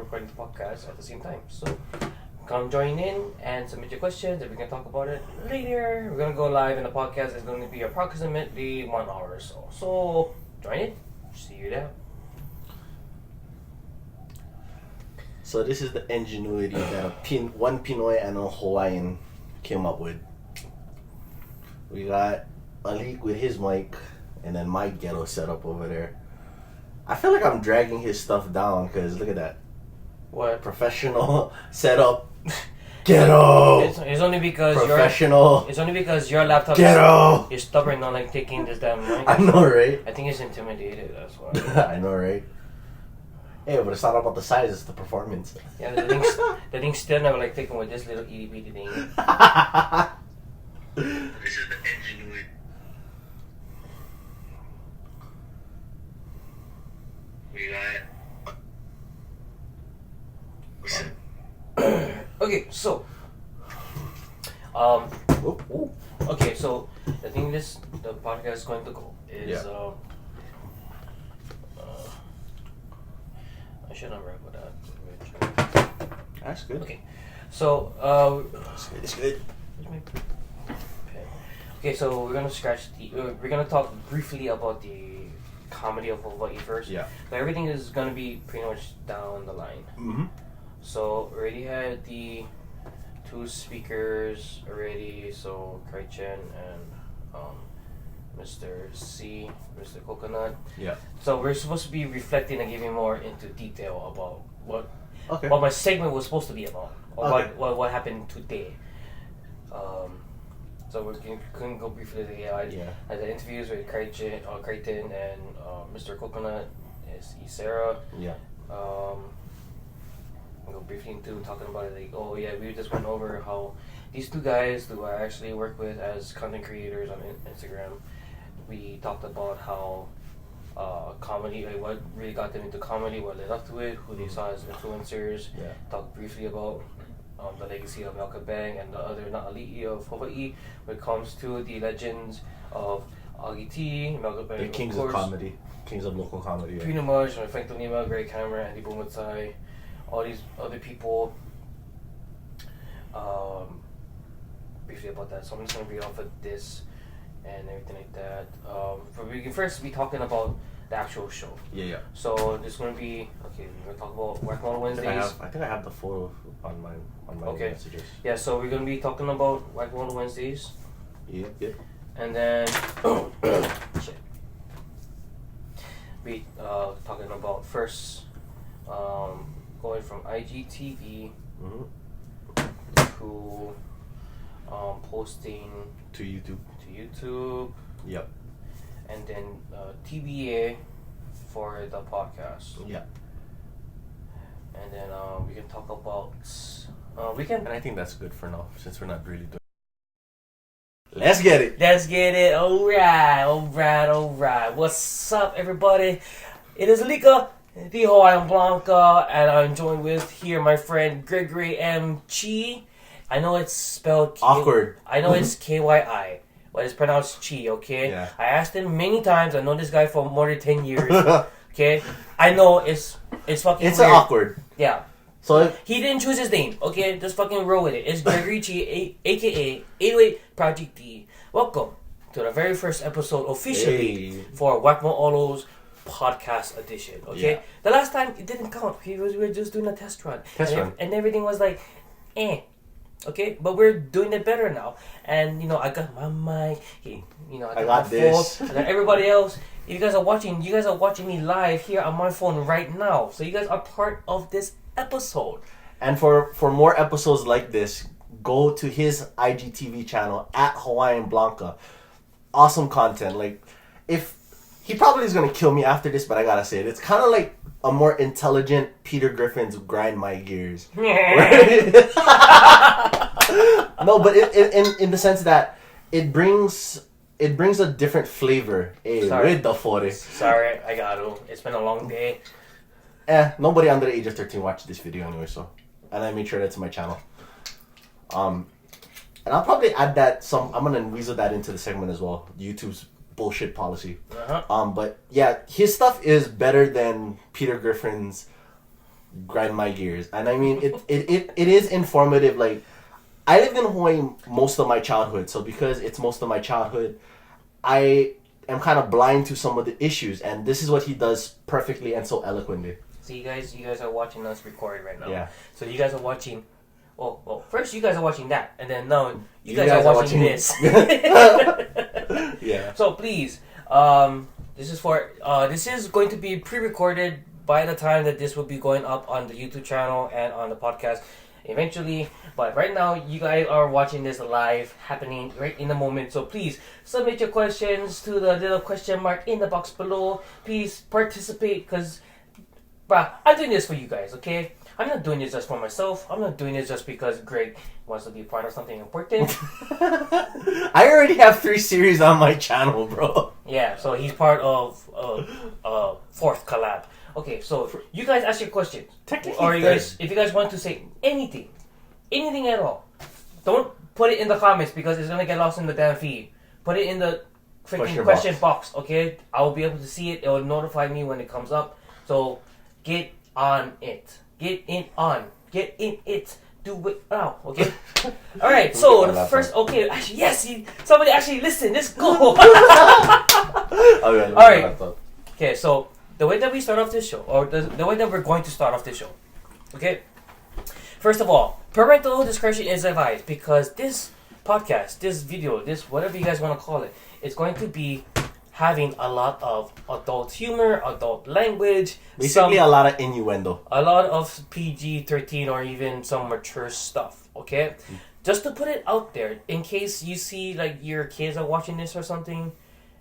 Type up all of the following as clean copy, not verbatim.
recording the podcast at the same time. So come join in and submit your questions, and we can talk about it later. We're gonna go live, and the podcast is going to be approximately 1 hour or so. So join it. See you there. So this is the ingenuity that one Pinoy and a Hawaiian came up with. We got Alik with his mic, and then my ghetto setup over there. I feel like I'm dragging his stuff down because look at that. What? Professional setup. Ghetto. It's only because professional. It's only because your laptop. Ghetto. You're stubborn, not like taking this damn mic. I know, right? I think it's intimidated. That's why. I know, right? Hey, but it's not about the size; it's the performance. Yeah, the thing's still never like taken with this little itty bitty thing. This is the ingenuity. We got. Okay, so okay, so the thing the podcast is going to go is I should not remember that. That's good. Okay, so It's good. Okay, so we're gonna we're gonna talk briefly about the comedy of Hawaii first. Yeah. So everything is gonna be pretty much down the line. Mm-hmm. So already had the 2 speakers already. So Kai Chen and Mr. Mr. Coconut. Yeah. So we're supposed to be reflecting and giving more into detail about what my segment was supposed to be about, or what happened today. So we can go briefly today. I had the interviews with Crichton and Mr. Coconut, is Sarah. Yeah. I'll go briefly into talking about it. Like, we just went over how these 2 guys who I actually work with as content creators on Instagram. We talked about how comedy, like what really got them into comedy, what led up to it, who they saw as influencers. Yeah. Talked briefly about the legacy of Malcolm Bang and the other Na'ali'i of Hawaii when it comes to the legends of Augie T, Malcolm Bang, The kings of comedy. Kings of local comedy. Pretty much, Frank Tonima, Greg Camera, Andy Bumatsai, all these other people. Briefly about that. So I'm just going to read off of this and everything like that. We can first be talking about the actual show. Yeah. So this is going to be, we're going to talk about Whack My Olos Wednesdays. I think I have the photo on my messages. Yeah, so we're going to be talking about Whack My Olos Wednesdays. Yeah. And then, we talking about first going from IGTV to posting to YouTube. Yep. And then TBA for the podcast. Yeah. And then we can talk about And I think that's good for now, since we're not really doing. Let's get it. Alright. What's up, everybody? It is Alika, the Hawaiian Blanca, and I'm joined with here my friend Gregory M. Chi. I know it's spelled awkward. I know it's KYI, but it's pronounced Chi. Okay. Yeah. I asked him many times. I know this guy for more than 10 years. Okay. I know it's fucking. It's weird. awkward. Yeah. So he didn't choose his name. Okay, just fucking roll with it. It's Gregory Chi, aka 808 Project D. Welcome to the very first episode officially for Whack My Olos podcast edition. Okay, the last time it didn't count. We were just doing a test run. And everything was like, eh. Okay, but we're doing it better now. And I got my mic. I got my this. phone. I got everybody else. If you guys are watching me live here on my phone right now. So you guys are part of this episode. And for more episodes like this, go to his IGTV channel at Hawaiian Blanca. Awesome content. Like, if he probably is gonna kill me after this, but I gotta say it. It's kind of like a more intelligent Peter Griffin's Grind My Gears. No, but in the sense that it brings a different flavor. Sorry, I got to. It's been a long day. Nobody under the age of 13 watched this video anyway, so. And I made sure that's my channel. And I'll probably add that I'm gonna weasel that into the segment as well. YouTube's bullshit policy. Uh-huh. But yeah, his stuff is better than Peter Griffin's grind my gears. And I mean, it is informative. Like, I lived in Hawaii most of my childhood, so because it's most of my childhood, I am kind of blind to some of the issues, and this is what he does perfectly and so eloquently. So you guys are watching us record right now. Yeah. So you guys are watching. Well, first you guys are watching that, and then now you guys are watching this. Yeah. So please, this is going to be pre-recorded by the time that this will be going up on the YouTube channel and on the podcast eventually. But right now, you guys are watching this live, happening right in the moment. So please submit your questions to the little question mark in the box below. Please participate, because, I'm doing this for you guys, okay? I'm not doing this just for myself. I'm not doing this just because Greg wants to be part of something important. I already have 3 series on my channel, bro. Yeah, so he's part of 4th collab. Okay, so you guys ask your questions. Or if you guys want to say anything at all, don't put it in the comments because it's gonna get lost in the damn feed. Put it in the freaking question box, okay? I will be able to see it. It will notify me when it comes up. So get on it. Get in it. Do it now, okay? All right. So the first, okay, actually, yes, somebody actually listen. Let's go. All right. Okay, so the way that we start off this show, or the way that we're going to start off this show, okay? First of all, parental discretion is advised, because this podcast, this video, this whatever you guys want to call it, it's going to be having a lot of adult humor, adult language. Basically, a lot of innuendo. A lot of PG-13 or even some mature stuff, okay? Just to put it out there, in case you see, like, your kids are watching this or something,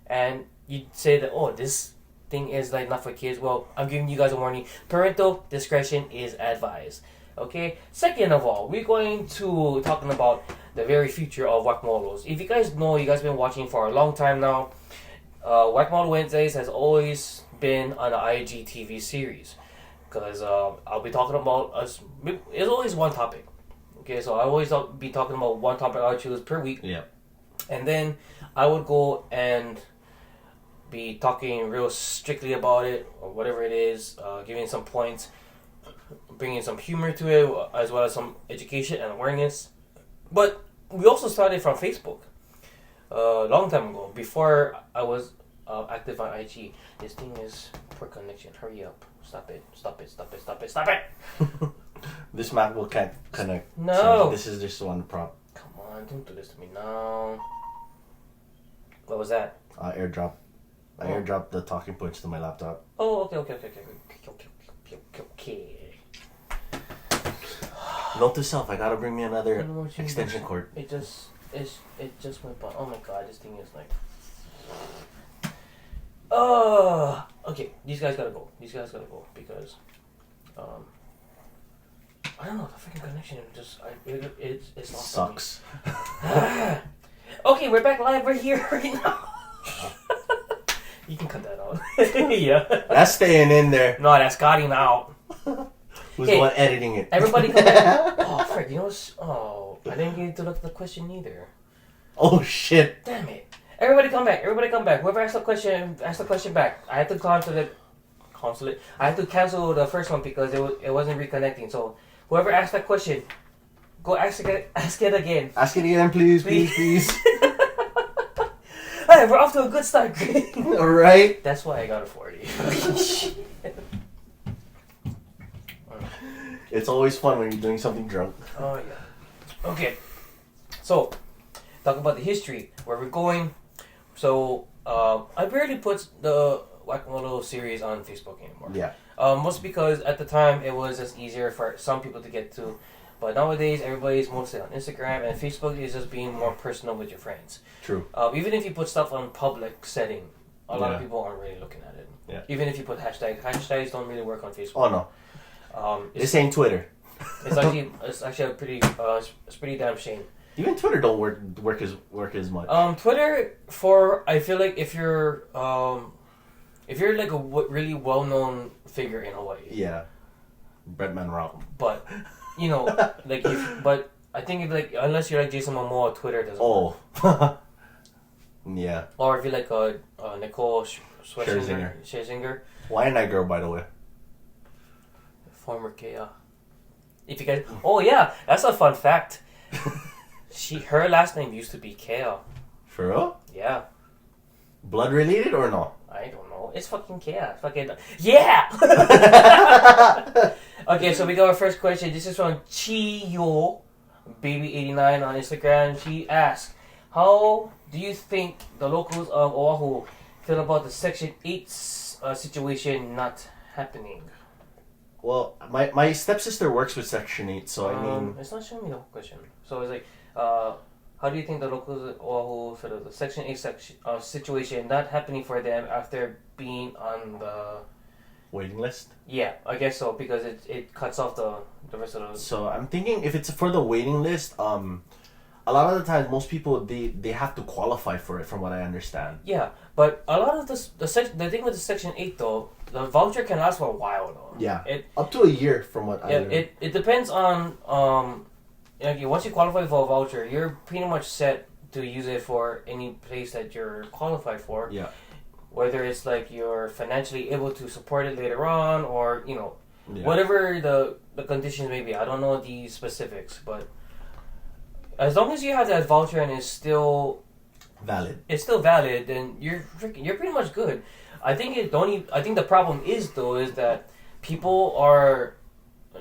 and you say that, oh, this thing is, like, not for kids. Well, I'm giving you guys a warning. Parental discretion is advised, okay? Second of all, we're going to talking about the very future of Whack My Olos. If you guys know, you guys been watching for a long time now, Whack My Olo Wednesdays has always been an IGTV series, because I'll be talking about it's always one topic. Okay, so I always be talking about one topic I choose per week. Yeah. And then I would go and be talking real strictly about it, or whatever it is, giving some points, bringing some humor to it, as well as some education and awareness. But we also started from Facebook. A long time ago, before I was active on IG. This thing is poor connection. Hurry up. Stop it. This MacBook can't connect. No. So this is just one prop. Come on, don't do this to me now. What was that? AirDrop. I airdropped the talking points to my laptop. Oh, okay. Note to self, I gotta bring me another extension cord. It just went by. Oh my god, this thing is like. Okay. These guys gotta go because, I don't know, the freaking connection it's lost. Sucks. Okay, we're back live. We're here right now. You can cut that out. Yeah. That's staying in there. No, that's cutting out. Who's the one editing it? Everybody come back. Oh, frick, you know what's... Oh, I didn't get to look at the question either. Oh, shit. Damn it. Everybody come back. Whoever asked the question back. I had to I had to cancel the first one because it wasn't reconnecting. So, whoever asked that question, go ask it again. Ask it again, please. Alright, we're off to a good start, Greg. Alright. That's why I got a 40. It's always fun when you're doing something drunk. Oh, yeah. Okay. So, talk about the history, where we're going. So, I barely put the Whack My Olos series on Facebook anymore. Yeah. Mostly because at the time it was just easier for some people to get to. But nowadays, everybody's mostly on Instagram, and Facebook is just being more personal with your friends. True. Even if you put stuff on public setting, a lot of people aren't really looking at it. Yeah. Even if you put hashtags don't really work on Facebook. Oh no. This ain't Twitter. It's actually a pretty it's pretty damn shame. Even Twitter don't work as much. Twitter I feel like if you're like a really well known figure in Hawaii. Yeah. Breadman Rock. But you know, like but I think unless you're like Jason Momoa, Twitter doesn't work. Yeah. Or if you're like Nicole Scherzinger. Why ain't that girl, by the way? Former Kea. If you guys... Oh, yeah. That's a fun fact. Her last name used to be Kea. For real? Yeah. Blood related or no? I don't know. It's fucking Kea. Fucking... Yeah! Okay, so we got our first question. This is from Chiyo Baby89 on Instagram. She asks, how do you think the locals of Oahu feel about the Section 8 situation not happening? Well, my stepsister works with Section 8, so I mean... It's not showing me the whole question. So it's like, how do you think the locals of Oahu feel about the Section 8 situation not happening for them after being on the... waiting list? Yeah, I guess so, because it cuts off the rest of the... So I'm thinking if it's for the waiting list, a lot of the times most people, they have to qualify for it from what I understand. Yeah, but a lot of the thing with the Section 8 though, the voucher can last for a while though. Yeah, up to a year from what I learned. It depends on, once you qualify for a voucher, you're pretty much set to use it for any place that you're qualified for. Yeah. Whether it's like you're financially able to support it later on or, whatever the conditions may be. I don't know the specifics, but as long as you have that voucher and it's still valid, then you're pretty much good. I think I think the problem is that people are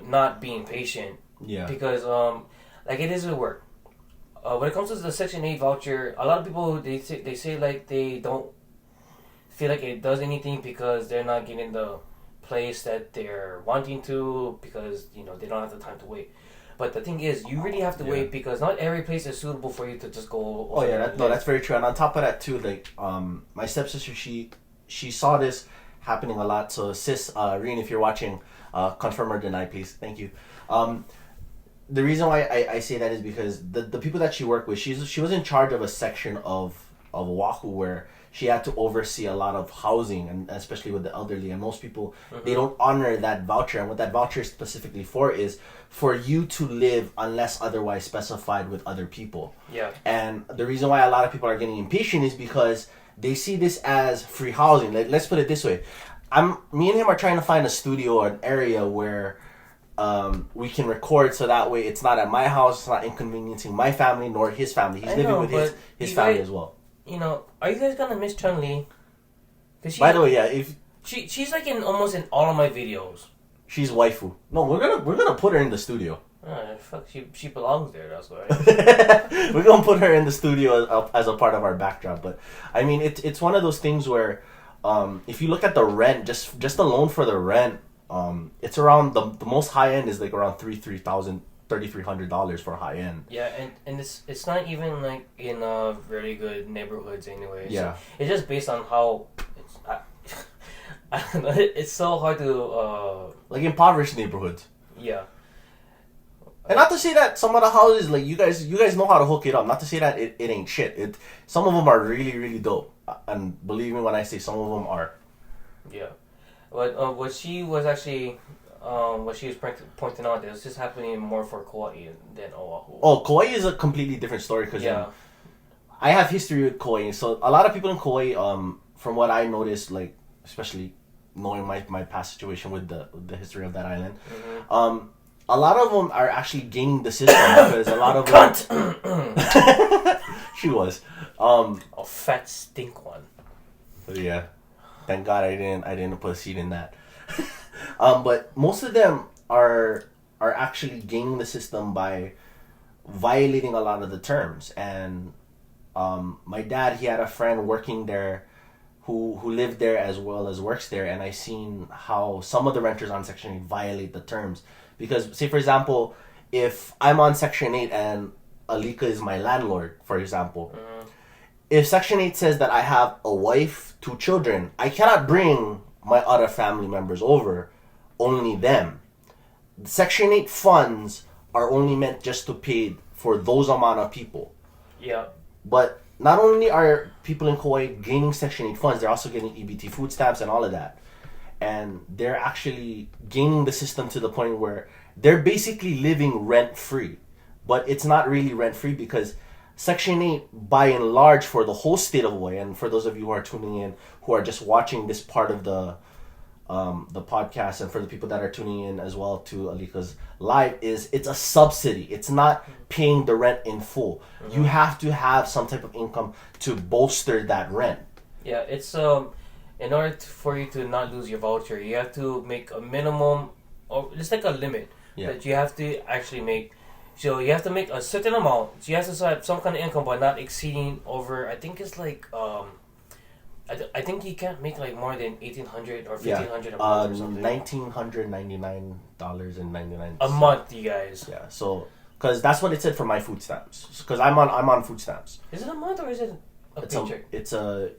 not being patient. Yeah. Because like it is at work. When it comes to the Section 8 voucher, a lot of people they say like they don't feel like it does anything because they're not getting the place that they're wanting to because they don't have the time to wait. But the thing is, you really have to wait because not every place is suitable for you to just go. Oh yeah, that's very true. And on top of that too, like my stepsister, she saw this happening a lot. So sis, Reen, if you're watching, confirm or deny, please. Thank you. The reason why I say that is because the people that she worked with, she was in charge of a section of Oahu where she had to oversee a lot of housing, and especially with the elderly. And most people, they don't honor that voucher. And what that voucher is specifically for is for you to live unless otherwise specified with other people. Yeah. And the reason why a lot of people are getting impatient is because they see this as free housing. Like, let's put it this way. Me and him are trying to find a studio or an area where we can record so that way it's not at my house, it's not inconveniencing my family nor his family. He's living with his family as well. Are you guys gonna miss Chun-Li? By the way, yeah, if she's like almost in all of my videos. She's waifu. No, we're gonna put her in the studio. Fuck, she belongs there. That's why. We're gonna put her in the studio as a part of our backdrop. But I mean, it's one of those things where, if you look at the rent, just alone for the rent, it's around the most high end is like around $3,300 for high end. Yeah, and it's not even like in really good neighborhoods anyway. Yeah, so it's just based on how it's. I don't know. It's so hard to like impoverished neighborhoods. Yeah. And not to say that some of the houses, like you guys know how to hook it up. Not to say that it ain't shit. Some of them are really, really dope. And believe me when I say some of them are. Yeah. But what she was actually, what she was pointing out, this is happening more for Kauai than Oahu. Oh, Kauai is a completely different story because I have history with Kauai. So a lot of people in Kauai, from what I noticed, like especially knowing my past situation with the history of that island, a lot of them are actually gaining the system because a lot of them. She was a fat stink one. Yeah, thank God I didn't put a seed in that. But most of them are actually gaining the system by violating a lot of the terms. And my dad, he had a friend working there who lived there as well as works there, and I seen how some of the renters on Section 8 violate the terms. Because, say for example, if I'm on Section 8 and Alika is my landlord, for example, if Section 8 says that I have a wife, 2 children, I cannot bring my other family members over, only them. Section 8 funds are only meant just to pay for those amount of people. Yeah. But not only are people in Kauai gaining Section 8 funds, they're also getting EBT food stamps and all of that. And they're actually gaining the system to the point where they're basically living rent-free. But it's not really rent-free because Section 8, by and large, for the whole state of Hawaii, and for those of you who are tuning in, who are just watching this part of the the podcast, and for the people that are tuning in as well to Alika's live, is it's a subsidy. It's not paying the rent in full. Mm-hmm. You have to have some type of income to bolster that rent. Yeah, it's in order for you to not lose your voucher, you have to make a minimum, or it's like a limit that you have to actually make. So you have to make a certain amount. So you have to have some kind of income, but not exceeding over. I think it's like I think you can't make like more than $1,800 or $1,500 a month or something. $1,999.99 a month, you guys. Yeah, so because that's what it said for my food stamps. Because I'm on food stamps. Is it a month or is it a paycheck? It's a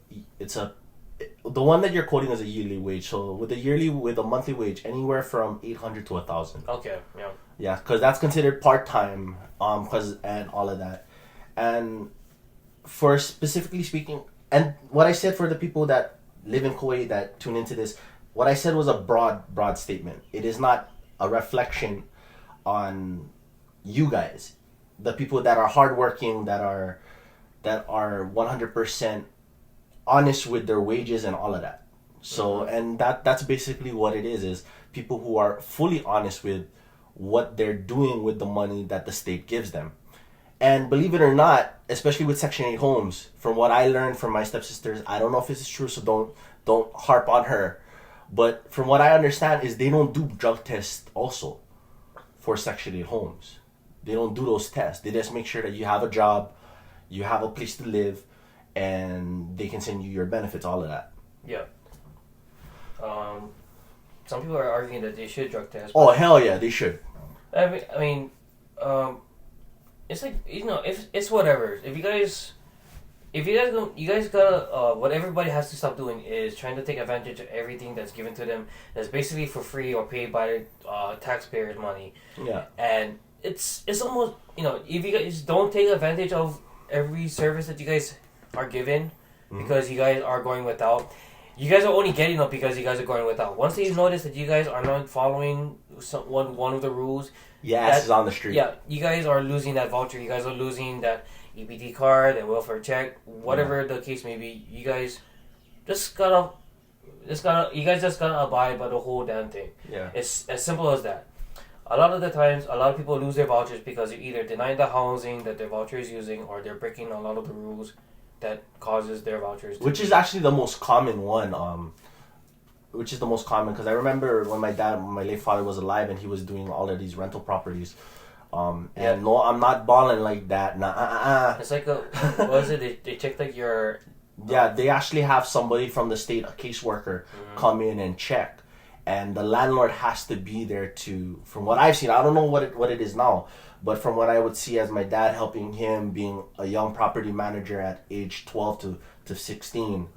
the one that you're quoting is a yearly wage. So with a monthly wage, anywhere from $800 to $1,000. Okay, yeah. Yeah, because that's considered part time. And all of that, and for specifically speaking. And what I said for the people that live in Kuwait that tune into this, what I said was a broad statement. It is not a reflection on you guys, the people that are hardworking, that are 100% honest with their wages and all of that. So, and that's basically what it is people who are fully honest with what they're doing with the money that the state gives them. And believe it or not, especially with Section 8 homes, from what I learned from my stepsisters, I don't know if this is true, so don't harp on her. But from what I understand is they don't do drug tests also for Section 8 homes. They don't do those tests. They just make sure that you have a job, you have a place to live, and they can send you your benefits, all of that. Yeah. Some people are arguing that they should drug test. Oh, hell yeah, they should. I mean, it's like, if it's whatever. If you guys don't, you guys gotta. What everybody has to stop doing is trying to take advantage of everything that's given to them. That's basically for free or paid by taxpayers' money. Yeah. And it's almost, if you guys don't take advantage of every service that you guys are given, because you guys are going without. You guys are only getting up because you guys are going without. Once they notice that you guys are not following one of the rules, is on the street. Yeah, you guys are losing that voucher. You guys are losing that EBT card, that welfare check, whatever the case may be. You guys just gotta abide by the whole damn thing. Yeah, it's as simple as that. A lot of the times, a lot of people lose their vouchers because they're either denying the housing that their voucher is using, or they're breaking a lot of the rules that causes their vouchers to which is actually the most common one. Which is the most common, because I remember when my late father was alive and he was doing all of these rental properties. And no, I'm not balling like that. Nah, It's like what was it? They checked like your. Yeah, they actually have somebody from the state, a caseworker, come in and check, and the landlord has to be there to. From what I've seen, I don't know what it is now, but from what I would see as my dad helping him, being a young property manager at age 12 to 16.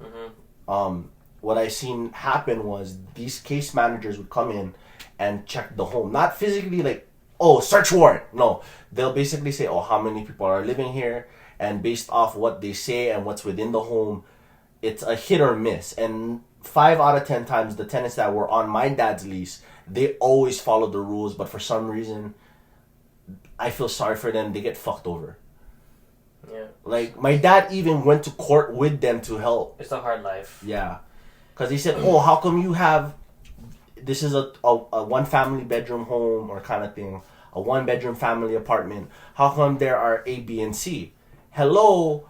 What I seen happen was these case managers would come in and check the home. Not physically like, oh, search warrant. No. They'll basically say, oh, how many people are living here? And based off what they say and what's within the home, it's a hit or miss. And 5 out of 10 times, the tenants that were on my dad's lease, they always followed the rules. But for some reason, I feel sorry for them. They get fucked over. Yeah. Like, my dad even went to court with them to help. It's a hard life. Yeah. Because he said, oh, how come you have, this is a 1-family bedroom home or kind of thing, a 1-bedroom family apartment. How come there are A, B, and C? Hello,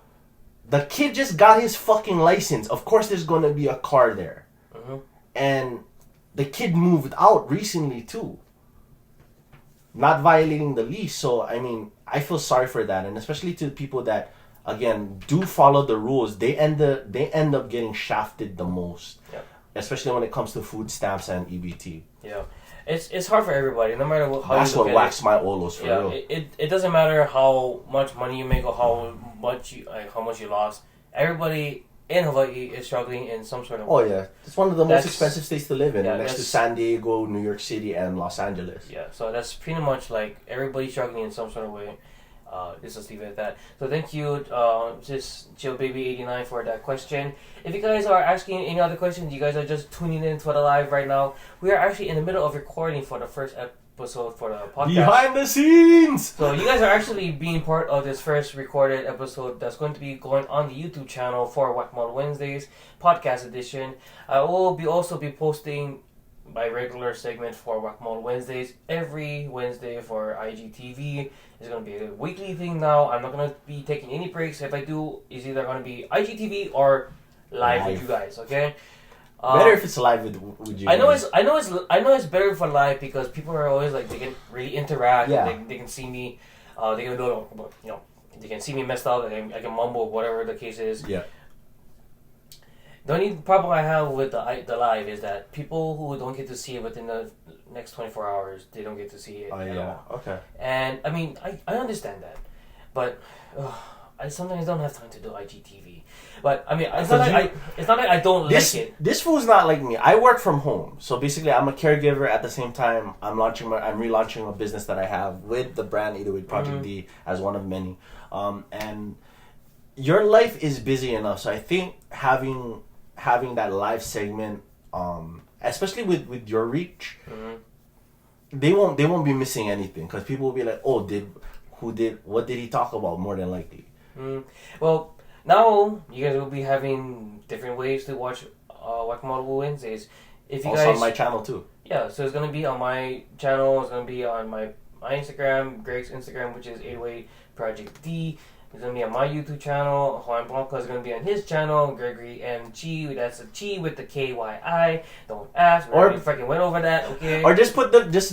the kid just got his fucking license. Of course there's going to be a car there. And the kid moved out recently too. Not violating the lease. So, I mean, I feel sorry for that. And especially to people that, again, do follow the rules, they end up getting shafted the most. Yeah. Especially when it comes to food stamps and EBT. Yeah. It's hard for everybody, no matter how that's you look what whacks my olos for real. It doesn't matter how much money you make or how much you lost. Everybody in Hawaii is struggling in some sort of way. Oh yeah, it's one of the most expensive states to live in, next to that's San Diego, New York City, and Los Angeles. Yeah, so that's pretty much like everybody struggling in some sort of way. Let's just leave it at that. So thank you, just ChillBaby89 for that question. If you guys are asking any other questions, you guys are just tuning in to the live right now. We are actually in the middle of recording for the first episode for the podcast. Behind the scenes! So you guys are actually being part of this first recorded episode that's going to be going on the YouTube channel for Whack My Wednesdays podcast edition. I will also be posting my regular segment for Whack My Olo Wednesdays every Wednesday for IGTV. It's gonna be a weekly thing now. I'm not gonna be taking any breaks. If I do, it's either gonna be IGTV or live with you guys. Okay. Better if it's live with you. I know it's better for live because people are always like they can really interact. Yeah. They can see me. They can do, you know, they can see me messed up. I can mumble, whatever the case is. Yeah. The only problem I have with the live is that people who don't get to see it within the next 24 hours, they don't get to see it at all. Okay. And I mean, I understand that, but I sometimes don't have time to do IGTV. But I mean, it's not like I don't like it. This fool's not like me. I work from home, so basically, I'm a caregiver. At the same time, I'm relaunching a business that I have with the brand 808 Project D as one of many. And your life is busy enough, so I think having that live segment, especially with your reach, they won't be missing anything because people will be like, oh, what did he talk about? More than likely. Well, now you guys will be having different ways to watch Whack My Olo Wednesdays. If you also guys, on my channel too. Yeah, so it's gonna be on my channel. It's gonna be on my Instagram, Greg's Instagram, which is 808 Project D. It's gonna be on my YouTube channel. Juan Blanco is gonna be on his channel. Gregory M. Chi, that's a Chi with the KYI. Don't ask. We already freaking went over that. Okay. Or just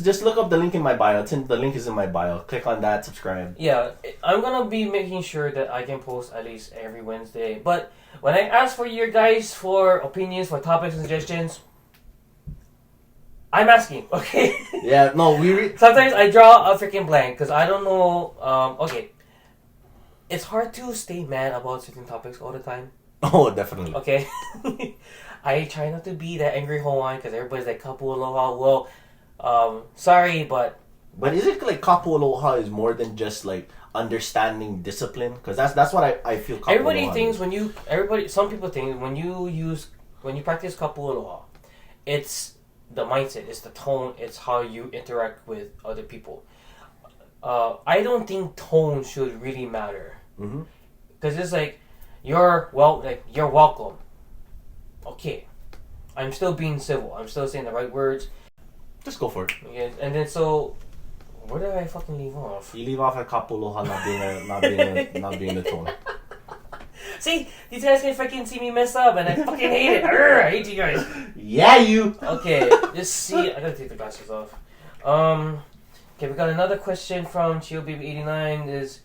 just look up the link in my bio. The link is in my bio. Click on that. Subscribe. Yeah, I'm gonna be making sure that I can post at least every Wednesday. But when I ask for your guys for opinions, for topics and suggestions, I'm asking. Okay. Yeah. No. Sometimes I draw a freaking blank because I don't know. Okay. It's hard to stay mad about certain topics all the time. Oh, definitely. Okay. I try not to be that angry Hawaiian because everybody's like, kapu aloha. Well, sorry, but... But is it like kapu aloha is more than just like understanding discipline? Because that's what I feel kapu everybody aloha thinks is. some people think when you practice kapu aloha, it's the mindset, it's the tone, it's how you interact with other people. I don't think tone should really matter. Because it's like, you're welcome. Okay. I'm still being civil. I'm still saying the right words. Just go for it. Okay. And then so, where did I fucking leave off? You leave off at kapu aloha not being the tone. See, these guys can freaking see me mess up, and I fucking hate it. Arrgh, I hate you guys. Yeah, you. Okay, just see. I gotta take the glasses off. Okay, we got another question from ChioBaby89. Is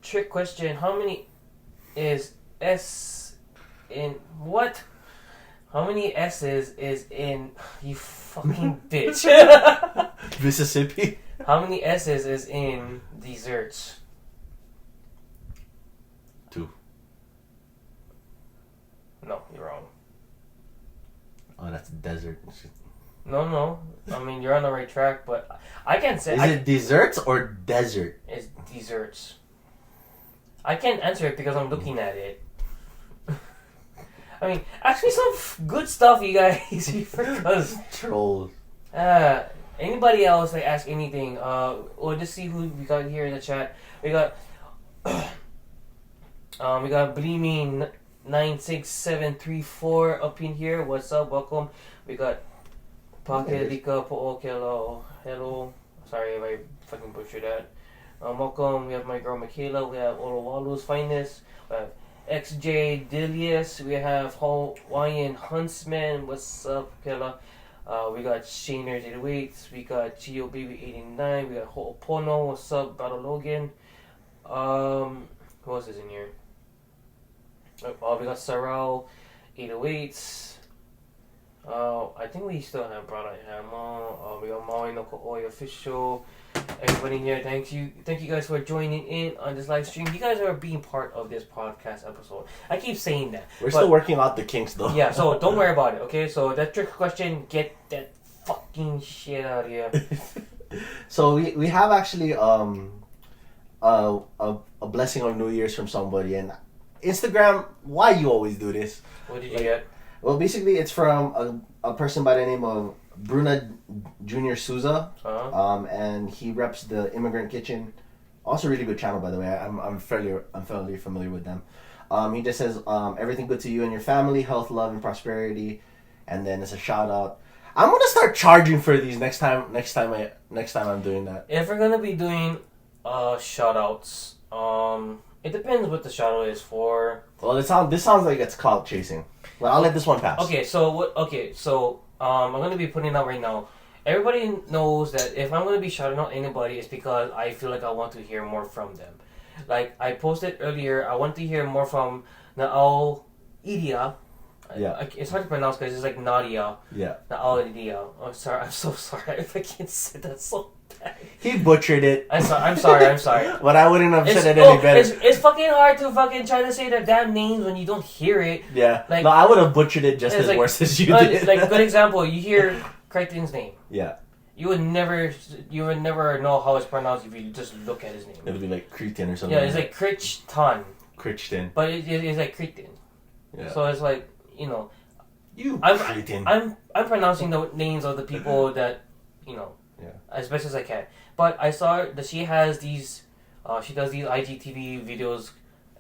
trick question. How many is S in what? How many S's is in you fucking bitch? Mississippi. How many S's is in desserts? 2. No, you're wrong. Oh, that's desert. No. I mean, you're on the right track, but I can't say. Is it desserts or desert? It's desserts. I can't answer it because I'm looking at it. I mean, actually, some good stuff, you guys. Because Trolls. anybody else like ask anything? We'll just see who we got here in the chat. We got Bleeming 96734 up in here. What's up? Welcome. We got Pakelika Po'okelo. Hello. Sorry if I fucking butchered that. Welcome. We have my girl Michaela. We have Olowalu's Finest. We have XJ Dilius. We have Hawaiian Huntsman. What's up, Kela? We got Shaner's 808. We got Chio Baby 89. We got Ho'opono. What's up, Battle Logan? Who else is in here? We got Sarao 808. I think we still have Brother Hammer. We got Maui no Ko'oi Official. Everybody here, thank you guys for joining in on this live stream. You guys are being part of this podcast episode. I keep saying that. We're still working out the kinks though. Yeah, so don't worry about it, okay? So that trick question, get that fucking shit out of here. So we have actually a blessing on New Year's from somebody, and Instagram, why you always do this? What did you get? Well, basically it's from a person by the name of Bruna Junior Souza, and he reps the Immigrant Kitchen. Also, really good channel, by the way. I'm fairly familiar with them. He just says everything good to you and your family, health, love, and prosperity, and then it's a shout out. I'm gonna start charging for these next time I'm doing that. If we're gonna be doing shout outs, it depends what the shout out is for. Well, this sounds like it's clout chasing. Well, I'll let this one pass. Okay, so I'm gonna be putting it out right now. Everybody knows that if I'm gonna be shouting out anybody, it's because I feel like I want to hear more from them. Like I posted earlier, I want to hear more from Naal Idia. Yeah. It's hard to pronounce because it's like Nadia. Yeah. Naal Idia. I'm sorry. I'm so sorry if I can't say that so bad. He butchered it. I'm sorry. But I wouldn't have said it any better. It's fucking hard to fucking try to say the damn names when you don't hear it. Yeah. Like, no, I would have butchered it just as worse as you did. Like good example, you hear Crichton's name. Yeah. You would never know how it's pronounced if you just look at his name. It would be like Cretan or something. Yeah, it's like Crichton. Crichton. But it's like Crichton. Yeah. So it's like, you know, Cretan. I'm pronouncing the names of the people that, you know, as best as I can. But I saw that she has these, she does these IGTV videos.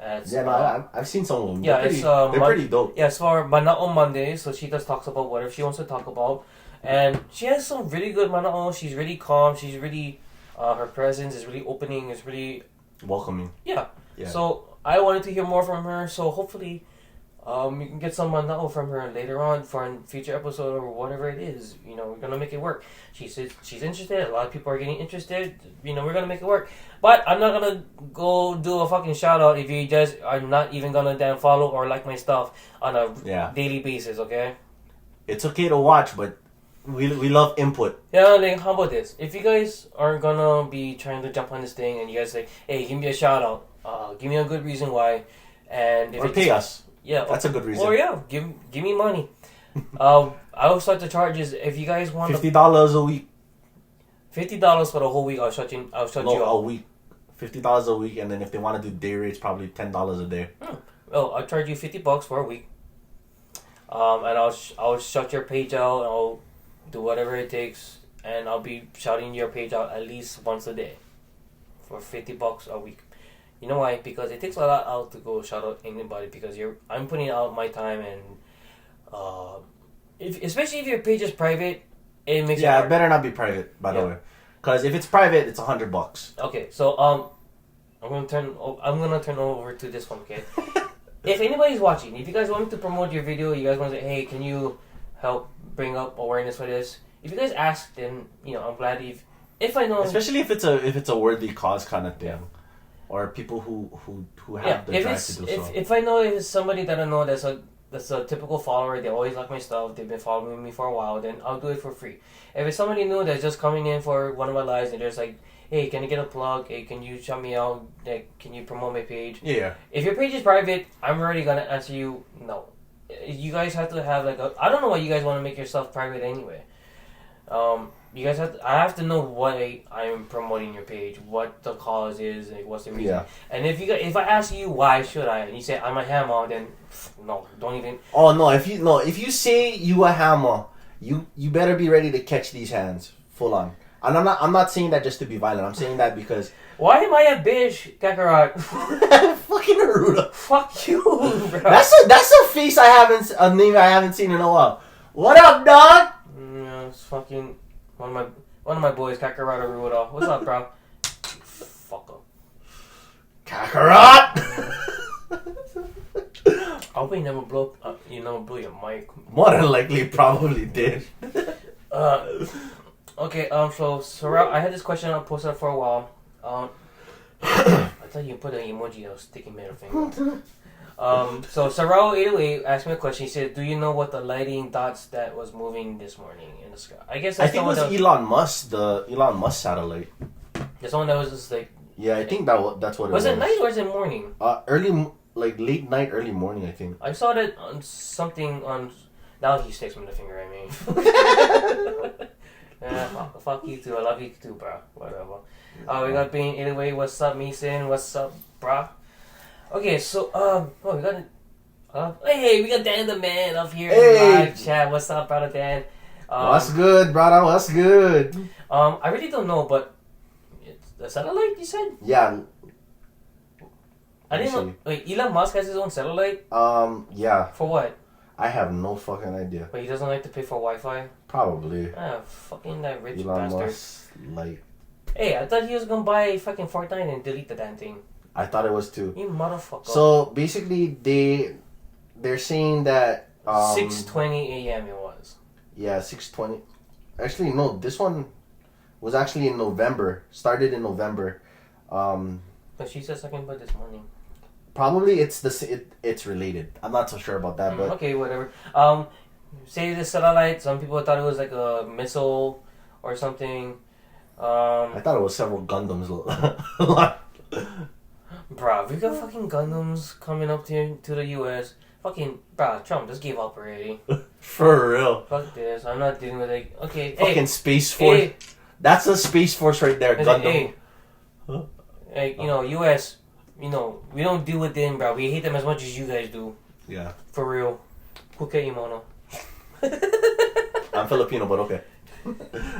I've seen some of them. Yeah, they're pretty dope. Yeah, it's for Manao Monday, so she just talks about whatever she wants to talk about. And she has some really good Manao. She's really calm. She's really, her presence is really opening. It's really welcoming. Yeah. So I wanted to hear more from her. So hopefully, you can get some Manao from her later on for a future episode or whatever it is. You know, we're gonna make it work. She said she's interested. A lot of people are getting interested. You know, we're gonna make it work. But I'm not gonna go do a fucking shout out if you just are not even gonna damn follow or like my stuff on a daily basis. Okay. It's okay to watch, but we love input. Yeah, like how about this? If you guys are gonna be trying to jump on this thing and you guys say, "Hey, give me a shout out. Give me a good reason why," and if pay us. Yeah, that's a good reason. Or give me money. I will start the charges if you guys want $50 a week. $50 for the whole week. I'll shut you out. A week. $50 a week, and then if they want to do day rates, probably $10 a day. Well, I'll charge you $50 for a week. And I'll shut your page out. And I'll do whatever it takes, and I'll be shouting your page out at least once a day for $50 a week. You know why? Because it takes a lot out to go shout out anybody. Because I'm putting out my time, and especially if your page is private, it makes it better not be private. By the way, because if it's private, it's $100. Okay, so I'm gonna turn over to this one. Okay, if anybody's watching, if you guys want me to promote your video, you guys want to say, hey, can you help bring up awareness for this? If you guys ask, then I'm glad. If I know, especially if it's a worthy cause kind of thing. Or people who have the drive to do so. If I know it's somebody that I know that's a typical follower, they always like my stuff, they've been following me for a while, then I'll do it for free. If it's somebody new that's just coming in for one of my lives and they're just like, hey, can I get a plug? Hey, can you shout me out? Like, can you promote my page? Yeah. If your page is private, I'm already gonna answer you no. You guys have to have I don't know why you guys want to make yourself private anyway. You guys I have to know why I'm promoting your page, what the cause is, like what's the reason. Yeah. And if I ask you why should I, and you say I'm a hammer, then no, don't even. Oh no! If you say you a hammer, you better be ready to catch these hands full on. And I'm not saying that just to be violent. I'm saying that because. Why am I a bitch, Kakarot? Fucking Aruda. Fuck you, bro. That's a a name I haven't seen in a while. What up, dog? Yeah, it's fucking. One of my boys, Kakarot Aruda. What's up, bro? Fuck up. Kakarot! I hope you never blew your mic. More than likely, probably did. Okay, so I had this question I posted up for a while. I thought you put an emoji that was sticking middle finger. So Sarao808 asked me a question. He said, "Do you know what the lighting dots that was moving this morning in the sky?" I think it was Elon Musk, the Elon Musk satellite. There's someone that was just like. Yeah, I think that's what it was. Was it night or was it morning? Late night, early morning. I think. I saw that on something on. Now he sticks me the finger at me. Yeah, fuck you too. I love you too, bro. Whatever. We got being anyway. What's up, Mason? What's up, bro? Okay, so we got we got Dan the Man up here in live chat. What's up, brother Dan? What's good, brother? What's good? I really don't know, but it's the satellite you said? Yeah. I didn't know. Wait, Elon Musk has his own satellite? Yeah. For what? I have no fucking idea. But he doesn't like to pay for Wi-Fi? Probably. Ah, fucking that rich Elon bastard. Musk, like... Hey, I thought he was gonna buy fucking Fortnite and delete the damn thing. I thought it was too. You motherfucker. So, basically, they're saying that... 6:20 a.m. it was. Yeah, 6:20. Actually, no, this one was actually in November. Started in November. But she said something about this morning. Probably it's related. I'm not so sure about that, but... Okay, whatever. Say the satellite, some people thought it was like a missile or something. I thought it was several Gundams. Bruh, we got fucking Gundams coming up to the US. Fucking, bruh, Trump just gave up already. For real. Fuck this, I'm not dealing with it. Okay, Fucking hey, Space Force. Hey, That's a Space Force right there, Gundam. hey, hey, you know, US, you know, we don't deal with them, bro. We hate them as much as you guys do. Yeah. For real. Kuke imono. I'm Filipino, but okay.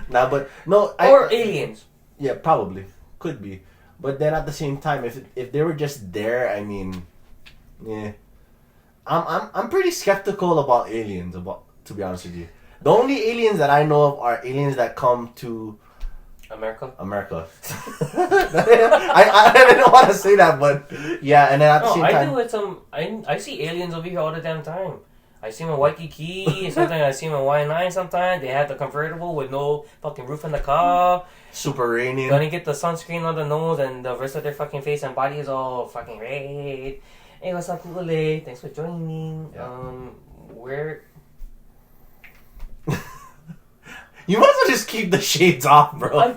Nah, but no. Or aliens. Yeah, probably could be, but then at the same time, if they were just there, I mean, yeah, I'm pretty skeptical about aliens. To be honest with you, the only aliens that I know of are aliens that come to America. I didn't want to say that, but yeah, and then at the same time, I do with some. I see aliens over here all the damn time. I see them in Waikiki. Sometimes I see them in Y9. Sometimes they have the convertible with no fucking roof in the car. super raining. Gonna get the sunscreen on the nose and the rest of their fucking face and body is all fucking red. Hey, what's up, Kule? Thanks for joining. Yeah. Where? You might as well just keep the shades off, bro.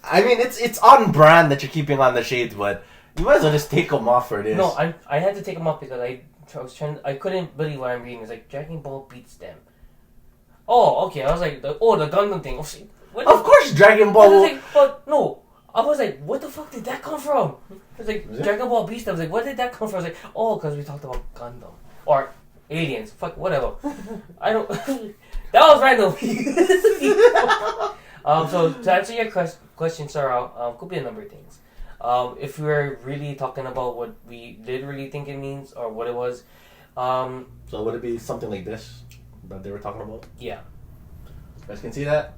I mean, it's on brand that you're keeping on the shades, but you might as well just take them off for this. No, I had to take them off because I couldn't believe what I'm reading. It's like Dragon Ball beats them. Oh, okay. I was like, the Gundam thing. What of course, Dragon Ball. I was like, but no. I was like, what the fuck did that come from? I was like, Dragon Ball beats them. I was like, where did that come from? I was like, oh, because we talked about Gundam or aliens. Fuck, whatever. I don't. That was random. So to answer your question, Sarah, could be a number of things. If we're really talking about what we literally think it means or what it was, so would it be something like this that they were talking about? Yeah. You guys can see that?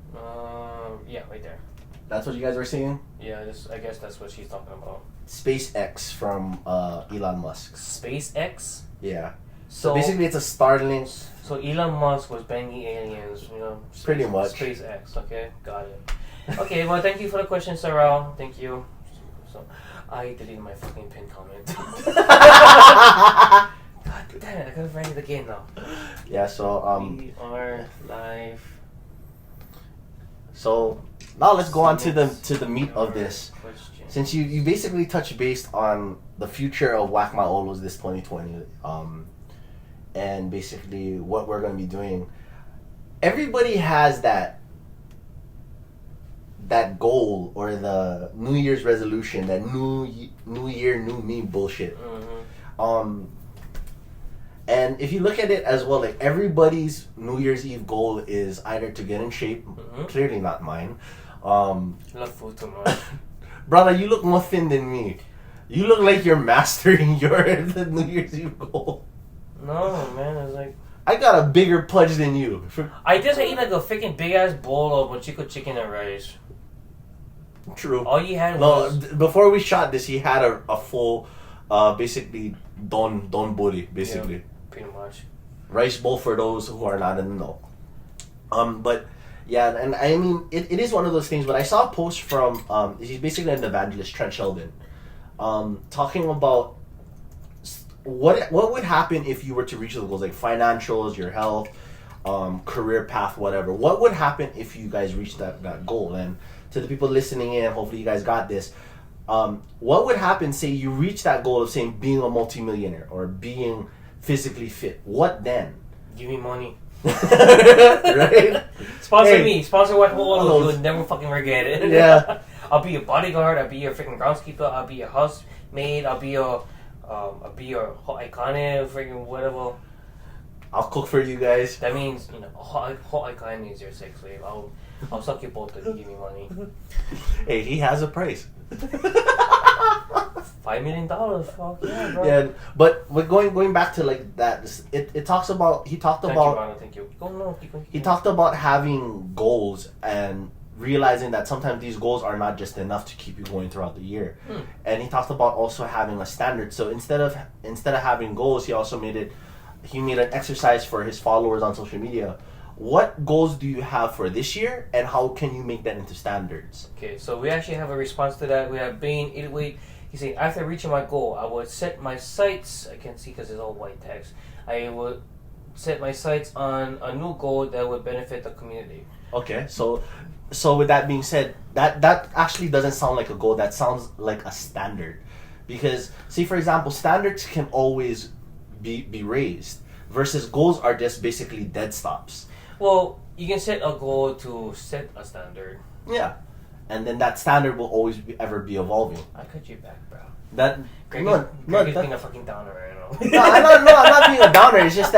Yeah, right there. That's what you guys were seeing? Yeah, I guess that's what she's talking about. SpaceX from Elon Musk. SpaceX? Yeah. So basically it's a Starlink. So Elon Musk was banging aliens, you know. Pretty much. SpaceX, okay, got it. Okay, well, thank you for the question, Sarah. Thank you. So, I deleted my fucking pin comment. God damn it, I gotta write it again now. Yeah, so We are live. So now let's go on to the meat of this. Question. Since you basically touched base on the future of Whack My Olos this 2020, and basically what we're gonna be doing. Everybody has that goal or the New Year's resolution, that new year, new me bullshit. Mm-hmm. And if you look at it as well, like everybody's New Year's Eve goal is either to get in shape. Mm-hmm. Clearly not mine. Love food too much. Brother, you look more thin than me. You look like you're mastering the New Year's Eve goal. No, man, it's like I got a bigger pudge than you. I just ate like a freaking big ass bowl of Mochico chicken and rice. True. All you had was before we shot this, he had a full, basically don buri, basically. Yeah, pretty much. Rice bowl for those who are not in the know. But yeah, and I mean it is one of those things. But I saw a post from he's basically an evangelist, Trent Sheldon, talking about what would happen if you were to reach those goals, like financials, your health, career path, whatever. What would happen if you guys reached that goal? And to the people listening in, hopefully you guys got this. What would happen, say you reach that goal of saying being a multimillionaire or being physically fit? What then? Give me money. Right? Sponsor me. Sponsor Whack My Olos. You would never fucking regret it. Yeah. I'll be your bodyguard. I'll be your freaking groundskeeper. I'll be your housemaid. I'll be your hot iconic, freaking whatever. I'll cook for you guys. That means, you know, hot iconic is your sex slave. I'll suck your both if you give me money. Hey, he has a price. $5 million. Fuck yeah, bro. Yeah, but we're going back to like that. It talks about he talked about. Thank you. Oh no, he talked about having goals and realizing that sometimes these goals are not just enough to keep you going throughout the year. And he talked about also having a standard. So instead of having goals, he also made an exercise for his followers on social media. What goals do you have for this year, and how can you make that into standards? Okay, so we actually have a response to that. We have Bane 88. He said, after reaching my goal, I would set my sights. I can't see because it's all white text. I would set my sights on a new goal that would benefit the community. Okay, so with that being said, that actually doesn't sound like a goal. That sounds like a standard, because see, for example, standards can always be raised, versus goals are just basically dead stops. Well, you can set a goal to set a standard. Yeah, and then that standard will always ever be evolving. I cut you back, bro. Greg is being a fucking downer right now. No, I'm not being a downer. It's just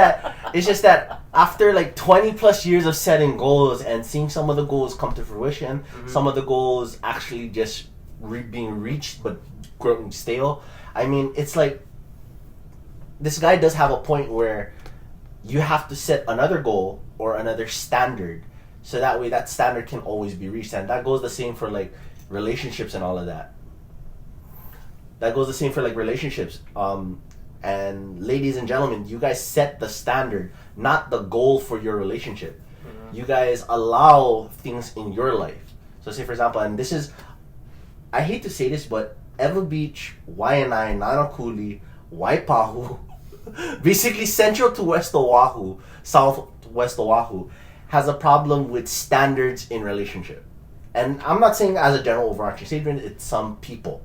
that after like 20 plus years of setting goals and seeing some of the goals come to fruition, some of the goals actually just being reached but growing stale. I mean, it's like this guy does have a point where you have to set another goal or another standard, so that way that standard can always be reached. And that goes the same for like relationships and all of that. That goes the same for like relationships. And ladies and gentlemen, you guys set the standard, not the goal for your relationship. You guys allow things in your life. So say for example, and this is, I hate to say this, but Eva Beach, Waianae, Nanakuli, Waipahu, basically central to West Oahu, southwest Oahu, has a problem with standards in relationship. And I'm not saying as a general overarching statement, it's some people.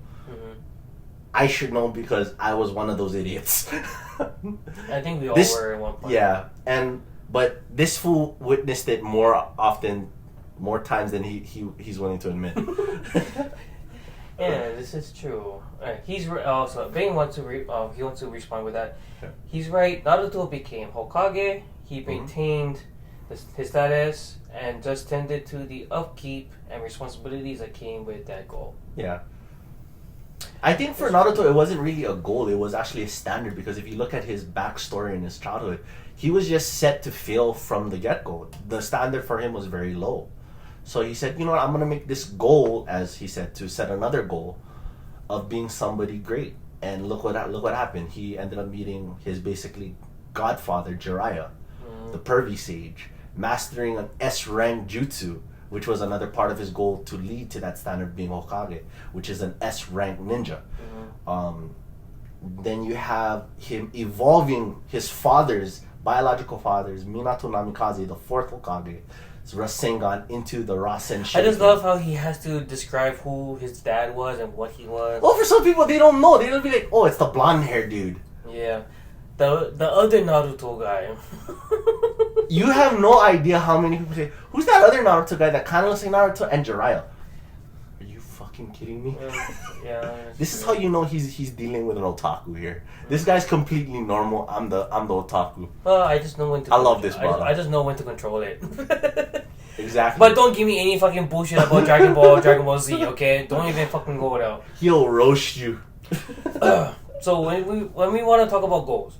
I should know because I was one of those idiots. I think we all were at one point. Yeah, but this fool witnessed it more times than he's willing to admit. Yeah, this is true. He's also Bane wants to he wants to respond with that. Yeah. He's right. Naruto became Hokage. He maintained his status and just tended to the upkeep and responsibilities that came with that goal. Yeah. I think for Naruto, it wasn't really a goal. It was actually a standard, because if you look at his backstory in his childhood, he was just set to fail from the get-go. The standard for him was very low. So he said, you know what, I'm going to make this goal, as he said, to set another goal of being somebody great. And look what happened. He ended up meeting his basically godfather, Jiraiya, the pervy sage, mastering an S-rank jutsu, which was another part of his goal to lead to that standard being Hokage, which is an S-rank ninja. Then you have him evolving his biological father's, Minato Namikaze, the fourth Hokage, Rasengan into the Rasen Shuriken. I just love how he has to describe who his dad was and what he was. Well, for some people, they don't know. They'll be like, oh, it's the blonde-haired dude. Yeah. The other Naruto guy. You have no idea how many people say, who's that other Naruto guy that kind of looks like Naruto? And Jiraiya. Are you fucking kidding me? Yeah. This is how you know he's dealing with an otaku here. This guy's completely normal. I'm the otaku. Well, I just know when to. I love this, brother. I just know when to control it. Exactly. But don't give me any fucking bullshit about Dragon Ball Z, okay? Don't even fucking go it out. He'll roast you. So when we want to talk about goals,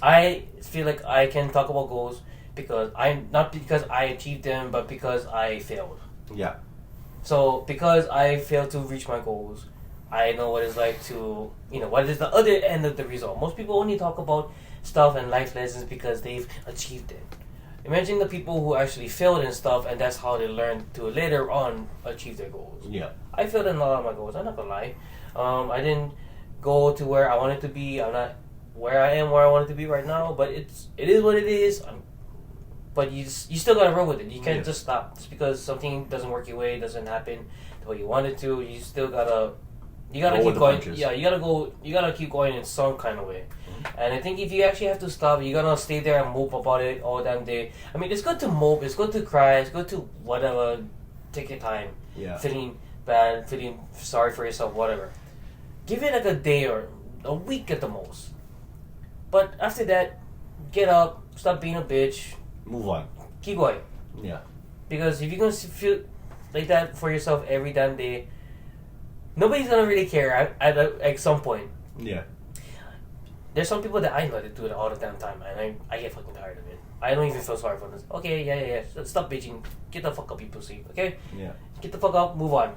I feel like I can talk about goals because not because I achieved them, but because I failed. Yeah. So because I failed to reach my goals, I know what it's like to, what is the other end of the result. Most people only talk about stuff and life lessons because they've achieved it. Imagine the people who actually failed in stuff, and that's how they learn to later on achieve their goals. Yeah. I failed in a lot of my goals. I'm not gonna lie. I didn't go to where I wanted to be. I'm not where I am where I wanted to be right now. But it is what it is. But you still gotta roll with it. You can't just stop just because something doesn't work your way, doesn't happen the way you want it to. You still gotta keep going. Punches. Yeah, you gotta keep going in some kind of way. And I think if you actually have to stop, you're gonna stay there and mope about it all damn day. I mean, it's good to mope, it's good to cry, it's good to whatever. Take your time. Yeah. Feeling bad, feeling sorry for yourself, whatever. Give it like a day or a week at the most. But after that, get up, stop being a bitch. Move on. Keep going. Yeah. Because if you're gonna feel like that for yourself every damn day, Nobody's gonna really care at some point. Yeah. There's some people that I know that do it all the damn time, and I get fucking tired of it. I don't even feel sorry for this. Okay, yeah. Stop bitching. Get the fuck up, you pussy. Okay? Yeah. Get the fuck up. Move on.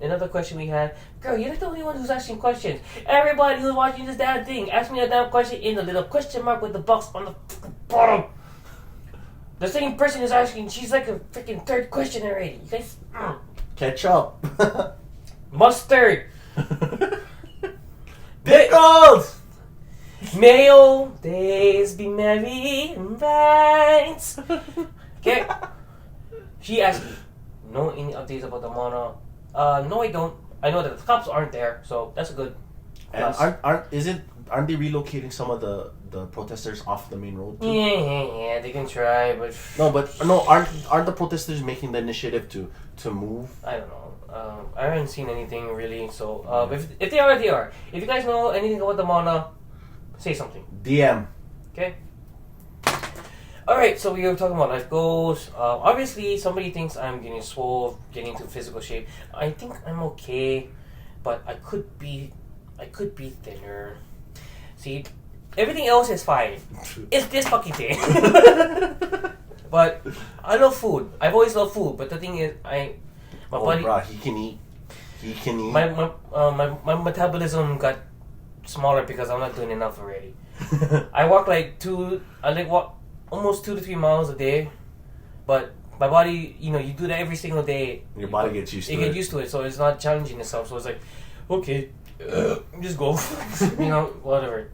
Another question we had. Girl, you're not the only one who's asking questions. Everybody who's watching this damn thing, ask me a damn question in the little question mark with the box on the fucking bottom. The same person is asking. She's like a freaking third question already. You guys. Catch up. Mustard. Pickles! May all days be merry and bright. Okay. She asked me, know any updates about the mono? No, I don't. I know that the cops aren't there, so that's a good. And aren't they relocating some of the protesters off the main road too? Yeah, they can try, but aren't the protesters making the initiative to move? I don't know. I haven't seen anything really. So if they are, they are. If you guys know anything about the mono, say something. DM. Okay. Alright, so we were talking about life goals. Obviously, somebody thinks I'm getting swole, getting into physical shape. I think I'm okay, but I could be thinner. See, everything else is fine. It's this fucking thing. But I love food. I've always loved food, but the thing is, my body. Bro, he can eat. He can eat. My metabolism got smaller because I'm not doing enough already. I walk almost 2 to 3 miles a day, but my body, you do that every single day. Your body gets used to it. It gets used to it, so it's not challenging itself. So it's like, okay, just go, whatever.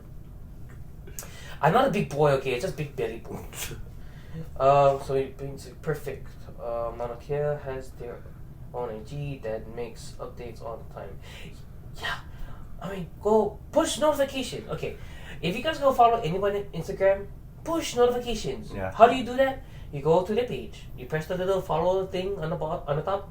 I'm not a big boy, okay? It's just big belly boy. So it brings it perfect. Mauna Kea has their own IG that makes updates all the time. Yeah, I mean, go push notification. Okay, if you guys go follow anybody on Instagram, push notifications. Yeah. How do you do that? You go to the page. You press the little follow thing on the top,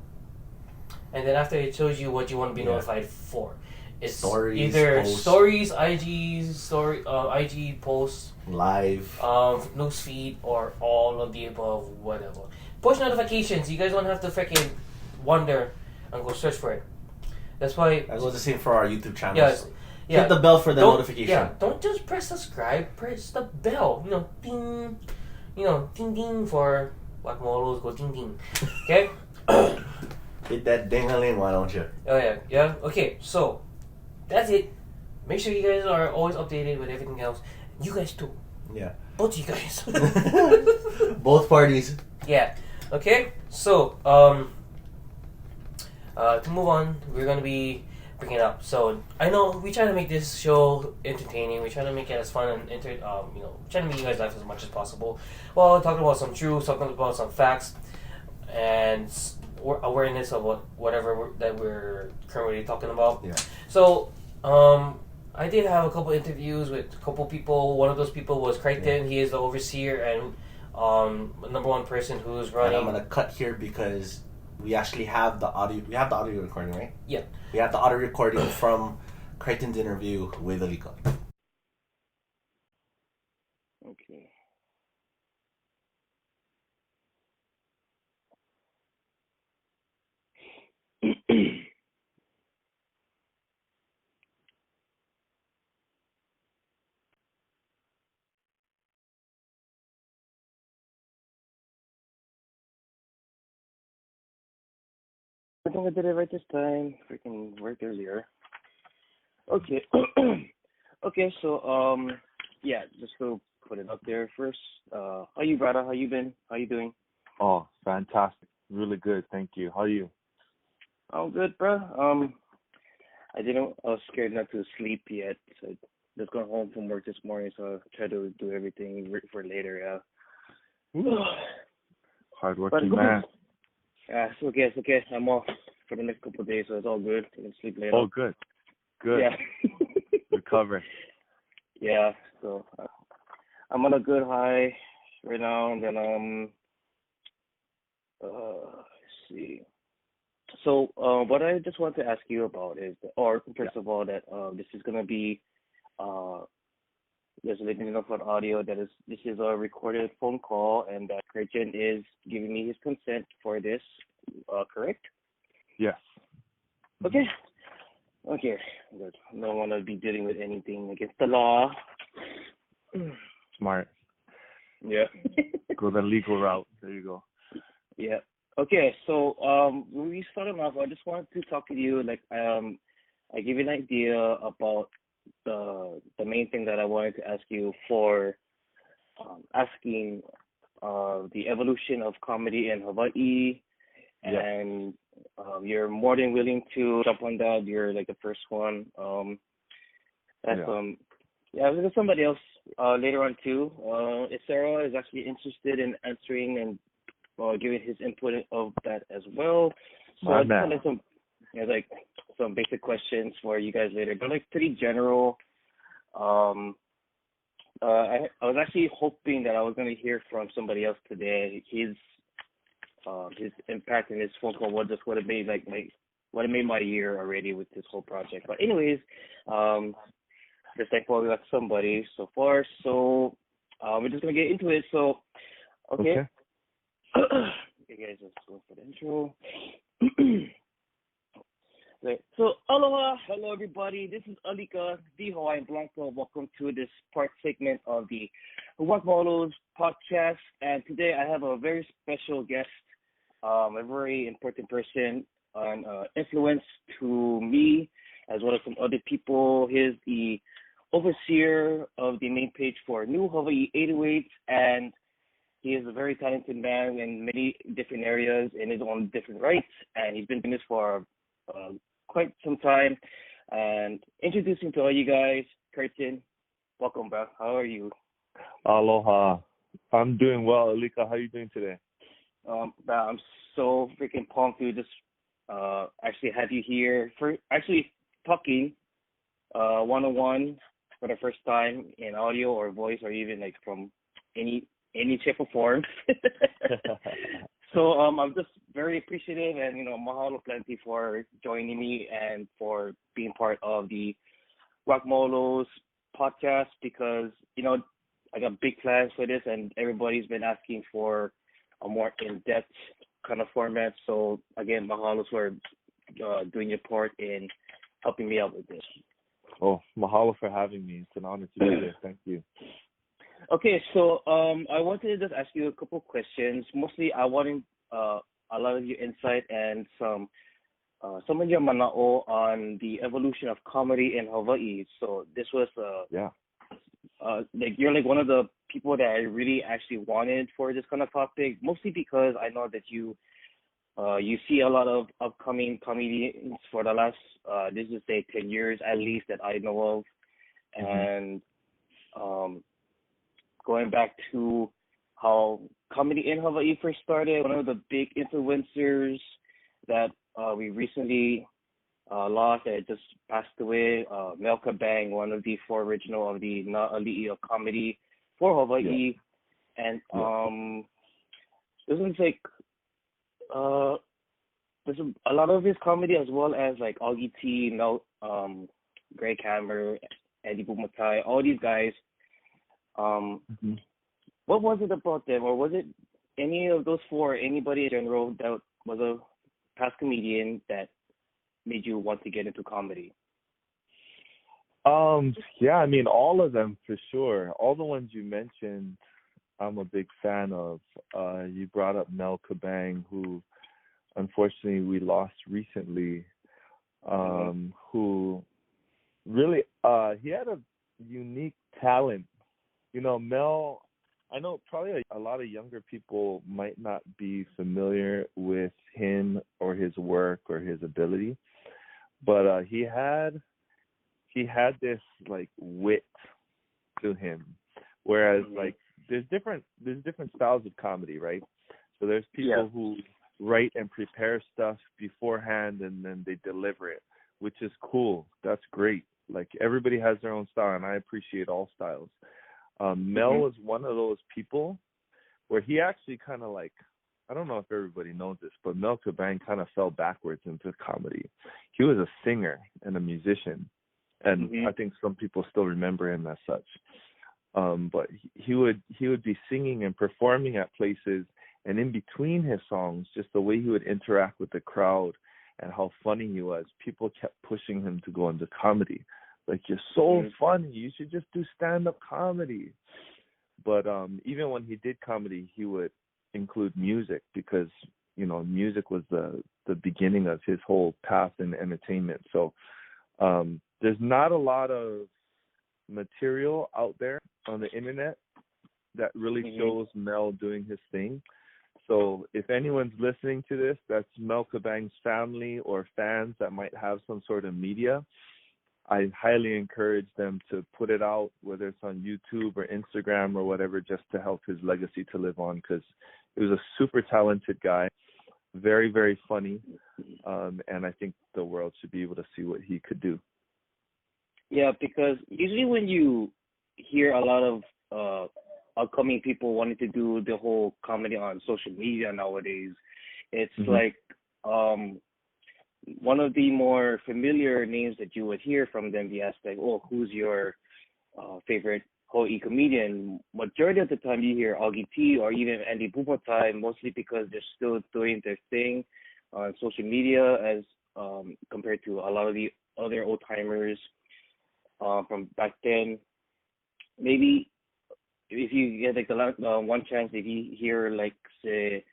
and then after it shows you what you want to be notified for. It's stories, either posts. Stories, IG posts, live, newsfeed, or all of the above, whatever. Push notifications. You guys don't have to freaking wonder and go search for it. That's why. That goes the same for our YouTube channels. Yes. Yeah. Hit the bell for the notification. Yeah, don't just press subscribe. Press the bell. Ding. Ding ding for Whack My Olos. Go ding ding. Okay. Hit that ding-a-ling, why don't you? Oh yeah. Okay, so that's it. Make sure you guys are always updated with everything else. You guys too. Yeah. Both you guys. Both parties. Yeah. Okay. So to move on, we're gonna be bringing it up. So I know we try to make this show entertaining. We try to make it as fun and try to make you guys laugh as much as possible. Well, talking about some truths, talking about some facts, and awareness of whatever that we're currently talking about. Yeah. So I did have a couple interviews with a couple people. One of those people was Crichton. Yeah. He is the overseer and number one person who's running. And I'm gonna cut here because we actually have the audio. We have the audio recording, right? Yeah. We have the audio recording from Crichton's interview with Alika. Okay. I think I did it right this time. Freaking worked earlier. Okay. Okay, so yeah, just to put it up there first. How you, brother? How you been? How you doing? Oh, fantastic. Really good, thank you. How are you? I'm good, bro. I was scared not to sleep yet. So I just got home from work this morning, so I tried to do everything for later. Hardworking man. Yeah, it's okay. I'm off for the next couple of days, so it's all good. I can sleep later. Oh, good. Good. Yeah. Recover. Yeah, so I'm on a good high right now, and then let's see. So what I just want to ask you about is, first of all, that this is gonna be just letting you know for audio that this is a recorded phone call, and that Christian is giving me his consent for this. Correct? Yes. dealing with anything against the law. Smart. Yeah. Go the legal route. There you go. Yeah. Okay, so when we started off, I just wanted to talk to you. Like, I give you an idea about the main thing that I wanted to ask you for asking the evolution of comedy in Hawaii, and you're more than willing to jump on that. You're like the first one. There's somebody else later on too. Sarah is actually interested in answering and giving his input of that as well. So I just wanted some basic questions for you guys later, but like pretty general. I was actually hoping that I was going to hear from somebody else today. His impact and his phone call would have made my year already with this whole project. But anyways, just thankful we got somebody so far. So we're just gonna get into it. So okay. You guys, let's go for the intro. Okay. So aloha, hello everybody. This is Alika, the Hawaiian Blanco. Welcome to this part segment of the WHACK My OLOS podcast. And today I have a very special guest, a very important person, an influence to me as well as some other people. He's the overseer of the main page for New Hawaii 808s, and he is a very talented man in many different areas in his own different rights, and he's been doing this for quite some time. And introducing to all you guys, Curtin, welcome, bro. How are you? Aloha. I'm doing well, Alika. How are you doing today? I'm so freaking pumped to just actually have you here for actually talking one-on-one for the first time in audio or voice or even like from any shape or form. So I'm just very appreciative and mahalo plenty for joining me and for being part of the WHACK My OLOS podcast, because I got big plans for this and everybody's been asking for a more in-depth kind of format. So again, mahalo for doing your part in helping me out with this. Oh, mahalo for having me. It's an honor to be here. Thank you. Okay, so I wanted to just ask you a couple of questions. Mostly, I wanted a lot of your insight and some of your mana'o on the evolution of comedy in Hawaii. So this was you're like one of the people that I really actually wanted for this kind of topic. Mostly because I know that you see a lot of upcoming comedians for the last, let's just say 10 years at least that I know of. And going back to how comedy in Hawaii first started, one of the big influencers that we recently lost, that just passed away, Mel Kabang, one of the four original of the Na'ali'i of comedy for Hawaii. And this one's like, there's a lot of his comedy as well as like Augie T, Greg Hammer, Eddie Bumatai, all these guys. What was it about them, or was it any of those four, anybody in general that was a past comedian that made you want to get into comedy? I mean, all of them for sure. All the ones you mentioned, I'm a big fan of. You brought up Mel Kabang, who unfortunately we lost recently, who really, he had a unique talent. Mel, I know probably a lot of younger people might not be familiar with him or his work or his ability, but he had this like wit to him, whereas like there's different styles of comedy, right? So there's people who write and prepare stuff beforehand and then they deliver it, which is cool. That's great. Like everybody has their own style, and I appreciate all styles. Mel was one of those people where he actually kind of like, I don't know if everybody knows this, but Mel Kabang kind of fell backwards into comedy. He was a singer and a musician, and I think some people still remember him as such. But he would be singing and performing at places, and in between his songs, just the way he would interact with the crowd and how funny he was, people kept pushing him to go into comedy. Like, you're so funny. You should just do stand-up comedy. But even when he did comedy, he would include music because, you know, music was the beginning of his whole path in entertainment. So there's not a lot of material out there on the internet that really shows Mel doing his thing. So if anyone's listening to this, that's Mel Kabang's family or fans that might have some sort of media, I highly encourage them to put it out, whether it's on YouTube or Instagram or whatever, just to help his legacy to live on, because he was a super talented guy, very, very funny, and I think the world should be able to see what he could do. Yeah, because usually when you hear a lot of upcoming people wanting to do the whole comedy on social media nowadays, it's like one of the more familiar names that you would hear from them, the aspect, oh, who's your favorite Hawaii comedian? Majority of the time you hear Augie T or even Andy Bumatai, mostly because they're still doing their thing on social media as compared to a lot of the other old-timers from back then. Maybe if you get like the one chance, if you hear like, say,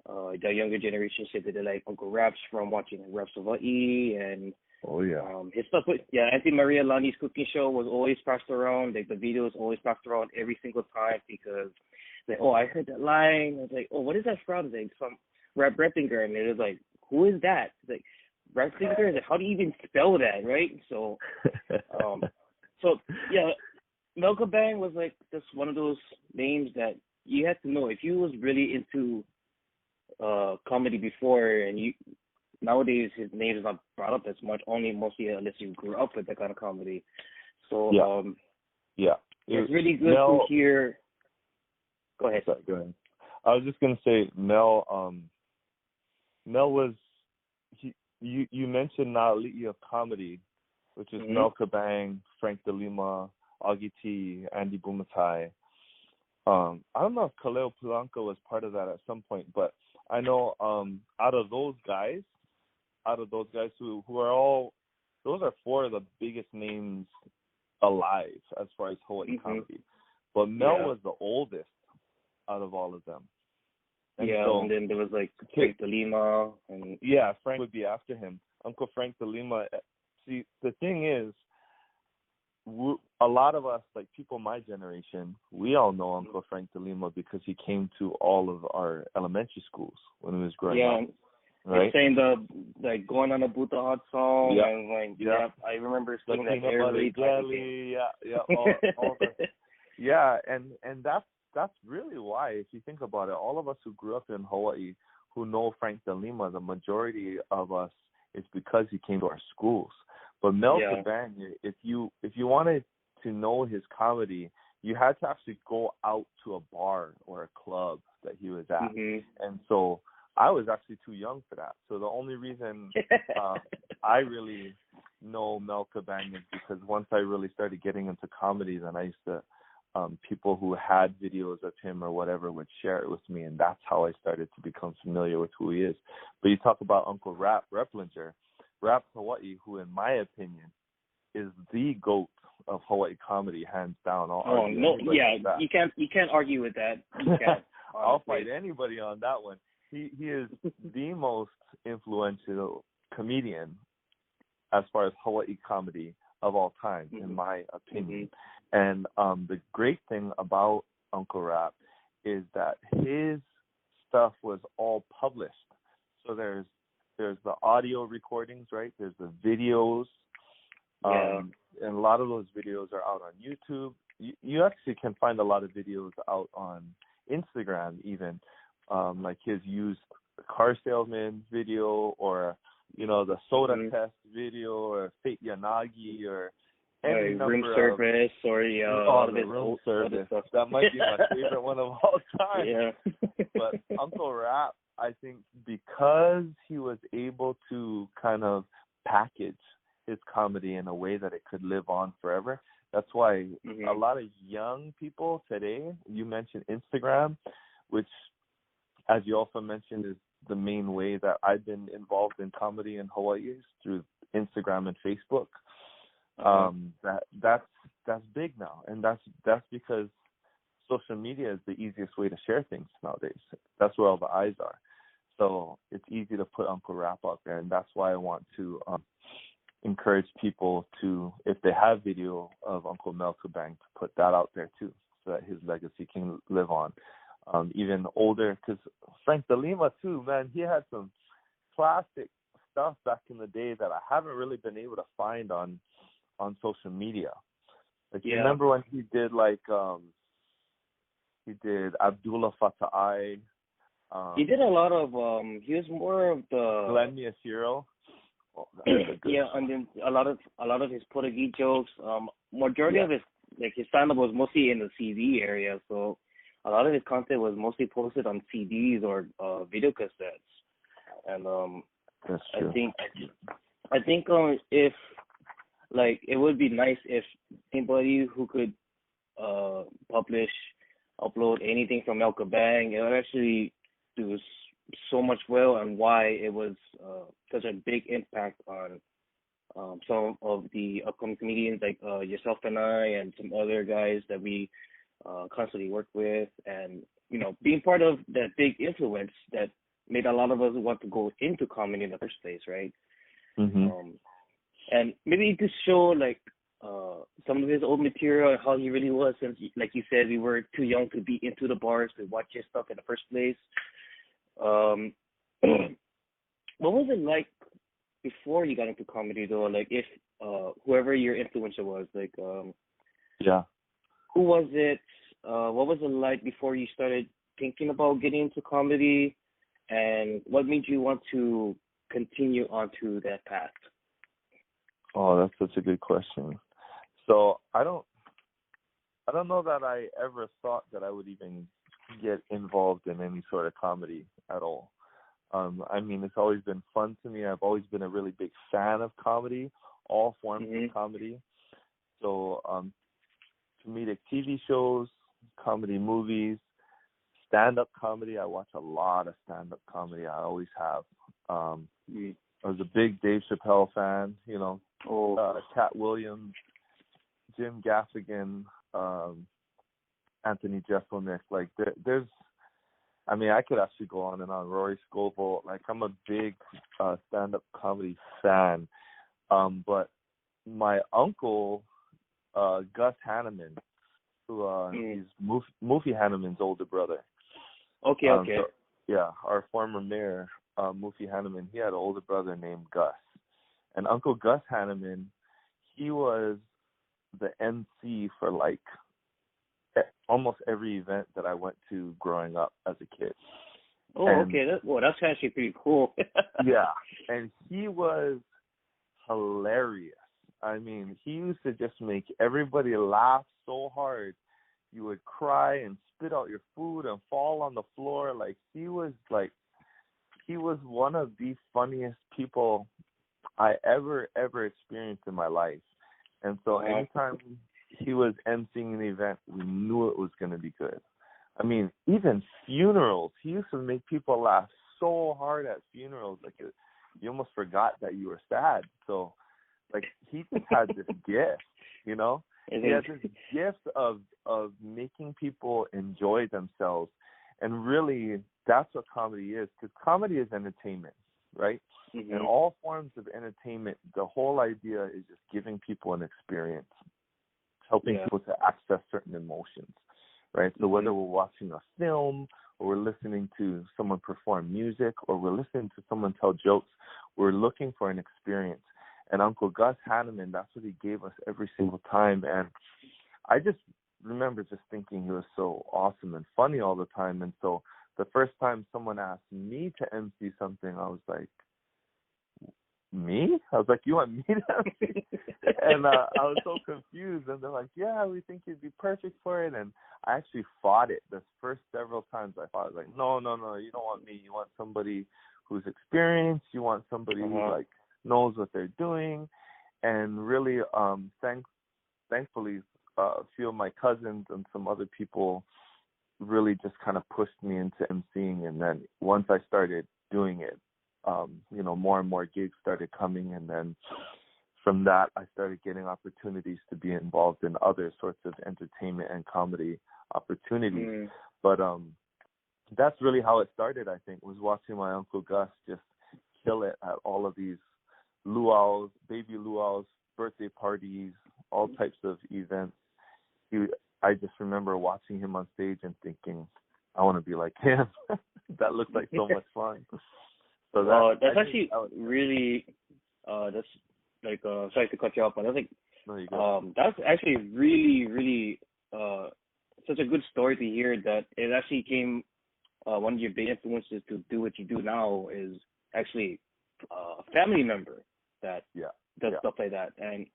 the younger generation say that they like Uncle Raps from watching Raps of Hawaii, and his stuff with Auntie Maria Lani's cooking show was always passed around. Like the videos always passed around every single time because like, oh, I heard that line. I was like, oh, what is that from? It's like some Rap Rettinger, and it was like, who is that? It's like Rap Rettinger. Like, how do you even spell that, right? So, Mel Kabang was like just one of those names that you had to know if you was really into comedy before, and you nowadays his name is not brought up as much, mostly unless you grew up with that kind of comedy. So it's really good to hear. Go ahead. Sorry, go ahead. I was just gonna say Mel was you mentioned Na'ali'i of comedy, which is Mel Kabang, Frank DeLima, Augie T, Andy Bumatai. I don't know if Kaleo Pulanka was part of that at some point, but I know out of those guys who are all, those are four of the biggest names alive as far as Hawaii comedy. But Mel was the oldest out of all of them. And and then there was like Frank DeLima. And Frank would be after him. Uncle Frank DeLima. See, the thing is, a lot of us, like people my generation, we all know Uncle Frank DeLima because he came to all of our elementary schools when he was growing up. Right? Saying like going on a Buta Hot song, and like I remember singing that every jelly, and that's really why, if you think about it, all of us who grew up in Hawaii who know Frank DeLima, the majority of us, it's because he came to our schools. But Mel Kabang, if you wanted to know his comedy, you had to actually go out to a bar or a club that he was at. And so I was actually too young for that. So the only reason I really know Mel Kabang is because once I really started getting into comedy, then I used to, people who had videos of him or whatever would share it with me, and that's how I started to become familiar with who he is. But you talk about Uncle Replinger, Rap Hawaii, who in my opinion is the GOAT of Hawaii comedy, hands down. You can't argue with that. You can't. I'll fight anybody on that one. He is the most influential comedian as far as Hawaii comedy of all time, in my opinion. And the great thing about Uncle Rap is that his stuff was all published. So there's the audio recordings, right? There's the videos. And a lot of those videos are out on YouTube. You actually can find a lot of videos out on Instagram even, like his used car salesman video, or, the soda test video, or Fate Yanagi, or any room service, or the room service. That might be my favorite one of all time. But Uncle Rap, I think, because he was able to kind of package his comedy in a way that it could live on forever. That's why a lot of young people today, you mentioned Instagram, which, as you also mentioned, is the main way that I've been involved in comedy in Hawaii, is through Instagram and Facebook. That's big now, and that's because social media is the easiest way to share things nowadays. That's where all the eyes are. So it's easy to put Uncle Rap out there, and that's why I want to encourage people to, if they have video of Uncle Mel Kabang, to put that out there too, so that his legacy can live on. Even older, because Frank De Lima too, man, he had some classic stuff back in the day that I haven't really been able to find on social media. Like, you remember when he did he did Abdullah Fatah. He did a lot of he was more of the Lend Me a Hero. Oh, and then a lot of his Portuguese jokes. Majority of his stand-up was mostly in the CD area, so a lot of his content was mostly posted on CDs or video cassettes. And that's true. I think if it would be nice if anybody who could upload anything from El Kabang, it would actually do so much well, and why it was such a big impact on some of the upcoming comedians like yourself and I, and some other guys that we constantly work with, and being part of that big influence that made a lot of us want to go into comedy in the first place, right? Mm-hmm. And maybe to show some of his old material and how he really was, since like you said, we were too young to be into the bars to watch his stuff in the first place. What was it like before you got into comedy though? Like, if whoever your influencer was, who was it? What was it like before you started thinking about getting into comedy, and what made you want to continue onto that path? Oh, that's such a good question. So I don't know that I ever thought that I would even get involved in any sort of comedy at all. I mean, it's always been fun to me. I've always been a really big fan of comedy, all forms of comedy. So comedic TV shows, comedy movies, stand-up comedy. I watch a lot of stand-up comedy. I always have. I was a big Dave Chappelle fan, Cat Williams, Jim Gaffigan, Anthony Jeselnik. I could actually go on and on. Rory Scovel. I'm a big stand-up comedy fan. But my uncle, Gus Hanneman, who he's Mufi Hanneman's older brother. Okay. So, our former mayor, Mufi Hanneman, he had an older brother named Gus. And Uncle Gus Hanneman, he was the MC for almost every event that I went to growing up as a kid. Oh, and, okay. That's actually pretty cool. Yeah. And he was hilarious. I mean, he used to just make everybody laugh so hard. You would cry and spit out your food and fall on the floor. He was one of the funniest people I ever experienced in my life. And so anytime he was emceeing an event, we knew it was going to be good. I mean, even funerals, he used to make people laugh so hard at funerals, you almost forgot that you were sad. So, he just had this gift, He had this gift of making people enjoy themselves. And really, that's what comedy is, because comedy is entertainment, right? Mm-hmm. In all forms of entertainment, the whole idea is just giving people an experience, helping people to access certain emotions, right? So whether we're watching a film, or we're listening to someone perform music, or we're listening to someone tell jokes, we're looking for an experience. And Uncle Gus Hanneman, that's what he gave us every single time. And I just remember just thinking he was so awesome and funny all the time. And so the first time someone asked me to MC something, I was like, me? I was like, you want me to MC? And I was so confused. And they're like, yeah, we think you'd be perfect for it. And I actually fought it. The first several times I fought. I was like, no, you don't want me. You want somebody who's experienced. You want somebody who knows what they're doing. And really, thankfully, a few of my cousins and some other people really just kind of pushed me into emceeing. And then once I started doing it, more and more gigs started coming. And then from that, I started getting opportunities to be involved in other sorts of entertainment and comedy opportunities. But that's really how it started, I think, was watching my Uncle Gus just kill it at all of these luau's, baby luau's, birthday parties, all types of events. I just remember watching him on stage and thinking, I want to be like him. That looked like so much fun. So that's actually really, that's like, sorry to cut you off, but that's actually really, really such a good story to hear that it actually came, one of your big influences to do what you do now is actually a family member that does stuff like that. And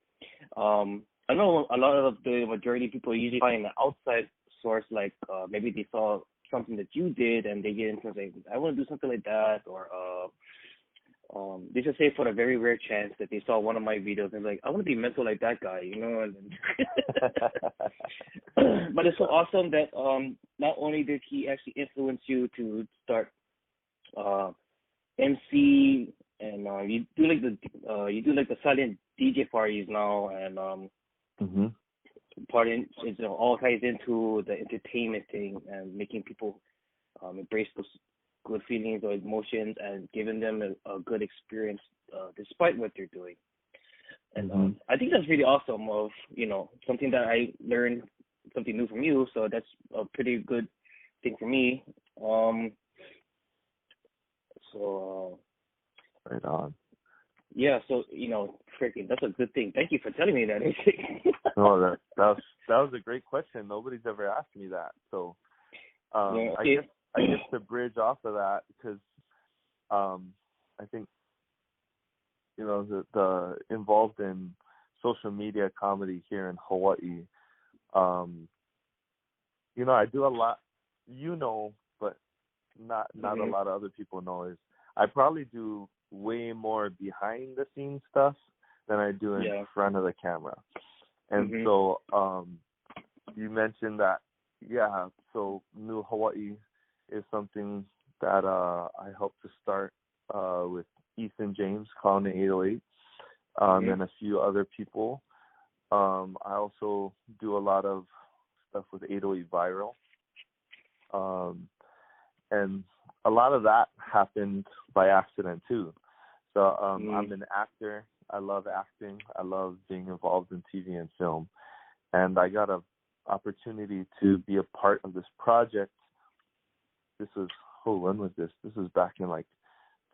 I know a lot of the majority of people usually find an outside source, like maybe they saw something that you did and they get into like, I want to do something like that, or they just say for the very rare chance that they saw one of my videos and like, I want to be mental like that guy, you know. And but it's so awesome that not only did he actually influence you to start MC, and you do like the silent DJ parties now, and partying is all ties into the entertainment thing and making people embrace those good feelings or emotions and giving them a good experience despite what they're doing. And I think that's really awesome. Of something that I learned something new from you, so that's a pretty good thing for me. Right on. Yeah, so freaking, that's a good thing. Thank you for telling me that. No, that was a great question. Nobody's ever asked me that. So I guess to bridge off of that, because I think the involved in social media comedy here in Hawaii. I do a lot. But not a lot of other people know is I probably do way more behind the scenes stuff than I do in front of the camera. And so you mentioned that, so New Hawaii is something that I helped to start with Ethan James, calling it 808, and a few other people. I also do a lot of stuff with 808 Viral. And a lot of that happened by accident too. So I'm an actor. I love acting. I love being involved in TV and film. And I got an opportunity to be a part of this project. This was, when was this? This was back in like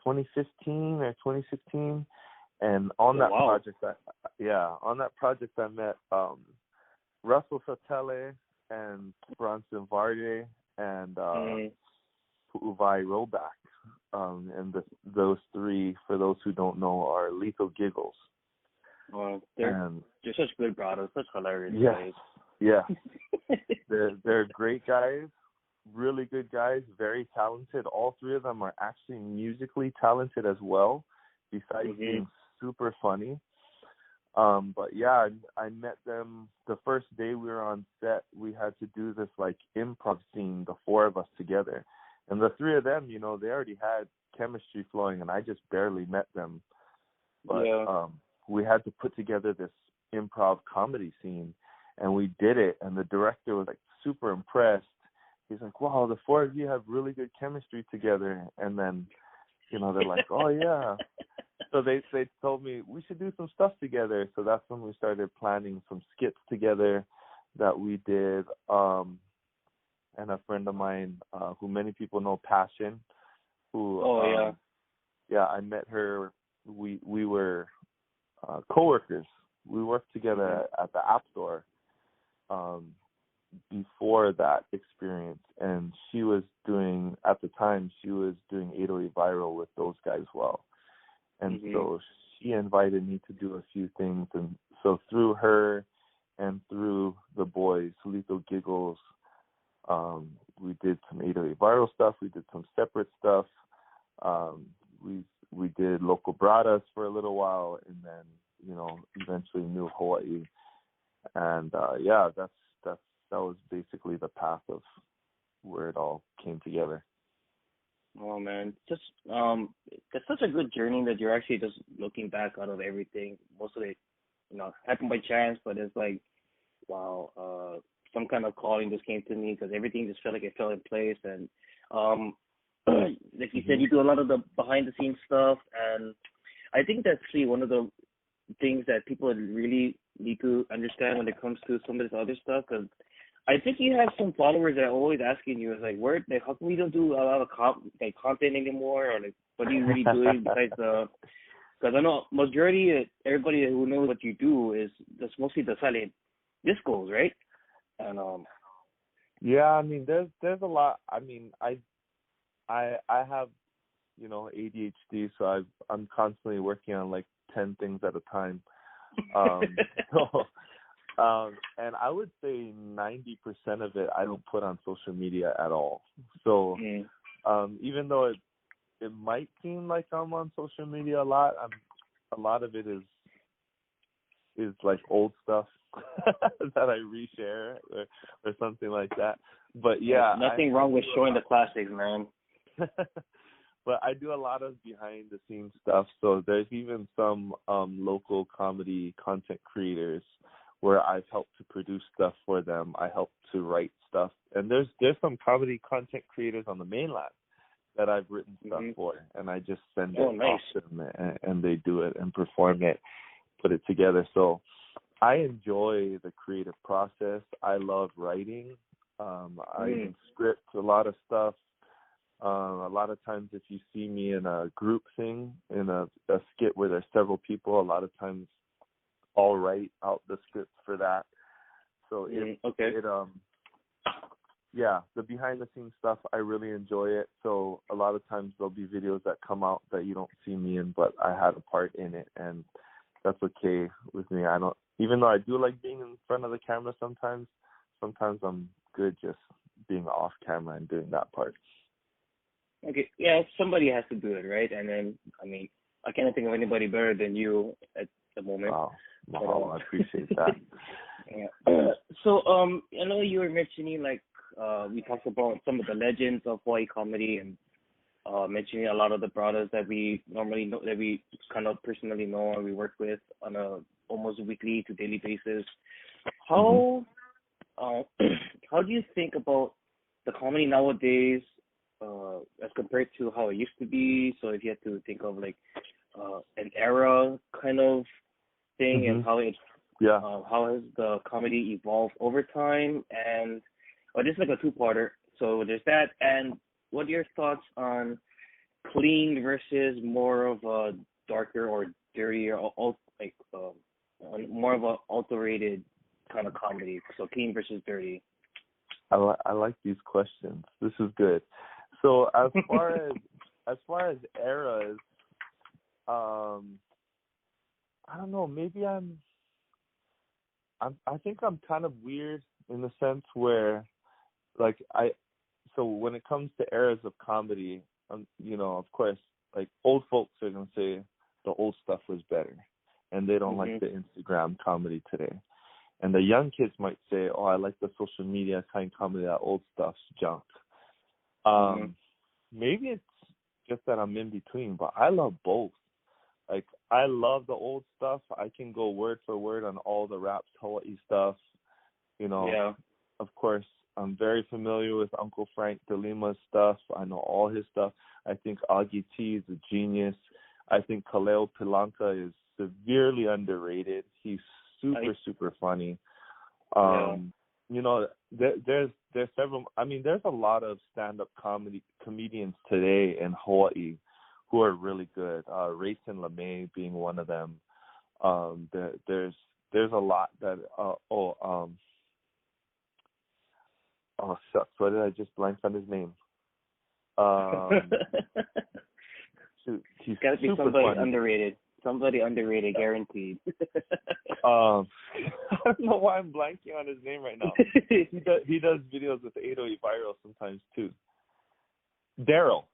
2015 or 2016. And on that project, I met Russell Satele and Bronson Varde and Pu'uvai Roback. And those three, for those who don't know, are Lethal Giggles. Well, they're such good brothers, such hilarious guys. Yeah. They're great guys, really good guys, very talented. All three of them are actually musically talented as well, besides being super funny. But yeah, I met them the first day we were on set. We had to do this like improv scene, the four of us together. And the three of them, they already had chemistry flowing, and I just barely met them. But we had to put together this improv comedy scene, and we did it. And the director was like super impressed. He's like, "Wow, the four of you have really good chemistry together." And then, they're like, "Oh yeah." So they told me we should do some stuff together. So that's when we started planning some skits together that we did. And a friend of mine, who many people know, Passion, who I met her. We were coworkers. We worked together at the App Store before that experience, and she was doing 808 Viral with those guys as well. And so she invited me to do a few things, and so through her and through the boys, Lethal Giggles, we did some 808 Viral stuff. We did some separate stuff. We did Local Bradas for a little while, and then eventually New Hawaii. And that was basically the path of where it all came together. Oh man, just it's such a good journey that you're actually just looking back out of everything. Most of it, happened by chance, but it's like, wow, some kind of calling just came to me because everything just felt like it fell in place. And um, like you said, Mhm. you do a lot of the behind the scenes stuff, and I think that's actually one of the things that people really need to understand when it comes to some of this other stuff. Because I think you have some followers that are always asking you, is like, where, like, how come we don't do a lot of content anymore, or like, what are you really doing besides the? Because I know majority of everybody who knows what you do is just mostly the silent discos, right? And Yeah, I mean, there's a lot. I mean, I have, ADHD, so I'm constantly working on like 10 things at a time. So, and I would say 90% of it I don't put on social media at all. So, even though it might seem like I'm on social media a lot, a lot of it is like old stuff that I reshare or something like that. But yeah, nothing wrong with showing the classics, man. But I do a lot of behind the scenes stuff. So there's even some local comedy content creators where I've helped to produce stuff for them. I help to write stuff, and there's some comedy content creators on the mainland that I've written stuff for, and I just send it off to them, and they do it and perform it, put it together. So I enjoy the creative process. I love writing. I script a lot of stuff. A lot of times if you see me in a group thing, in a skit where there's several people, a lot of times I'll write out the script for that. So the behind the scenes stuff, I really enjoy it. So a lot of times there'll be videos that come out that you don't see me in, but I had a part in it, and that's okay with me. Even though I do like being in front of the camera sometimes I'm good just being off camera and doing that part. Okay, yeah, somebody has to do it, right? And then, I mean, I can't think of anybody better than you at the moment. Wow, I appreciate that. Yeah. So, I know you were mentioning, like, we talked about some of the legends of Hawaii comedy, and mentioning a lot of the brothers that we normally know, that we kind of personally know and we work with on a almost weekly to daily basis. How how do you think about the comedy nowadays as compared to how it used to be? So if you had to think of like an era kind of thing, and how has the comedy evolved over time? And this is like a two-parter. So there's that, and what are your thoughts on clean versus more of a darker or dirtier, more of a alterated kind of comedy? So clean versus dirty. I like these questions. This is good. So as far as eras, I don't know. Maybe I think I'm kind of weird in the sense where, like, so when it comes to eras of comedy, of course, like, old folks are gonna say the old stuff was better, and they don't like the Instagram comedy today. And the young kids might say, oh, I like the social media kind of comedy, that old stuff's junk. Maybe it's just that I'm in between, but I love both. Like, I love the old stuff. I can go word for word on all the raps, Hawaii stuff. Of course, I'm very familiar with Uncle Frank DeLima's stuff. I know all his stuff. I think Augie T is a genius. I think Kaleo Pilanka is severely underrated. He's super funny. There's several. I mean, there's a lot of stand-up comedians today in Hawaii who are really good. Rayson LeMay being one of them. There's a lot that. Oh shucks! Why did I just blank on his name? He's got to be super somebody funny. underrated. Somebody underrated, guaranteed. I don't know why I'm blanking on his name right now. He does videos with 808 Viral sometimes too. Daryl.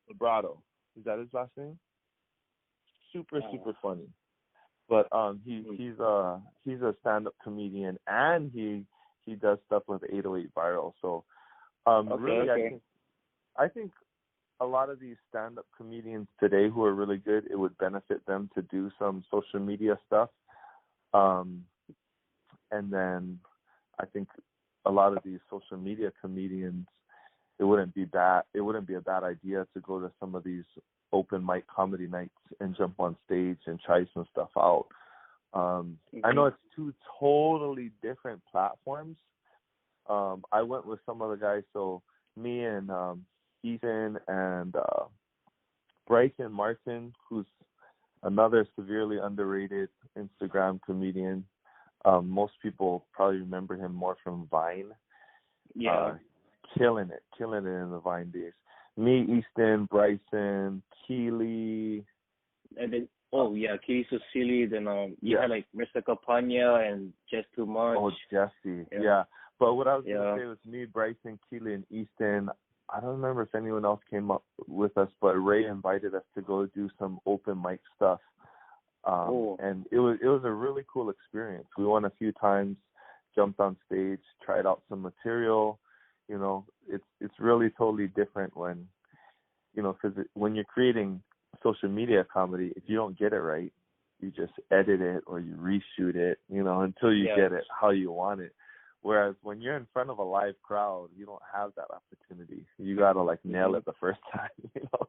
Vibrato. Is that his last name? Super funny. But he's a stand-up comedian, and he does stuff with 808 Viral. So Really, okay. I think a lot of these stand-up comedians today who are really good, it would benefit them to do some social media stuff. And then I think a lot of these social media comedians, it wouldn't be a bad idea to go to some of these open mic comedy nights and jump on stage and try some stuff out. I know it's two totally different platforms. I went with some other guys, so me and Ethan and Bryson Martin, who's another severely underrated Instagram comedian. Most people probably remember him more from Vine. Yeah. Killing it in the Vine days. Me, Easton, Bryson, Keely. And then, Keely Susili, then you had like Mr. Campagna and Just Too Much. Oh, Jesse, yeah. But what I was going to say was me, Bryson, Keely, and Easton. I don't remember if anyone else came up with us, but Ray invited us to go do some open mic stuff. And it was a really cool experience. We won a few times, jumped on stage, tried out some material. You know, it's really totally different when, you know, because when you're creating social media comedy, if you don't get it right, you just edit it or you reshoot it, you know, until you get it how you want it. Whereas when you're in front of a live crowd, you don't have that opportunity. You got to like nail it the first time, you know.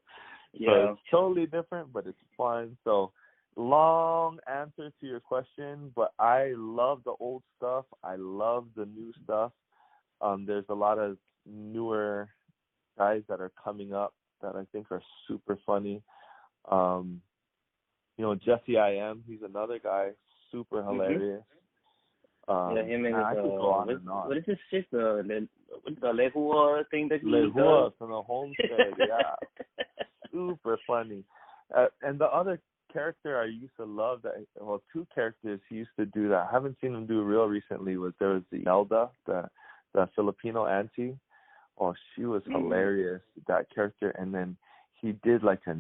So it's totally different, but it's fun. So long answer to your question, but I love the old stuff. I love the new stuff. There's a lot of newer guys that are coming up that I think are super funny. You know, Jesse I.M., he's another guy, super hilarious. Him and I could go on and on. What is this shit? The Lehua thing that he Lehua does? from the Homestead, yeah. Super funny. And the other character I used to love, two characters he used to do that I haven't seen him do real recently, there was the Nelda, the Filipino auntie. Oh, she was hilarious, that character. And then he did like a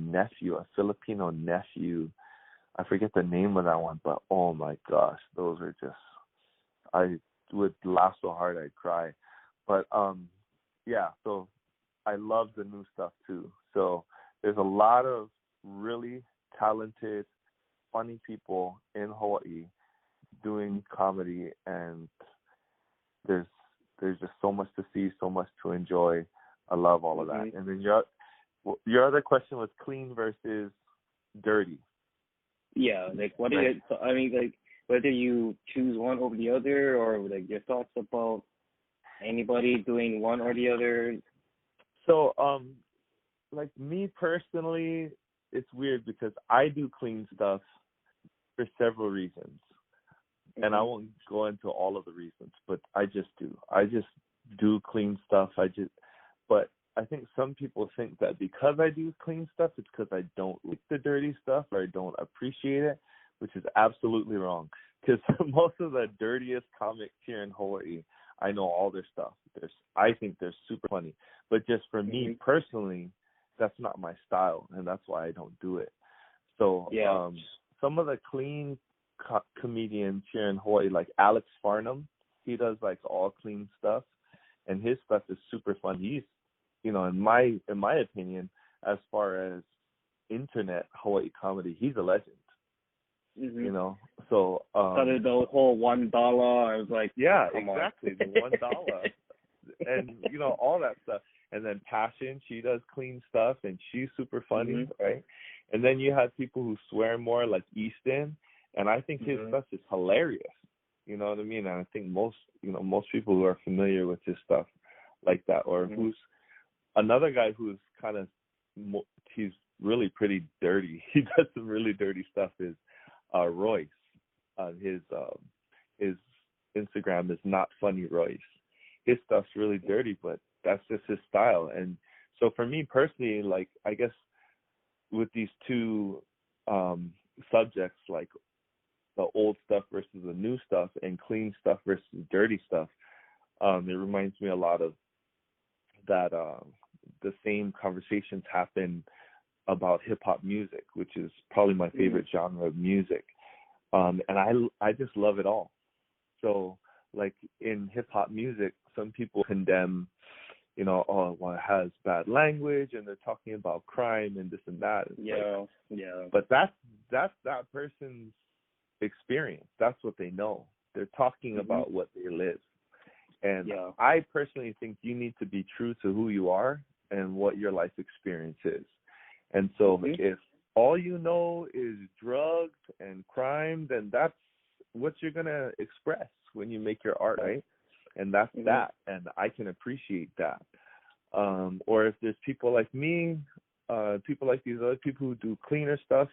Filipino nephew. I forget the name of that one, but oh my gosh, those are just, I would laugh so hard I'd cry. But so I love the new stuff too. So there's a lot of really talented, funny people in Hawaii doing comedy, and there's just so much to see, so much to enjoy. I love all of that. And then your other question was clean versus dirty. Yeah, like what is it? I mean, like whether you choose one over the other, or like your thoughts about anybody doing one or the other. So, like me personally, it's weird because I do clean stuff for several reasons. And I won't go into all of the reasons, but I just do. I just do clean stuff. But I think some people think that because I do clean stuff, it's because I don't like the dirty stuff or I don't appreciate it, which is absolutely wrong. Because most of the dirtiest comics here in Hawaii, I know all their stuff. I think they're super funny. But just for me personally, that's not my style, and that's why I don't do it. So some of the clean comedians here in Hawaii, like Alex Farnham, he does like all clean stuff, and his stuff is super fun. He's, you know, in my opinion, as far as internet Hawaii comedy, he's a legend. You know, so the whole $1. I was like, yeah, exactly, the $1, and you know all that stuff. And then Passion, she does clean stuff, and she's super funny, right? And then you have people who swear more, like Easton, and I think his stuff is hilarious. You know what I mean? And I think most people who are familiar with his stuff like that, or who's another guy who's kind of, he's really pretty dirty. He does some really dirty stuff. Is Royce. His Instagram is Not Funny Royce. His stuff's really dirty, but that's just his style. And so for me personally, like, I guess with these two subjects, like the old stuff versus the new stuff and clean stuff versus dirty stuff, it reminds me a lot of that the same conversations happen about hip-hop music, which is probably my favorite genre of music. And I just love it all. So like in hip-hop music, some people condemn, it has bad language and they're talking about crime and this and that. Yeah. But that's that person's experience. That's what they know. They're talking about what they live. And I personally think you need to be true to who you are and what your life experience is. And so if all you know is drugs and crime, then that's what you're going to express when you make your art, right? And that's that. And I can appreciate that. Or if there's people like me, people like these other people who do cleaner stuff,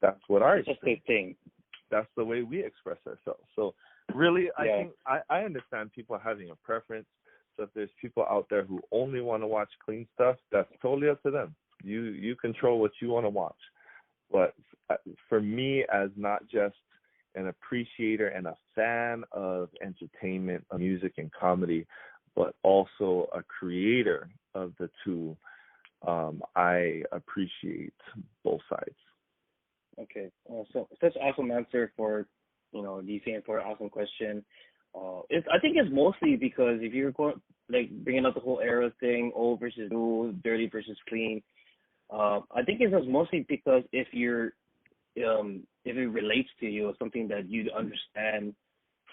that's what art is. It's a big thing. That's the way we express ourselves. So really, I think I understand people having a preference. So if there's people out there who only want to watch clean stuff, that's totally up to them. You control what you want to watch. But for me, as not just an appreciator and a fan of entertainment, of music and comedy, but also a creator of the two, I appreciate both sides. Okay. So such awesome answer for, DC, and for an awesome question. I think it's mostly because if you're going, bringing up the whole era thing, old versus new, dirty versus clean, I think it's mostly because if it relates to you or something that you understand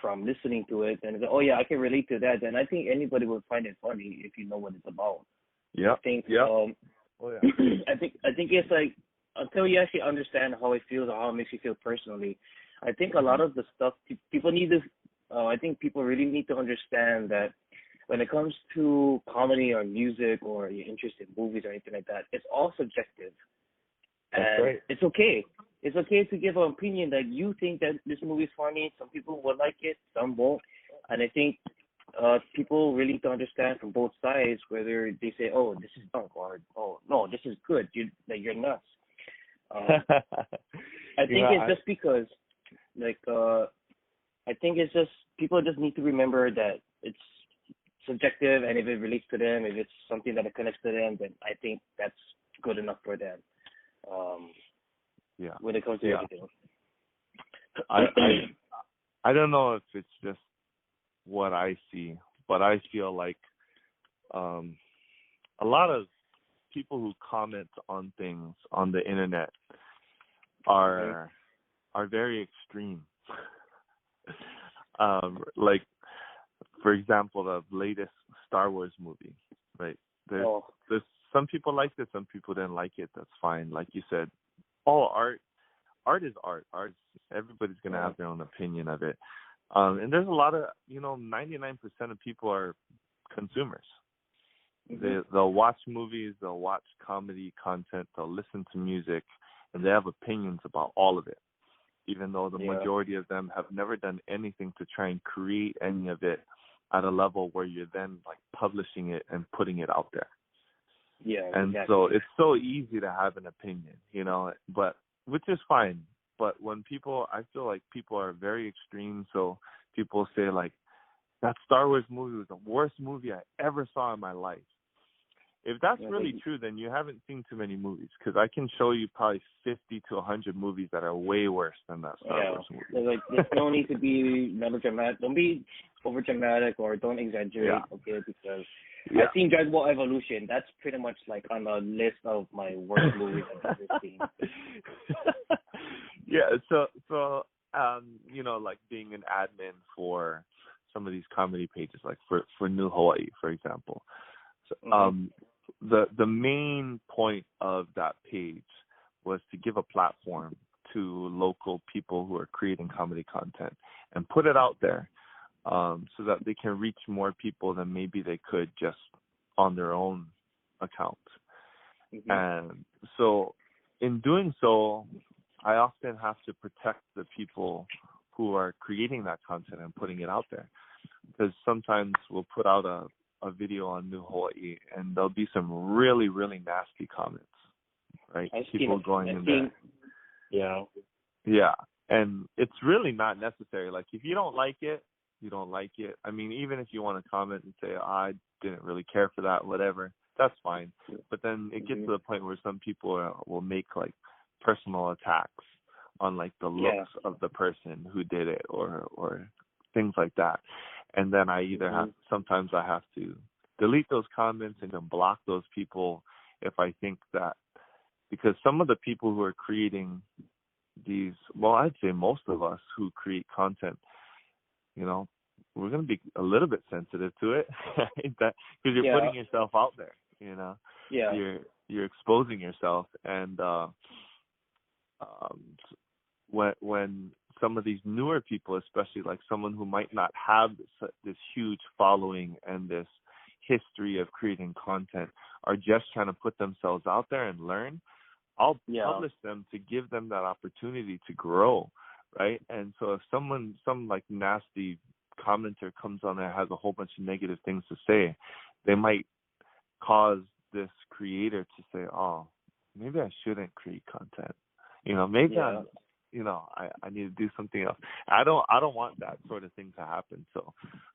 from listening to it, and I can relate to that, then I think anybody would find it funny if you know what it's about. Yeah. I think, I think it's like, until you actually understand how it feels or how it makes you feel personally, I think a lot of the stuff people need to, I think people really need to understand that when it comes to comedy or music or your interest in movies or anything like that, it's all subjective. And right. It's okay. It's okay to give an opinion that you think that this movie is funny. Some people will like it, some won't. And I think people really need to understand from both sides whether they say, oh, this is dumb, or, oh, no, this is good. You're nuts. I think it's just because, I think it's just people just need to remember that it's subjective, and if it relates to them, if it's something that connects to them, then I think that's good enough for them. When it comes to everything. I don't know if it's just what I see, but I feel like a lot of people who comment on things on the internet are very extreme. For example, the latest Star Wars movie, right? There's some people liked it, some people didn't like it. That's fine. Like you said, art is art. Everybody's gonna have their own opinion of it. And there's a lot of 99% of people are consumers. They'll watch movies, they'll watch comedy content, they'll listen to music, and they have opinions about all of it, even though the majority of them have never done anything to try and create any of it at a level where you're then publishing it and putting it out there. Yeah, and exactly. So it's so easy to have an opinion, but which is fine. But when I feel like people are very extreme. So people say that Star Wars movie was the worst movie I ever saw in my life. If that's really true, then you haven't seen too many movies, because I can show you probably 50 to 100 movies that are way worse than that Star Wars movie. There's no need to be melodramatic. Don't be over dramatic or don't exaggerate, okay? Because I've seen Dragon Ball Evolution. That's pretty much on a list of my worst movies I've ever seen. So being an admin for some of these comedy pages, for New Hawaii, for example. So, the main point of that page was to give a platform to local people who are creating comedy content and put it out there, so that they can reach more people than maybe they could just on their own account. And so in doing so, I often have to protect the people who are creating that content and putting it out there, because sometimes we'll put out a video on New Hawaii and there'll be some really, really nasty comments, right? People going in there. Yeah. And it's really not necessary. If you don't like it, you don't like it. I mean, even if you want to comment and say, I didn't really care for that, whatever, that's fine. But then it gets to the point where some people will make personal attacks on the looks of the person who did it or things like that. And then I either sometimes I have to delete those comments and then block those people if I think that, because some of the people who are creating these, well, I'd say most of us who create content, you know, we're going to be a little bit sensitive to it, because you're putting yourself out there, you know. Yeah. You're exposing yourself, and when some of these newer people, especially like someone who might not have this huge following and this history of creating content, are just trying to put themselves out there and learn, I'll publish them to give them that opportunity to grow, right? And so if some like nasty commenter comes on there, has a whole bunch of negative things to say, they might cause this creator to say, oh, maybe I shouldn't create content. You know, maybe I need to do something else. I don't want that sort of thing to happen. So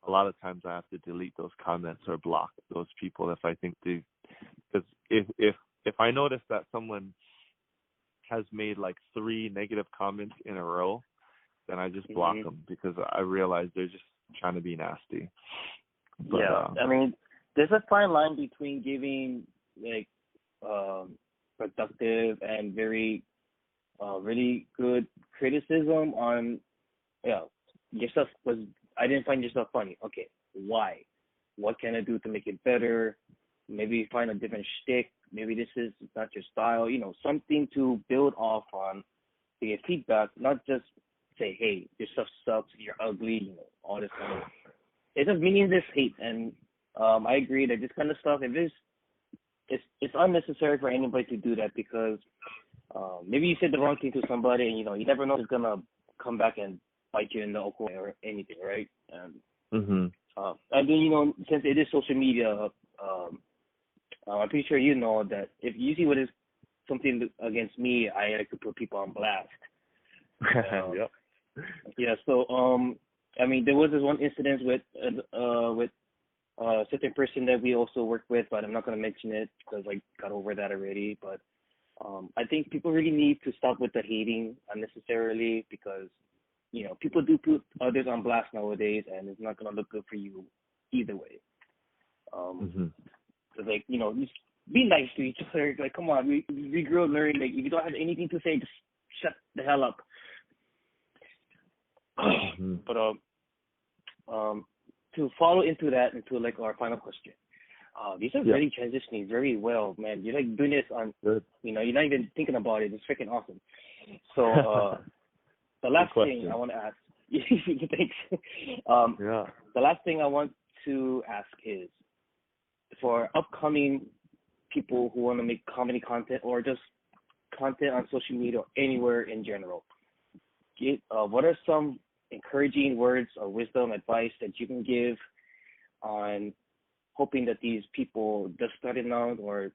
a lot of times I have to delete those comments or block those people if I think because if I notice that someone has made like 3 negative comments in a row, then I just block them, because I realize they're just trying to be nasty. But, I mean, there's a fine line between giving like productive and very really good criticism on yourself. I didn't find yourself funny. Okay, why? What can I do to make it better? Maybe find a different shtick. Maybe this is not your style. You know, something to build off on, to get feedback, not just say, hey, your stuff sucks, you're ugly, you know, all this kind of. It's just meaningless hate, and I agree that this kind of stuff, it's unnecessary for anybody to do that, because maybe you said the wrong thing to somebody, and you know, you never know if it's gonna come back and bite you in the okoi or anything, right? And and then, you know, since it is social media, I'm pretty sure you know that if you see what is something against me, I like to put people on blast. Yep. Yeah. So I mean, there was this one incident with a certain person that we also work with, but I'm not gonna mention it because I got over that already. But I think people really need to stop with the hating unnecessarily, because you know, people do put others on blast nowadays, and it's not gonna look good for you either way. So like, you know, just be nice to each other. Like, come on, we grew up learning. Like, if you don't have anything to say, just shut the hell up. But to follow into that, into like our final question, these are really transitioning very well, man. You're like doing this on, you know, you're not even thinking about it. It's freaking awesome. So the last thing I want to ask, thanks. The last thing I want to ask is, for upcoming people who want to make comedy content or just content on social media or anywhere in general, what are some encouraging words or wisdom, advice that you can give on hoping that these people just starting out or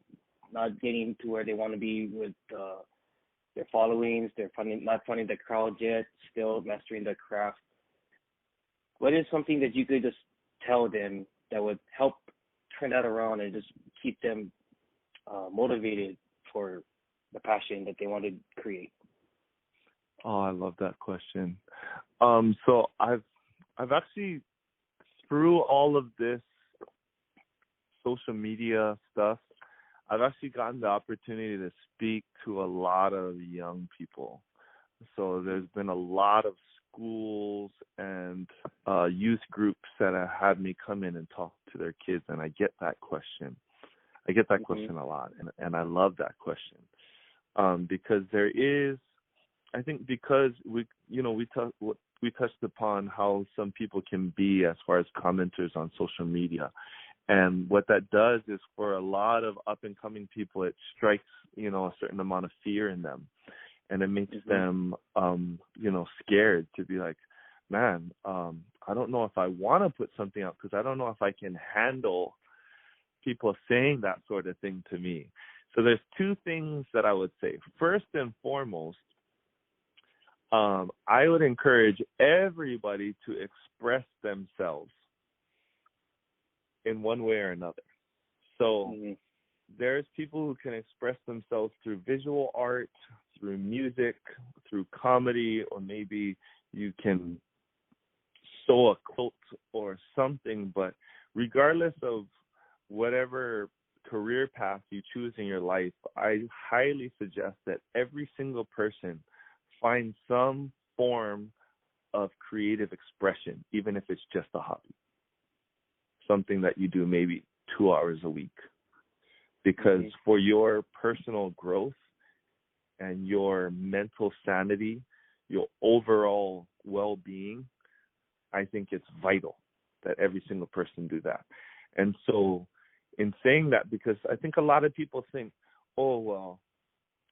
not getting to where they want to be with their followings, not finding the crowd yet, still mastering the craft? What is something that you could just tell them that would help turn that around and just keep them motivated for the passion that they want to create? Oh, I love that question. So I've actually, through all of this social media stuff, I've actually gotten the opportunity to speak to a lot of young people. So there's been a lot of schools and youth groups that have had me come in and talk to their kids, and I get that question. I get that question a lot, and I love that question, because there is, I think, because we touched upon how some people can be as far as commenters on social media, and what that does is, for a lot of up and coming people, it strikes, you know, a certain amount of fear in them. And it makes them, scared to be like, man, I don't know if I want to put something out, because I don't know if I can handle people saying that sort of thing to me. So there's 2 things that I would say. First and foremost, I would encourage everybody to express themselves in one way or another. So there's people who can express themselves through visual art, through music, through comedy, or maybe you can show a quote or something, but regardless of whatever career path you choose in your life, I highly suggest that every single person find some form of creative expression, even if it's just a hobby, something that you do maybe 2 hours a week. Because for your personal growth and your mental sanity, your overall well-being, I think it's vital that every single person do that. And so in saying that, because I think a lot of people think, oh, well,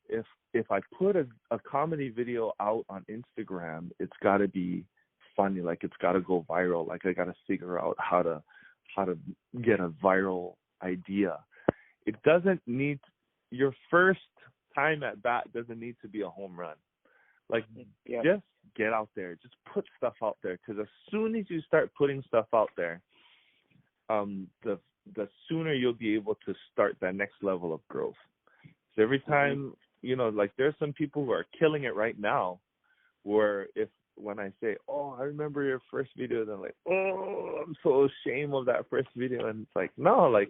if I put a comedy video out on Instagram, it's got to be funny, like it's got to go viral, like I got to figure out how to get a viral idea. It doesn't need, your first time at bat doesn't need to be a home run. Like, just get out there. Just put stuff out there. Because as soon as you start putting stuff out there, the sooner you'll be able to start that next level of growth. So every time, you know, like there's some people who are killing it right now, where when I say, oh, I remember your first video, they're like, oh, I'm so ashamed of that first video. And it's like, no, like,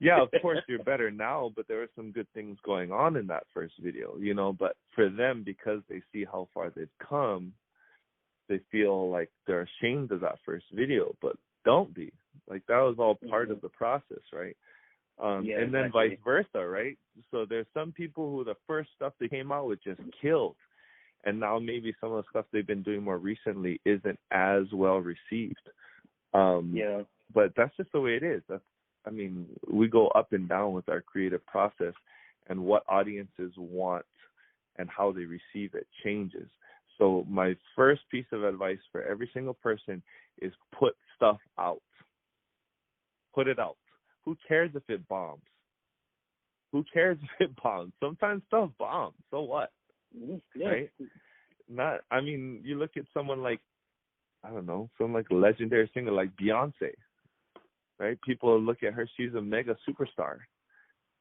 yeah, of course you're better now, but there are some good things going on in that first video, you know. But for them, because they see how far they've come, they feel like they're ashamed of that first video, but don't be. Like, that was all part of the process, right? And then vice versa, right? So there's some people who the first stuff they came out with just killed. And now maybe some of the stuff they've been doing more recently isn't as well received. But that's just the way it is. I mean, we go up and down with our creative process, and what audiences want and how they receive it changes. So my first piece of advice for every single person is put stuff out. Put it out. Who cares if it bombs? Who cares if it bombs? Sometimes stuff bombs. So what? Right? I mean, you look at someone like, I don't know, some like a legendary singer like Beyonce. Right? People look at her, she's a mega superstar.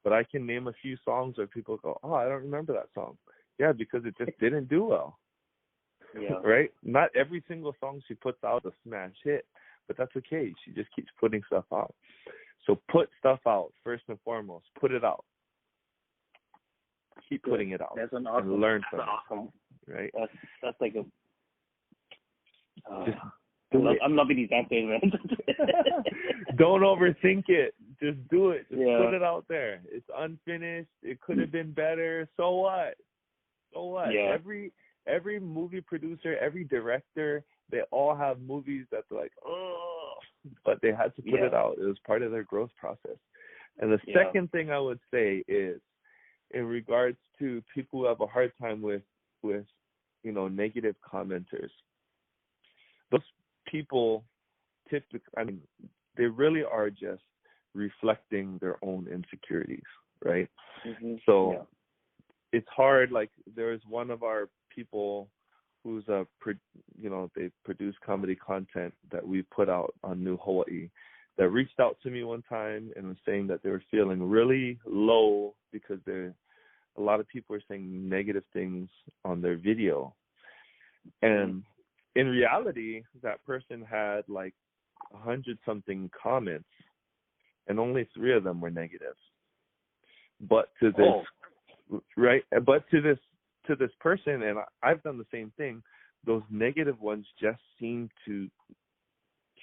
But I can name a few songs where people go, oh, I don't remember that song. Yeah, because it just didn't do well. Right? Not every single song she puts out is a smash hit, but that's okay. She just keeps putting stuff out. So put stuff out, first and foremost. Put it out. Keep putting it out. That's an awesome, and learn from awesome. it. Right? That's like a... I'm loving these answers, man. Don't overthink it. Just do it. Just Yeah. put it out there. It's unfinished. It could have been better. So what? So what? Yeah. Every movie producer, every director, they all have movies that they're like, oh, but they had to put it out. It was part of their growth process. And the second thing I would say is, in regards to people who have a hard time with you know, negative commenters, those people typically, I mean, they really are just reflecting their own insecurities, right? So it's hard. Like, there's one of our people who's they produce comedy content that we put out on New Hawaii, that reached out to me one time and was saying that they were feeling really low because a lot of people are saying negative things on their video. And in reality, that person had like 100-something comments, and only 3 of them were negative. But to this, right? But to this person, and I've done the same thing, those negative ones just seem to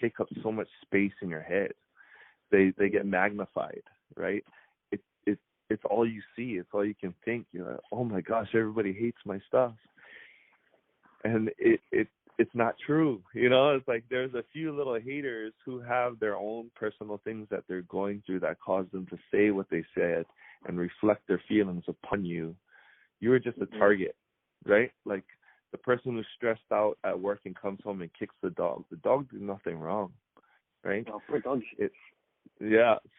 take up so much space in your head. They get magnified, right? It's all you see. It's all you can think. You're like, oh my gosh, everybody hates my stuff, and it's not true. You know, it's like there's a few little haters who have their own personal things that they're going through that cause them to say what they said and reflect their feelings upon you. You were just a target, right? Like the person who's stressed out at work and comes home and kicks the dog. The dog did nothing wrong, right? Oh, poor dog.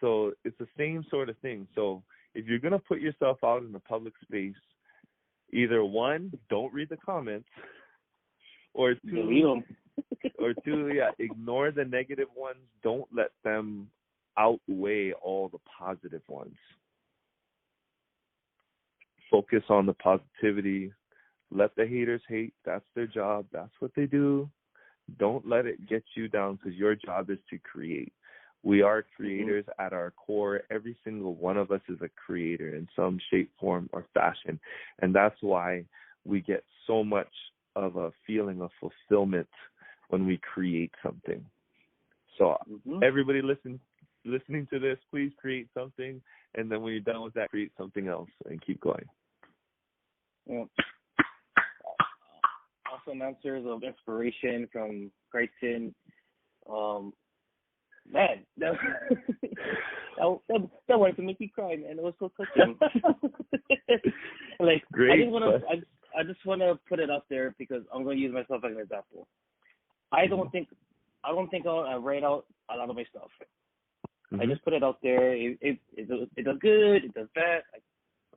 So it's the same sort of thing. So if you're going to put yourself out in the public space, either one, don't read the comments, or two, ignore the negative ones. Don't let them outweigh all the positive ones. Focus on the positivity. Let the haters hate. That's their job. That's what they do. Don't let it get you down, because your job is to create. We are creators at our core. Every single one of us is a creator in some shape, form, or fashion. And that's why we get so much of a feeling of fulfillment when we create something. So everybody listening to this, please create something. And then when you're done with that, create something else and keep going. Yeah. Awesome answers of inspiration from Crichton. Man, that wanted to make me cry, man. It was so touching. Like, great. I just wanna put it up there because I'm gonna use myself as an example. I don't think I'll write out a lot of my stuff. I just put it out there. It does good. It does bad.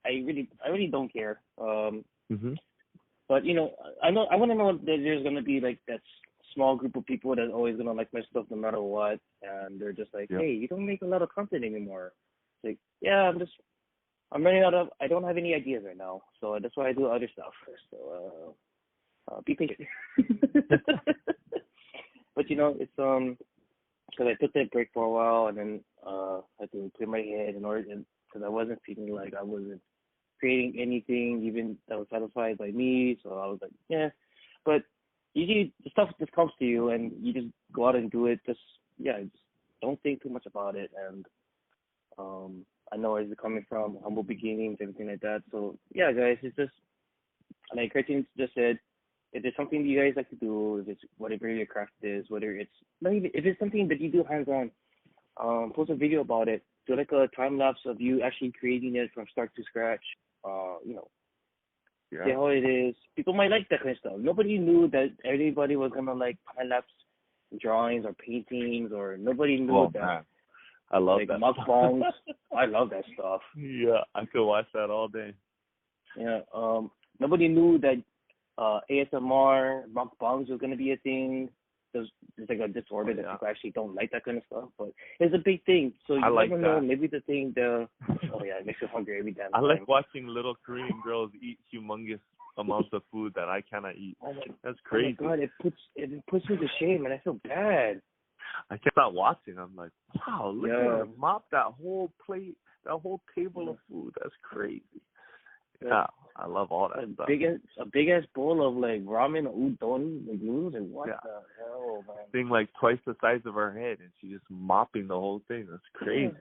I really don't care. But I want to know that there's gonna be like that small group of people that's always gonna like my stuff no matter what, and they're just like, hey, you don't make a lot of content anymore. It's like, yeah, I'm running out of. I don't have any ideas right now, so that's why I do other stuff. So be patient. But it's because I took that break for a while, and then I had to clear my head in order, because I wasn't feeling like I wasn't creating anything even that was satisfied by me. So I was like, yeah. But usually the stuff just comes to you, and you just go out and do it. Just don't think too much about it. And I know where it's coming from, humble beginnings, everything like that. So yeah, guys, it's just like Christian just said. If it's something that you guys like to do, if it's whatever your craft is, whether it's if it's something that you do hands-on, post a video about it. Do like a time lapse of you actually creating it from start to scratch. See how it is. People might like that kind of stuff. Nobody knew that everybody was gonna like time lapse drawings or paintings, or nobody knew that. Man. I love like that. mukbangs. I love that stuff. Yeah, I could watch that all day. Yeah. Nobody knew that ASMR mukbangs was gonna be a thing. There's like a disorder that people actually don't like that kind of stuff, but it's a big thing. So you never know. Maybe the thing. It makes you hungry every damn time. I like watching little Korean girls eat humongous amounts of food that I cannot eat. That's crazy. Oh my God, it puts me to shame, and I feel bad. I kept on watching. I'm like, wow, look at her mop that whole plate, that whole table of food. That's crazy. Yeah, I love all that stuff. A big ass bowl of like ramen or udon noodles, and what the hell, man? Thing like twice the size of her head, and she's just mopping the whole thing. That's crazy.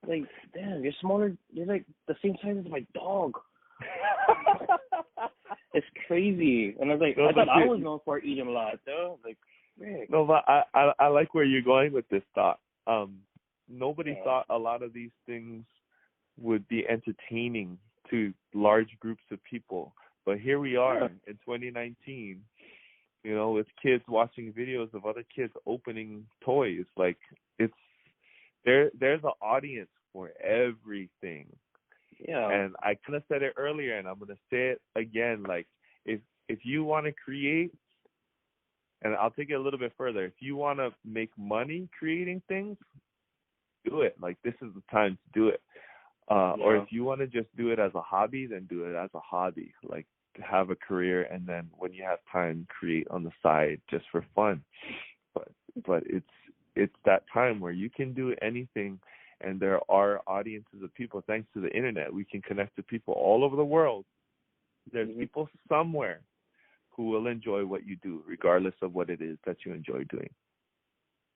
Yeah. Like, damn, you're smaller. You're like the same size as my dog. It's crazy. And I was like, I thought I was known for eating a lot, though. Like, frick. No, but I like where you're going with this thought. Nobody thought a lot of these things would be entertaining to large groups of people, but here we are in 2019, with kids watching videos of other kids opening toys. Like, it's there's an audience for everything. Yeah. And I kind of said it earlier, and I'm gonna say it again. Like, if you want to create, and I'll take it a little bit further, if you want to make money creating things, do it. Like, this is the time to do it. Or if you want to just do it as a hobby, then do it as a hobby. Like, have a career, and then when you have time, create on the side just for fun. But it's that time where you can do anything, and there are audiences of people. Thanks to the internet, we can connect to people all over the world. There's people somewhere who will enjoy what you do, regardless of what it is that you enjoy doing.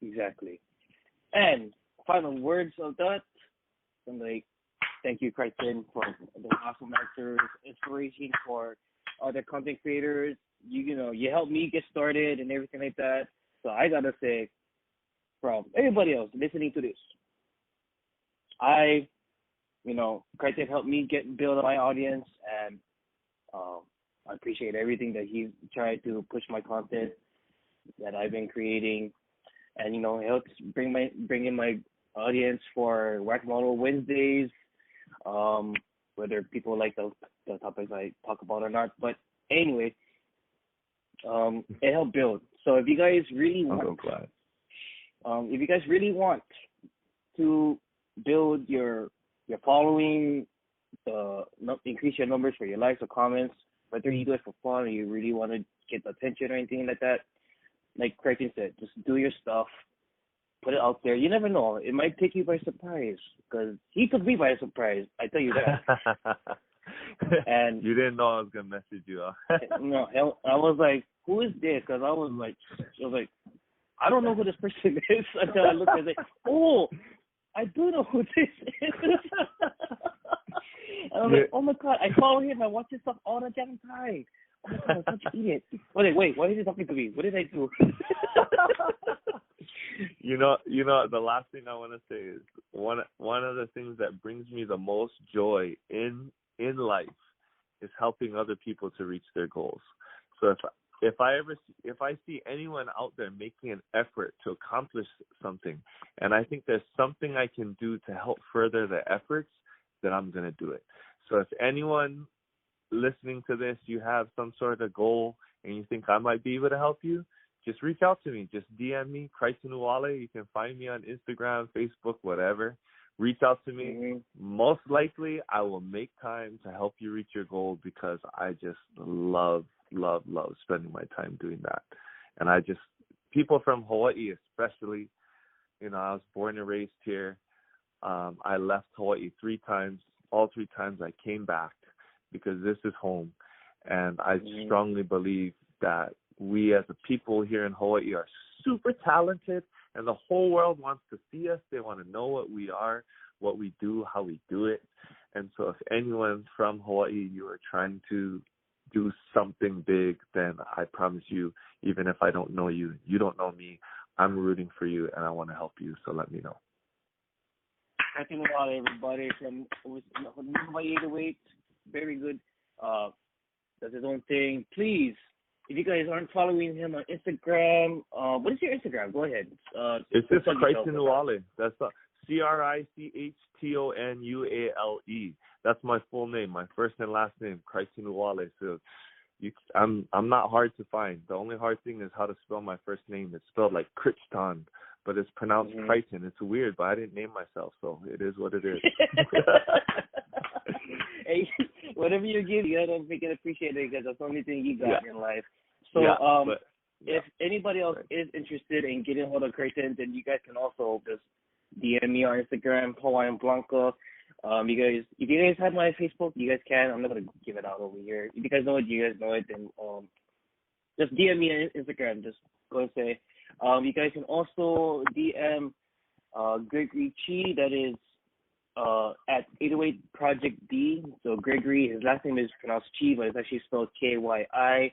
Exactly. And final words of that, I'm like, thank you, Crichton, for the awesome answers, inspiration for other content creators. You helped me get started and everything like that. So I gotta say, from everybody else listening to this, Crichton helped me build my audience, and I appreciate everything that he's tried to push my content that I've been creating, and he helps bring in my audience for Whack My Olos Wednesdays. Whether people like the topics I talk about or not, but anyway, it helped build. So if you guys really want to build your following, increase your numbers for your likes or comments, whether you do it for fun or you really want to get the attention or anything like that, like Crichton said, just do your stuff, put it out there. You never know. It might take you by surprise, because he took me by surprise. I tell you that. And you didn't know I was gonna message you, huh? No, I was like, who is this? Because I was like, I don't know who this person is until I looked and I was like, oh, I do know who this is. And I was like, oh my God, I follow him. I watch his stuff all the damn time. Oh my God, I'm such an idiot. Wait, why is he talking to me? What did I do? You know, the last thing I want to say is one of the things that brings me the most joy in life is helping other people to reach their goals. So if I see anyone out there making an effort to accomplish something, and I think there's something I can do to help further the efforts, then I'm going to do it. So if anyone listening to this, you have some sort of goal and you think I might be able to help you, just reach out to me. Just DM me, Crichton Uwale. You can find me on Instagram, Facebook, whatever. Reach out to me. Mm-hmm. Most likely, I will make time to help you reach your goal, because I just love spending my time doing that. And people from Hawaii especially, I was born and raised here. I left Hawaii 3 times. All 3 times I came back because this is home. And I strongly believe that we as a people here in Hawaii are super talented, and the whole world wants to see us. They want to know what we are, what we do, how we do it. And so if anyone from Hawaii, you are trying to do something big, then I promise you, even if I don't know you, you don't know me, I'm rooting for you and I want to help you. So let me know. I think about everybody from Hawaii 808, very good. Does his own thing. Please, if you guys aren't following him on Instagram, what is your Instagram? Go ahead. It's just Crichton Uwale. That's CRICHTONUALE. That's my full name, my first and last name, Crichton Uwale. So I'm not hard to find. The only hard thing is how to spell my first name. It's spelled like Crichton, but it's pronounced Crichton. It's weird, but I didn't name myself, so it is what it is. Hey, whatever you give, you gotta make it appreciated, because that's the only thing you got in life. So, if anybody else is interested in getting hold of Crichton, then you guys can also just DM me on Instagram, Hawaiian Blanca. If you guys have my Facebook, you guys can. I'm not gonna give it out over here. If you guys know it, you guys know it. Then just DM me on Instagram. Just go and say. You guys can also DM Gregory Chi. That is at 808 Project D. So Gregory, his last name is pronounced Chi, but it's actually spelled KYI.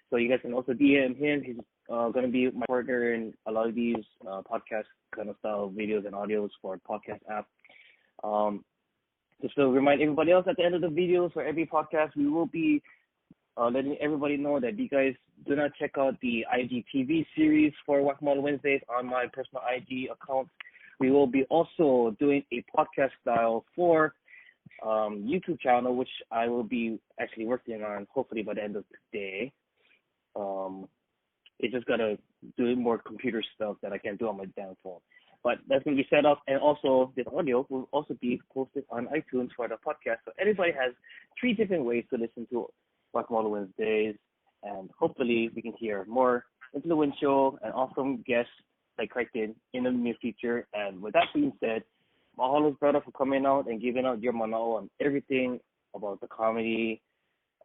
So you guys can also DM him. He's going to be my partner in a lot of these podcast kind of style videos and audios for podcast app. Just to remind everybody else, at the end of the videos for every podcast, we will be letting everybody know that you guys do not check out the IGTV series for Whack My Olos Wednesdays on my personal IG account. We will be also doing a podcast style for YouTube channel, which I will be actually working on hopefully by the end of today. It's just gotta do more computer stuff that I can't do on my damn phone. But that's gonna be set up, and also this audio will also be posted on iTunes for the podcast. So everybody has 3 different ways to listen to Whack My Olos Wednesdays, and hopefully we can hear more influential and awesome guests like Crichton in the near future. And with that being said, mahalo, brother, for coming out and giving out your manao on everything about the comedy,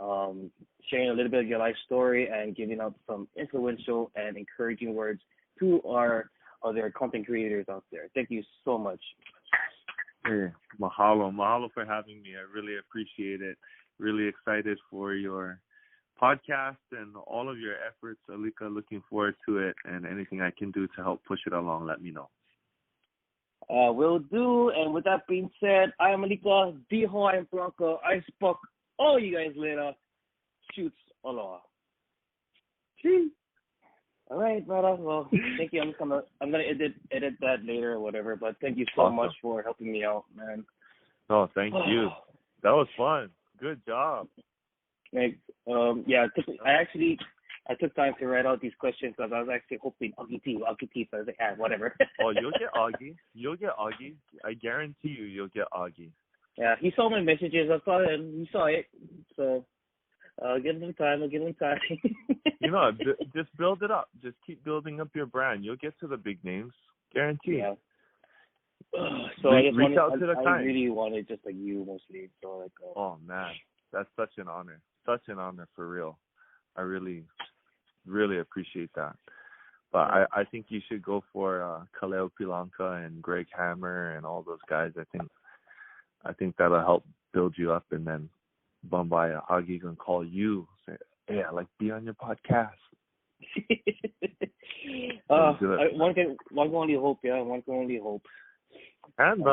sharing a little bit of your life story, and giving out some influential and encouraging words to our other content creators out there. Thank you so much. Hey, mahalo for having me. I really appreciate it. Really excited for your podcast and all of your efforts, Alika. Looking forward to it, and anything I can do to help push it along, let me know. Will do. And with that being said, I am Alika, the Hawaiian Blanca. I spoke all you guys later. Shoots aloha. All right, brother. Well, thank you. I'm gonna edit that later or whatever. But thank you so much for helping me out, man. Oh, thank you. That was fun. Good job. Like, I took time to write out these questions because I was actually hoping Augie T. So I was like, whatever. Oh, you'll get Augie. I guarantee you'll get Augie. Yeah, he saw my messages. I saw it, and he saw it. So I'll give him time. You know, just build it up. Just keep building up your brand. You'll get to the big names, guaranteed. Yeah. So I just reach out to the I client. really wanted just like you mostly. So like. Oh man, that's such an honor. Such an honor for real. I really, really appreciate that. But I think you should go for Kaleo Pilanka and Greg Hammer and all those guys. I think that'll help build you up, and then Bombay Hagi can call you, say, "Hey, I like be on your podcast." One can only hope. Yeah, one can only hope. And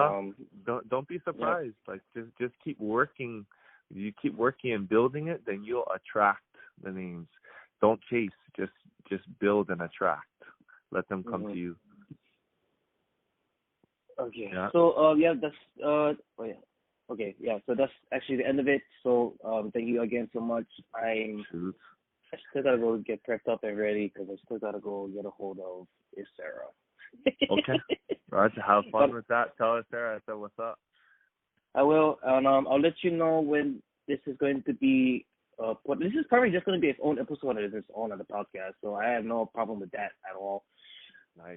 don't be surprised. Yeah. Like just keep working. You keep working and building it, then you'll attract the names. Don't chase. Just build and attract. Let them come to you. Okay. Yeah. So that's Okay, yeah. So that's actually the end of it. So thank you again so much. I still gotta go get prepped up and ready because I still gotta go get a hold of Sarah. Okay. All right. Have fun with that. Tell her, Sarah, I said what's up. I will, and I'll let you know when this is going to be. This is probably just going to be its own episode of its own on the podcast, so I have no problem with that at all. Nice.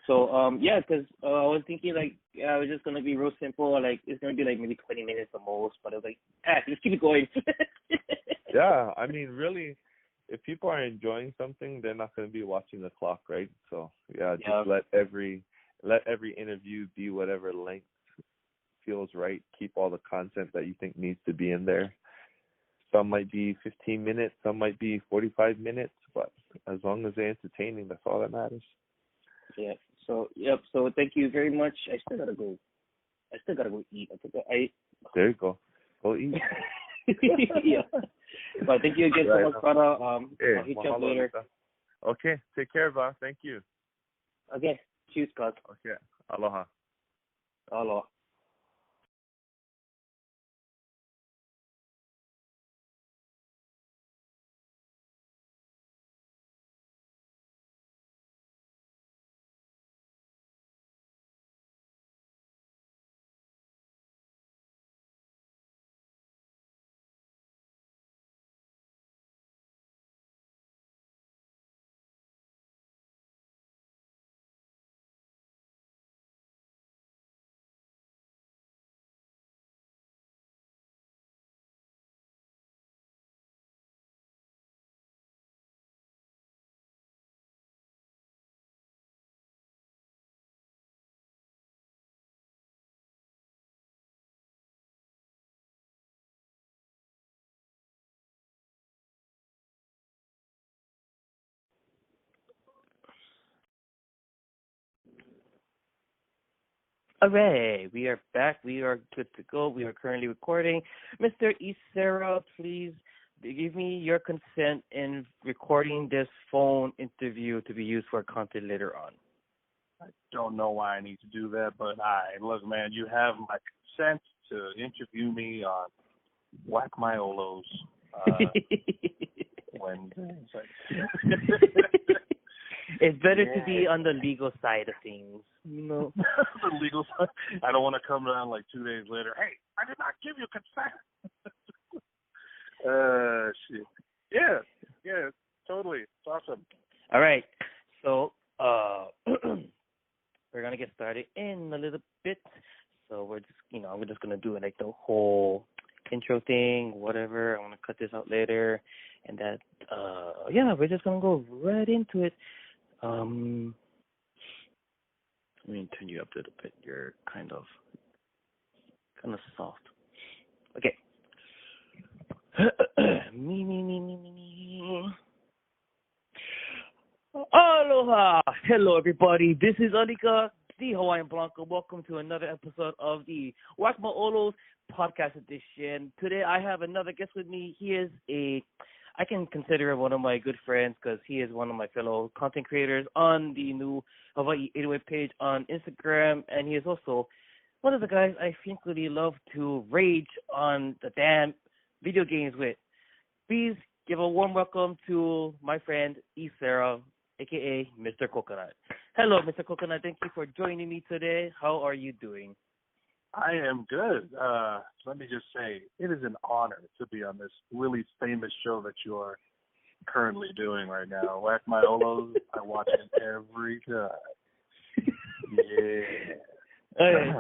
So because I was thinking it was just going to be real simple, like it's going to be like maybe 20 minutes the most, but I was like, let's keep it going. Yeah, I mean, really, if people are enjoying something, they're not going to be watching the clock, right? So just let every interview be whatever length feels right. Keep all the content that you think needs to be in there. Some might be 15 minutes, some might be 45 minutes, but as long as they're entertaining, that's all that matters. Yeah. So So thank you very much. I still gotta go eat. There you go. Go eat. Yeah. But thank you again so much, brother. I'll hit you up later. Okay. Take care, Va. Thank you. Okay. Cheers, guys. Okay. Aloha. Aloha. Alright, we are back. We are good to go. We are currently recording. Mr. Isera, please give me your consent in recording this phone interview to be used for content later on. I don't know why I need to do that, but look, man, you have my consent to interview me on Whack My Olos. It's better to be on the legal side of things, you know. The legal side. I don't want to come down like 2 days later. Hey, I did not give you consent. Shit. Yeah, totally. It's awesome. All right, so we're gonna get started in a little bit. So we're just gonna do like the whole intro thing, whatever. I'm gonna cut this out later, and that we're just gonna go right into it. Let me turn you up a little bit. You're kind of soft. Okay. Me. Aloha! Hello, everybody. This is Alika, the Hawaiian Blanco. Welcome to another episode of the WHACK My OLOS podcast edition. Today, I have another guest with me. He is I can consider him one of my good friends because he is one of my fellow content creators on the new Hawaii 808 page on Instagram, and he is also one of the guys I frequently love to rage on the damn video games with. Please give a warm welcome to my friend Isera, a.k.a. Mr. Coconut. Hello, Mr. Coconut. Thank you for joining me today. How are you doing? I am good. Let me just say, it is an honor to be on this really famous show that you are currently doing right now. Whack My Olos. I watch it every time. Yeah. Okay,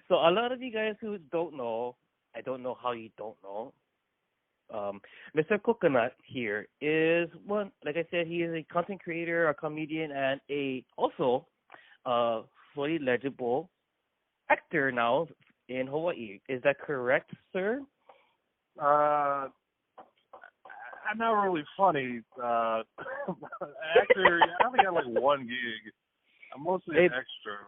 so a lot of you guys who don't know, I don't know how you don't know. Mr. Coconut here is one. Like I said, he is a content creator, a comedian, and also fully legible actor now in Hawaii. Is that correct, sir? I'm not really funny. Actor, I only got like one gig. I'm mostly an extra.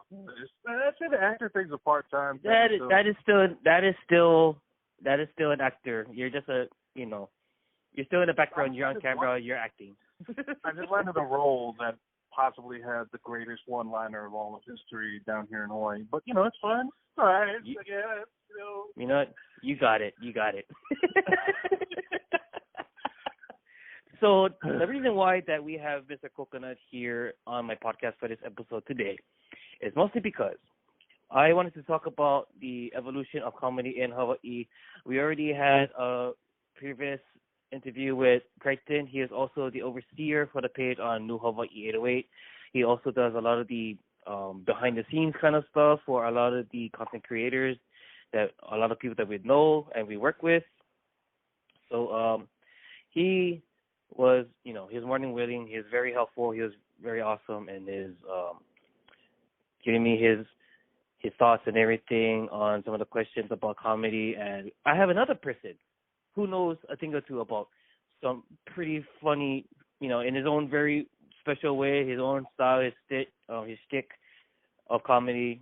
I'd say the actor thing's a part-time thing. That is still an actor. You're just you're still in the background. You're on camera. You're acting. I just landed a role that possibly had the greatest one-liner of all of history down here in Hawaii. But it's fun. All right. You know what? You got it. So the reason why that we have Mr. Coconut here on my podcast for this episode today is mostly because I wanted to talk about the evolution of comedy in Hawaii. We already had a previous interview with Crichton. He is also the overseer for the page on New Hawaii 808. He also does a lot of the behind-the-scenes kind of stuff for a lot of the content creators, that a lot of people that we know and we work with. So he was, his morning willing. He was very helpful. He was very awesome, and is giving me his thoughts and everything on some of the questions about comedy. And I have another person who knows a thing or two about some pretty funny, in his own very special way, his own style, his shtick of comedy.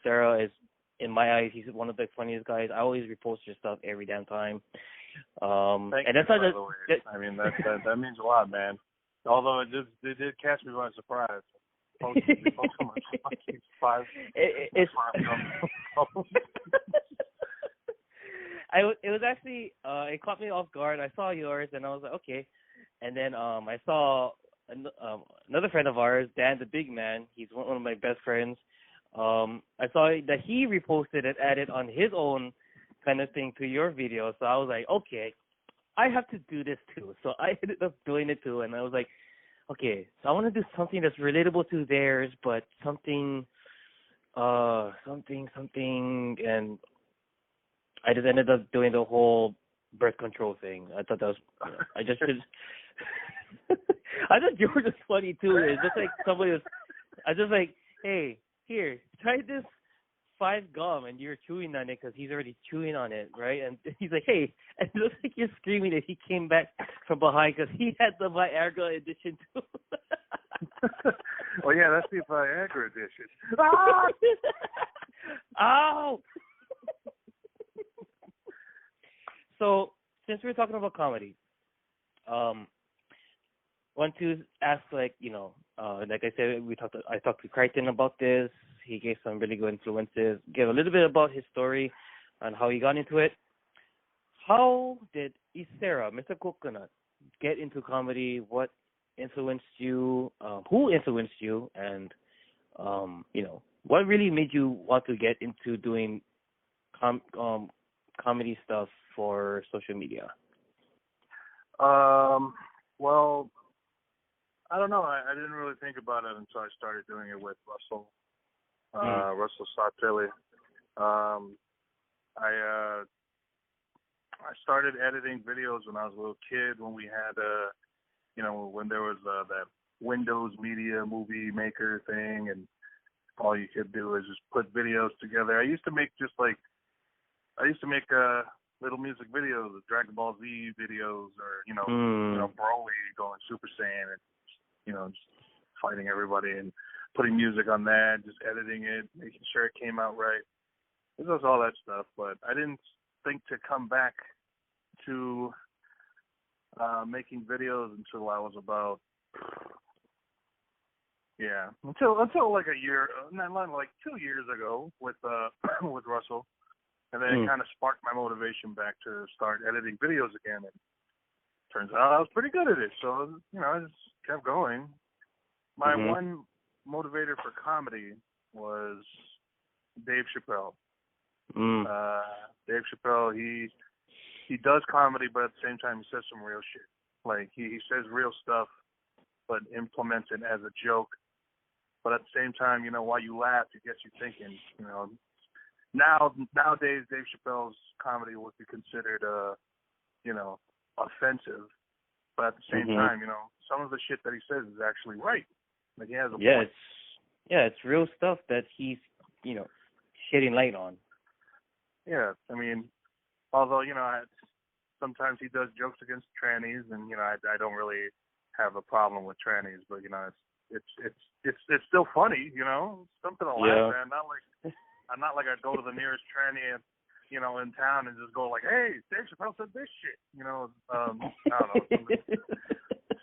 Sarah is, in my eyes, he's one of the funniest guys. I always repost your stuff every damn time. Thank and you, that's not by the way. I mean, that means a lot, man. Although it did catch me by surprise. It was actually it caught me off guard. I saw yours and I was like, okay. And then I saw another friend of ours, Dan the Big Man. He's one of my best friends. I saw that he reposted and added on his own kind of thing to your video. So I was like, okay, I have to do this too. So I ended up doing it too, and I was like, okay, so I want to do something that's relatable to theirs, but something, and I just ended up doing the whole birth control thing. I thought that was, I just I thought you were just funny too. It's just like somebody was, I just like, hey, here, try this 5 gum, and you're chewing on it because he's already chewing on it, right? And he's like, hey, and it looks like you're screaming that he came back from behind because he had the Viagra edition too. Well, yeah, that's the Viagra edition. Ow! So, since we're talking about comedy, want to ask, like I said, I talked to Crichton about this. He gave some really good influences, gave a little bit about his story and how he got into it. How did Isera, Mr. Coconut, get into comedy? What influenced you? Who influenced you? And, what really made you want to get into doing comedy stuff for social media? Well, I don't know. I didn't really think about it until I started doing it with Russell. Russell Sartelli. I started editing videos when I was a little kid, when we had when there was that Windows Media Movie Maker thing, and all you could do is just put videos together. I used to make little music videos, Dragon Ball Z videos, or Broly going Super Saiyan, and just fighting everybody and putting music on that, just editing it, making sure it came out right. It was all that stuff, but I didn't think to come back to making videos until I was about until like a year, like 2 years ago with with Russell, and then it kind of sparked my motivation back to start editing videos again. And turns out I was pretty good at it, so I just kept going. My one motivator for comedy was Dave Chappelle. Mm. Dave Chappelle, he does comedy, but at the same time he says some real shit. Like he says real stuff, but implements it as a joke. But at the same time, you know, while you laugh, it gets you thinking. You know, nowadays Dave Chappelle's comedy would be considered, you know, offensive. But at the same time, you know, some of the shit that he says is actually right. Like he has a point. It's real stuff that he's, you know, shedding light on. Yeah, I mean, although, you know, sometimes he does jokes against trannies, and, you know, I don't really have a problem with trannies, but, you know, it's still funny, you know, something to laugh at. I'm not like I go to the nearest tranny, you know, in town and just go like, hey, Dave Chappelle said this shit, you know. I don't know, something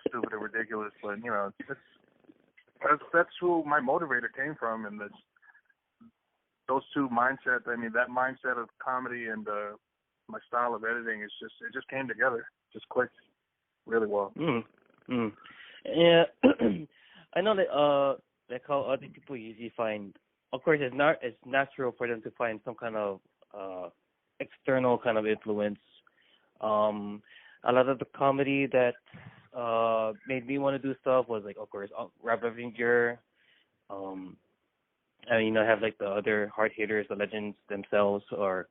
stupid and ridiculous, but, you know, that's who my motivator came from, and those two mindsets. I mean, that mindset of comedy and my style of editing it just came together, just clicked really well. Yeah, I know that like how other people usually find. Of course, it's natural for them to find some kind of external kind of influence. A lot of the comedy that made me want to do stuff was like, of course, Rob Revinger. And, you know, have like the other hard hitters, the legends themselves, or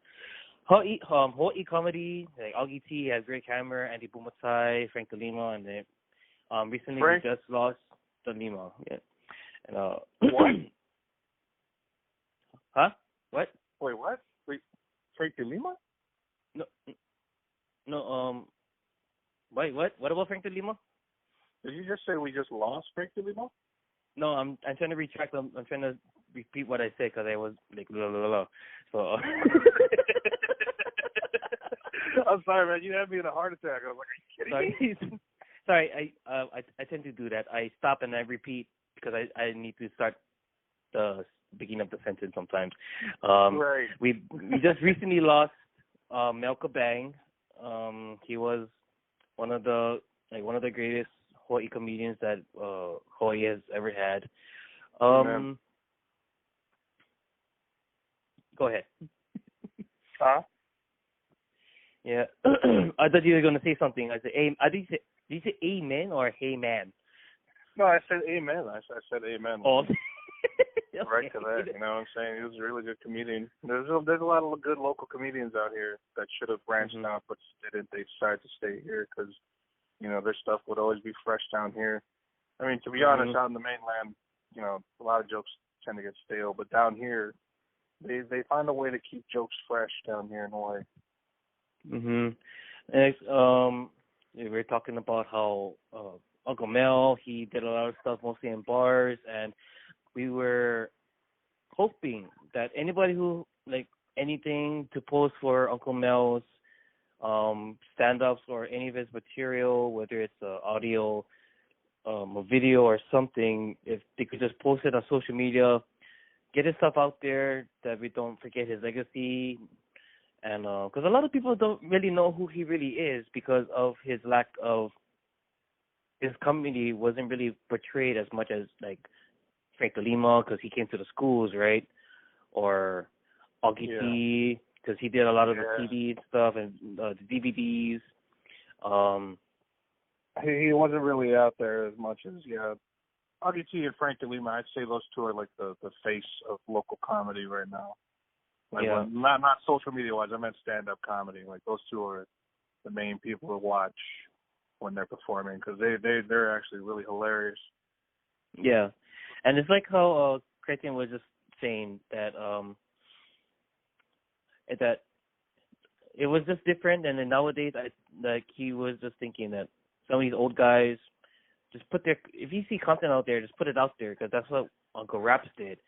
Hawaii comedy, like Augie T has Greg Hammer, Andy Bumatai, Frank DeLima, and then recently we just lost DeLima. Yeah. And, what? Huh? What? Wait, what? Frank DeLima? No. Wait, what? What about Frank DeLima? Did you just say we just lost Frank DeLima? No, I'm trying to retract. I'm trying to repeat what I said because I was like blah blah blah. So. I'm sorry, man. You had me in a heart attack. I was like, are you kidding me? Sorry, I tend to do that. I stop and I repeat because I need to start the beginning of the sentence sometimes. Right. We just recently lost Mel Kabang. He was one of the greatest Hawaii comedians that Hawaii has ever had. Go ahead. Huh? Yeah. I thought you were going to say something. I said, did you say amen or hey man? No, I said amen. I said amen. Oh. Right to that, you know what I'm saying? He was a really good comedian. There's a lot of good local comedians out here that should have branched out, but didn't. They decided to stay here because, you know, their stuff would always be fresh down here. I mean, to be honest, out in the mainland, you know, a lot of jokes tend to get stale, but down here, they find a way to keep jokes fresh down here in Hawaii. Next, we were talking about how Uncle Mel, he did a lot of stuff mostly in bars, and we were hoping that anybody who like anything to post for Uncle Mel's stand-ups or any of his material, whether it's audio, a video or something, if they could just post it on social media, get his stuff out there, that we don't forget his legacy. And because a lot of people don't really know who he really is because of his lack of, his comedy wasn't really portrayed as much as like Frank DeLima because he came to the schools, right? Or Augie T because he did a lot of the CD stuff and the DVDs. He wasn't really out there as much as Augie T and Frank DeLima. I'd say those two are like the face of local comedy right now. Like not social media wise. I meant stand up comedy. Like those two are the main people to watch when they're performing because they're actually really hilarious. Yeah, and it's like how Christian was just saying that that it was just different, and then nowadays he was just thinking that some of these old guys just if you see content out there, just put it out there because that's what Uncle Raps did.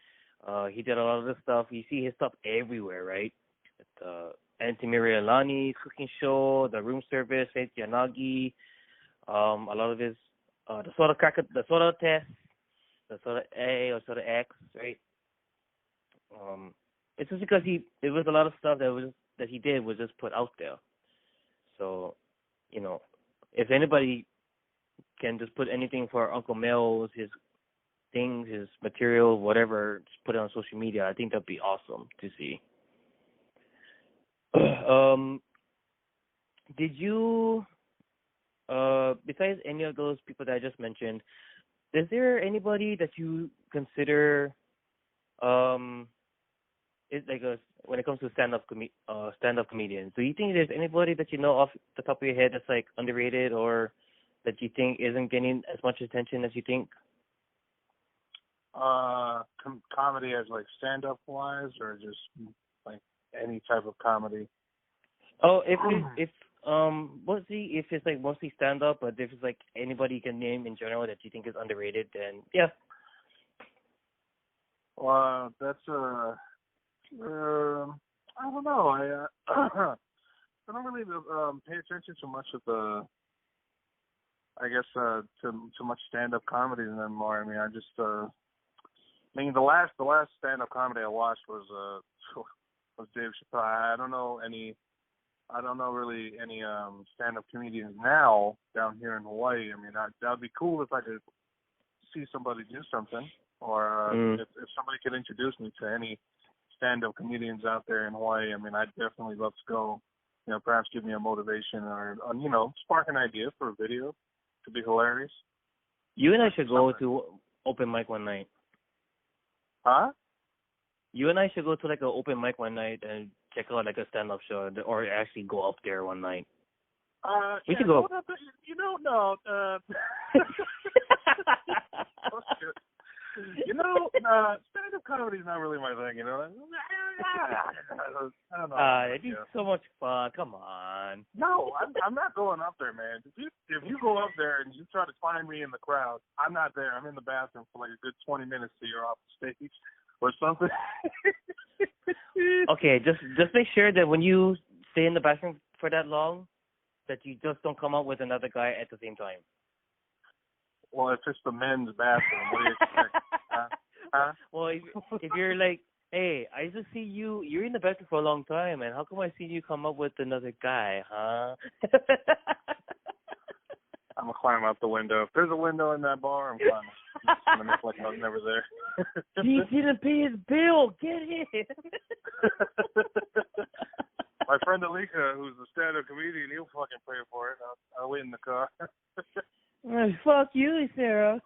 He did a lot of this stuff. You see his stuff everywhere, right? Auntie Mirialani's cooking show, the room service, Faith Yanagi, a lot of his the soda test, the soda A or soda X, right? It's just because it was a lot of stuff that he did was just put out there. So, you know, if anybody can just put anything for Uncle Mel's, his things, his material, whatever, just put it on social media. I think that'd be awesome to see. Did you, besides any of those people that I just mentioned, is there anybody that you consider, is like when it comes to stand-up comedians? Do you think there's anybody that you know off the top of your head that's like underrated or that you think isn't getting as much attention as you think? Comedy as like stand-up wise, or just like any type of comedy? Oh, if it's like mostly stand-up, but if it's like anybody you can name in general that you think is underrated, then yeah. Well, that's I don't know. I don't really pay attention to much of the, I guess, to much stand-up comedy anymore. I mean, the last stand-up comedy I watched was Dave Chappelle. I don't know really any stand-up comedians now down here in Hawaii. I mean, that'd be cool if I could see somebody do something, or if somebody could introduce me to any stand-up comedians out there in Hawaii. I mean, I'd definitely love to go. You know, perhaps give me a motivation or spark an idea for a video. Could be hilarious. You and I should go to open mic one night. Huh? You and I should go to like an open mic one night and check out like a stand-up show, or actually go up there one night. We should go. No. Stand-up comedy is not really my thing. I don't know. It'd be so much fun. Come on. No, I'm not going up there, man. If you go up there and you try to find me in the crowd, I'm not there. I'm in the bathroom for like a good 20 minutes till you're off the stage or something. Okay, just make sure that when you stay in the bathroom for that long, that you just don't come out with another guy at the same time. Well, if it's the men's bathroom, what do you expect? Huh? Well, if you're like, hey, I just see you're in the bathroom for a long time, and how come I see you come up with another guy, huh? I'm going to climb out the window. If there's a window in that bar, I'm climbing. I'm just going to make like I was never there. He didn't pay his bill. Get it. My friend Alika, who's a stand-up comedian, he'll fucking pay for it. I'll wait in the car. Fuck you, Sarah.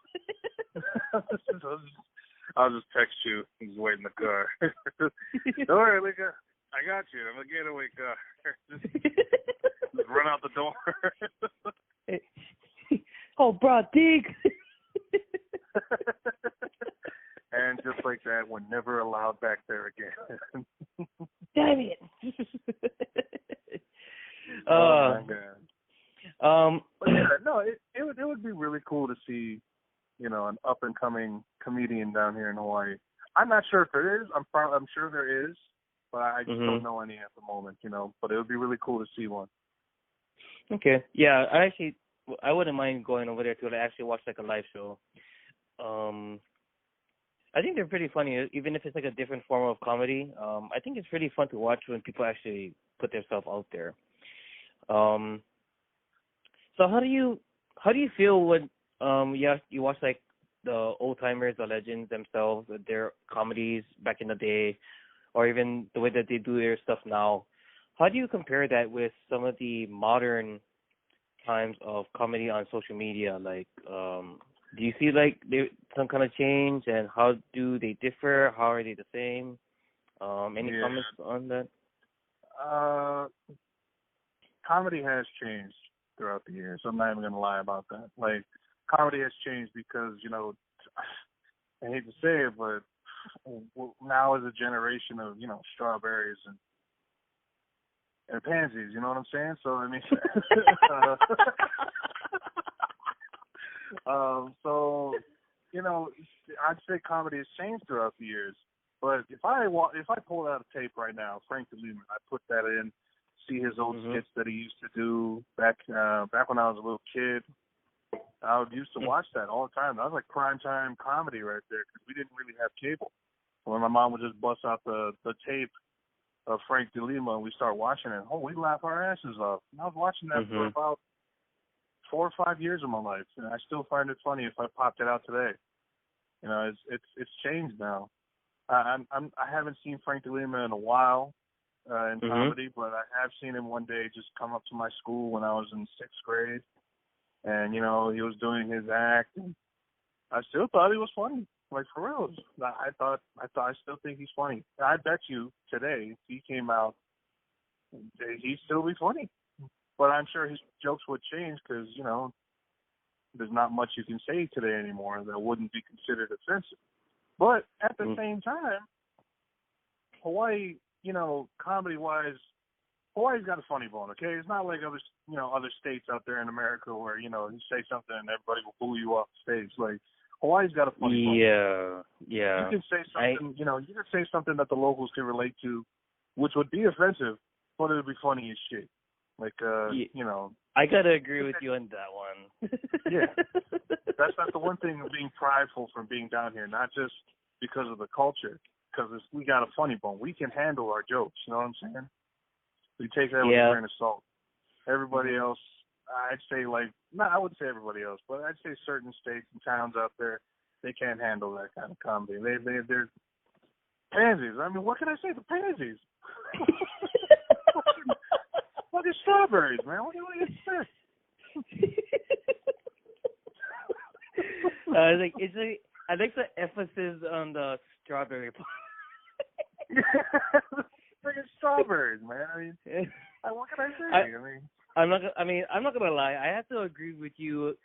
I'll just text you. He's waiting in the car. Don't worry, Alika. I got you. I'm a getaway car. Just run out the door. Oh, bro, dig. And just like that, we're never allowed back there again. Damn it. Oh, my God. But yeah, no, it would be really cool to see, an up and coming comedian down here in Hawaii. I'm not sure if there is. I'm sure there is, but I just don't know any at the moment. But it would be really cool to see one. Okay. Yeah, I wouldn't mind going over there to actually watch like a live show. I think they're pretty funny, even if it's like a different form of comedy. I think it's pretty fun to watch when people actually put themselves out there. So how do you feel when you watch like the old timers, the legends themselves, their comedies back in the day, or even the way that they do their stuff now? How do you compare that with some of the modern times of comedy on social media? Like, do you see like some kind of change, and how do they differ? How are they the same? Any comments on that? Comedy has changed throughout the years. I'm not even going to lie about that. Like, comedy has changed because, I hate to say it, but now is a generation of, strawberries and pansies, you know what I'm saying? So, I mean, I'd say comedy has changed throughout the years. But if I pull out a tape right now, Frank DeLima, I put that in, see his old skits that he used to do back when I was a little kid. I used to watch that all the time. That was like primetime comedy right there because we didn't really have cable. When my mom would just bust out the tape of Frank DeLima and we start watching it, we'd laugh our asses off. And I was watching that for about 4 or 5 years of my life, and I still find it funny if I popped it out today. It's changed now. I haven't seen Frank DeLima in a while in comedy, but I have seen him one day just come up to my school when I was in 6th grade, and he was doing his act, and I still thought he was funny. Like, for real, I still think he's funny. I bet you today, if he came out, he'd still be funny. But I'm sure his jokes would change because, there's not much you can say today anymore that wouldn't be considered offensive. But at the same time, Hawaii, comedy-wise, Hawaii's got a funny bone, okay? It's not like other states out there in America where, you say something and everybody will boo you off the stage. Like, Hawaii's got a funny bone. Yeah. You can say something, you can say something that the locals can relate to, which would be offensive, but it would be funny as shit. Like, I gotta agree with you on that one. Yeah. That's not the one thing of being prideful from being down here, not just because of the culture, because we got a funny bone. We can handle our jokes, you know what I'm saying? We take that with a grain of salt. Everybody else, I'd say I wouldn't say everybody else, but I'd say certain states and towns out there, they can't handle that kind of comedy. They're pansies. I mean, what can I say? The pansies. Fucking strawberries, man. What do you expect? I think the emphasis on the strawberry part. Freaking strawberries, man. I mean, what can I say? I'm not gonna lie. I have to agree with you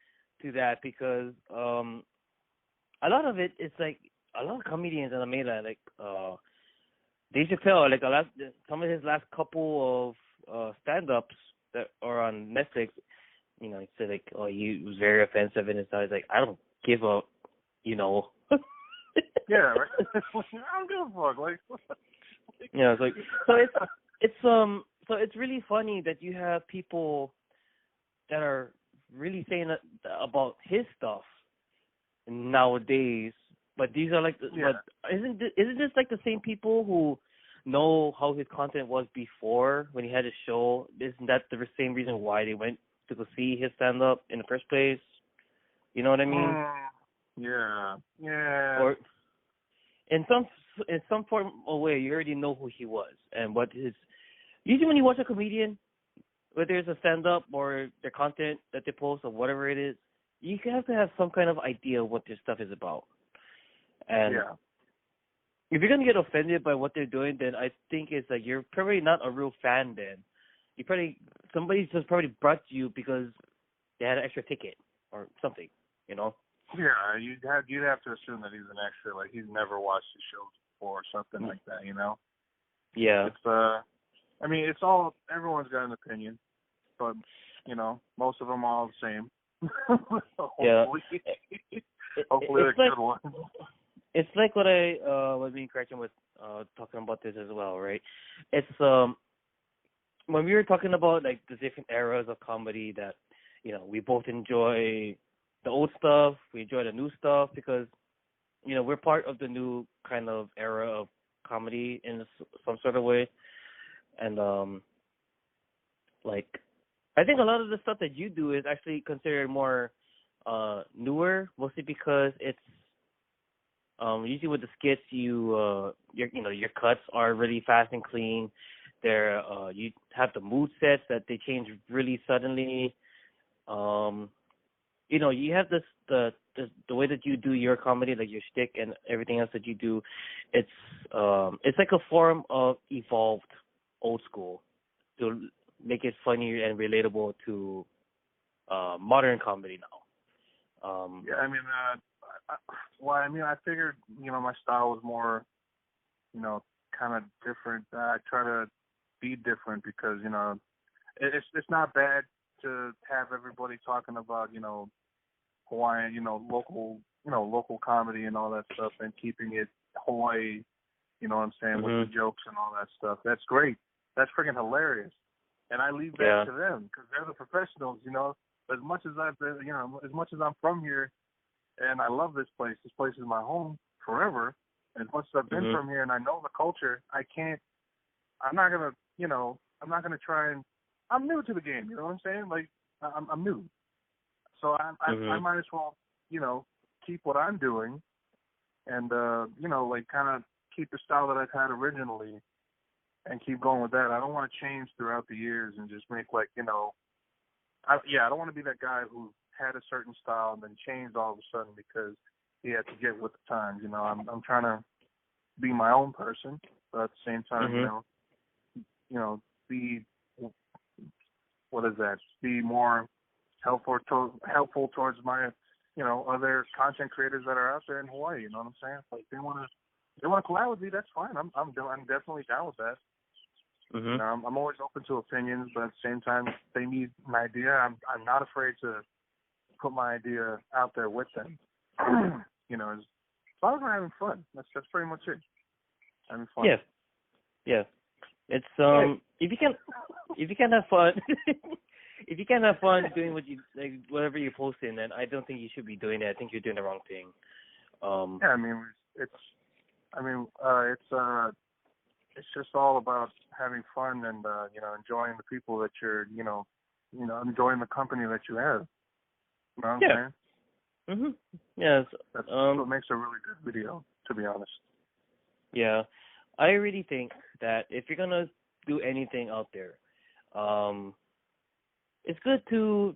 to that because a lot of it is like a lot of comedians in the mainland, like Dave Chappelle, like some of his last couple of stand-ups that are on Netflix, he said like, oh, he was very offensive, and it's like, I don't give a, Yeah, right. I don't give a fuck. Like, it's like, so it's really funny that you have people that are really saying about his stuff nowadays, but these are like, but isn't this like the same people who know how his content was before when he had his show? Isn't that the same reason why they went to go see his stand-up in the first place? You know what I mean? Yeah. Or in some form or way, you already know who he was and what his. Usually, when you watch a comedian, whether it's a stand-up or their content that they post or whatever it is, you have to have some kind of idea of what their stuff is about. And if you're gonna get offended by what they're doing, then I think it's like you're probably not a real fan. Then somebody just probably brought you because they had an extra ticket or something, Yeah, you'd have to assume that he's an extra, like he's never watched the show before or something like that, Yeah. It's it's all, everyone's got an opinion, but most of them are all the same. Hopefully, hopefully they're good ones. It's like what I was being corrected with talking about this as well, right? It's when we were talking about like the different eras of comedy that we both enjoy the old stuff, we enjoy the new stuff because we're part of the new kind of era of comedy in some sort of way, and like I think a lot of the stuff that you do is actually considered more newer, mostly because it's usually with the skits your cuts are really fast and clean. There you have the mood sets that they change really suddenly. You have the way that you do your comedy, like your shtick and everything else that you do. It's like a form of evolved old school to make it funny and relatable to modern comedy now. I figured my style was more kind of different. I try to be different because it's not bad to have everybody talking about Hawaiian, local comedy and all that stuff, and keeping it Hawaii, with the jokes and all that stuff. That's great. That's freaking hilarious. And I leave that to them because they're the professionals. As much as I'm from here, and I love this place. This place is my home forever. As much as I've been from here and I know the culture, I'm not gonna try and. I'm new to the game. You know what I'm saying? Like I'm new. So I might as well, keep what I'm doing and you know, like kind of keep the style that I've had originally and keep going with that. I don't want to change throughout the years and just make like, you know, I don't want to be that guy who had a certain style and then changed all of a sudden because he had to get with the times. You know, I'm trying to be my own person, but at the same time, you know, be, what is that? Be more helpful towards my, you know, other content creators that are out there in Hawaii. You know what I'm saying? Like they want to collab with me. That's fine. I'm definitely down with that. You know, I'm always open to opinions, but at the same time, if they need an idea, I'm not afraid to put my idea out there with them. You know, as long as we're having fun. That's pretty much it. Having fun. Yeah. It's if you can have fun, if you can't have fun doing what you like, whatever you're posting, then I don't think you should be doing it. I think you're doing the wrong thing. Yeah, I mean, it's just all about having fun and you know, enjoying the people that you're, you know, enjoying the company that you have. You know what I'm saying? Yes. That's what makes a really good video, to be honest. Yeah, I really think that if you're gonna do anything out there, it's good to,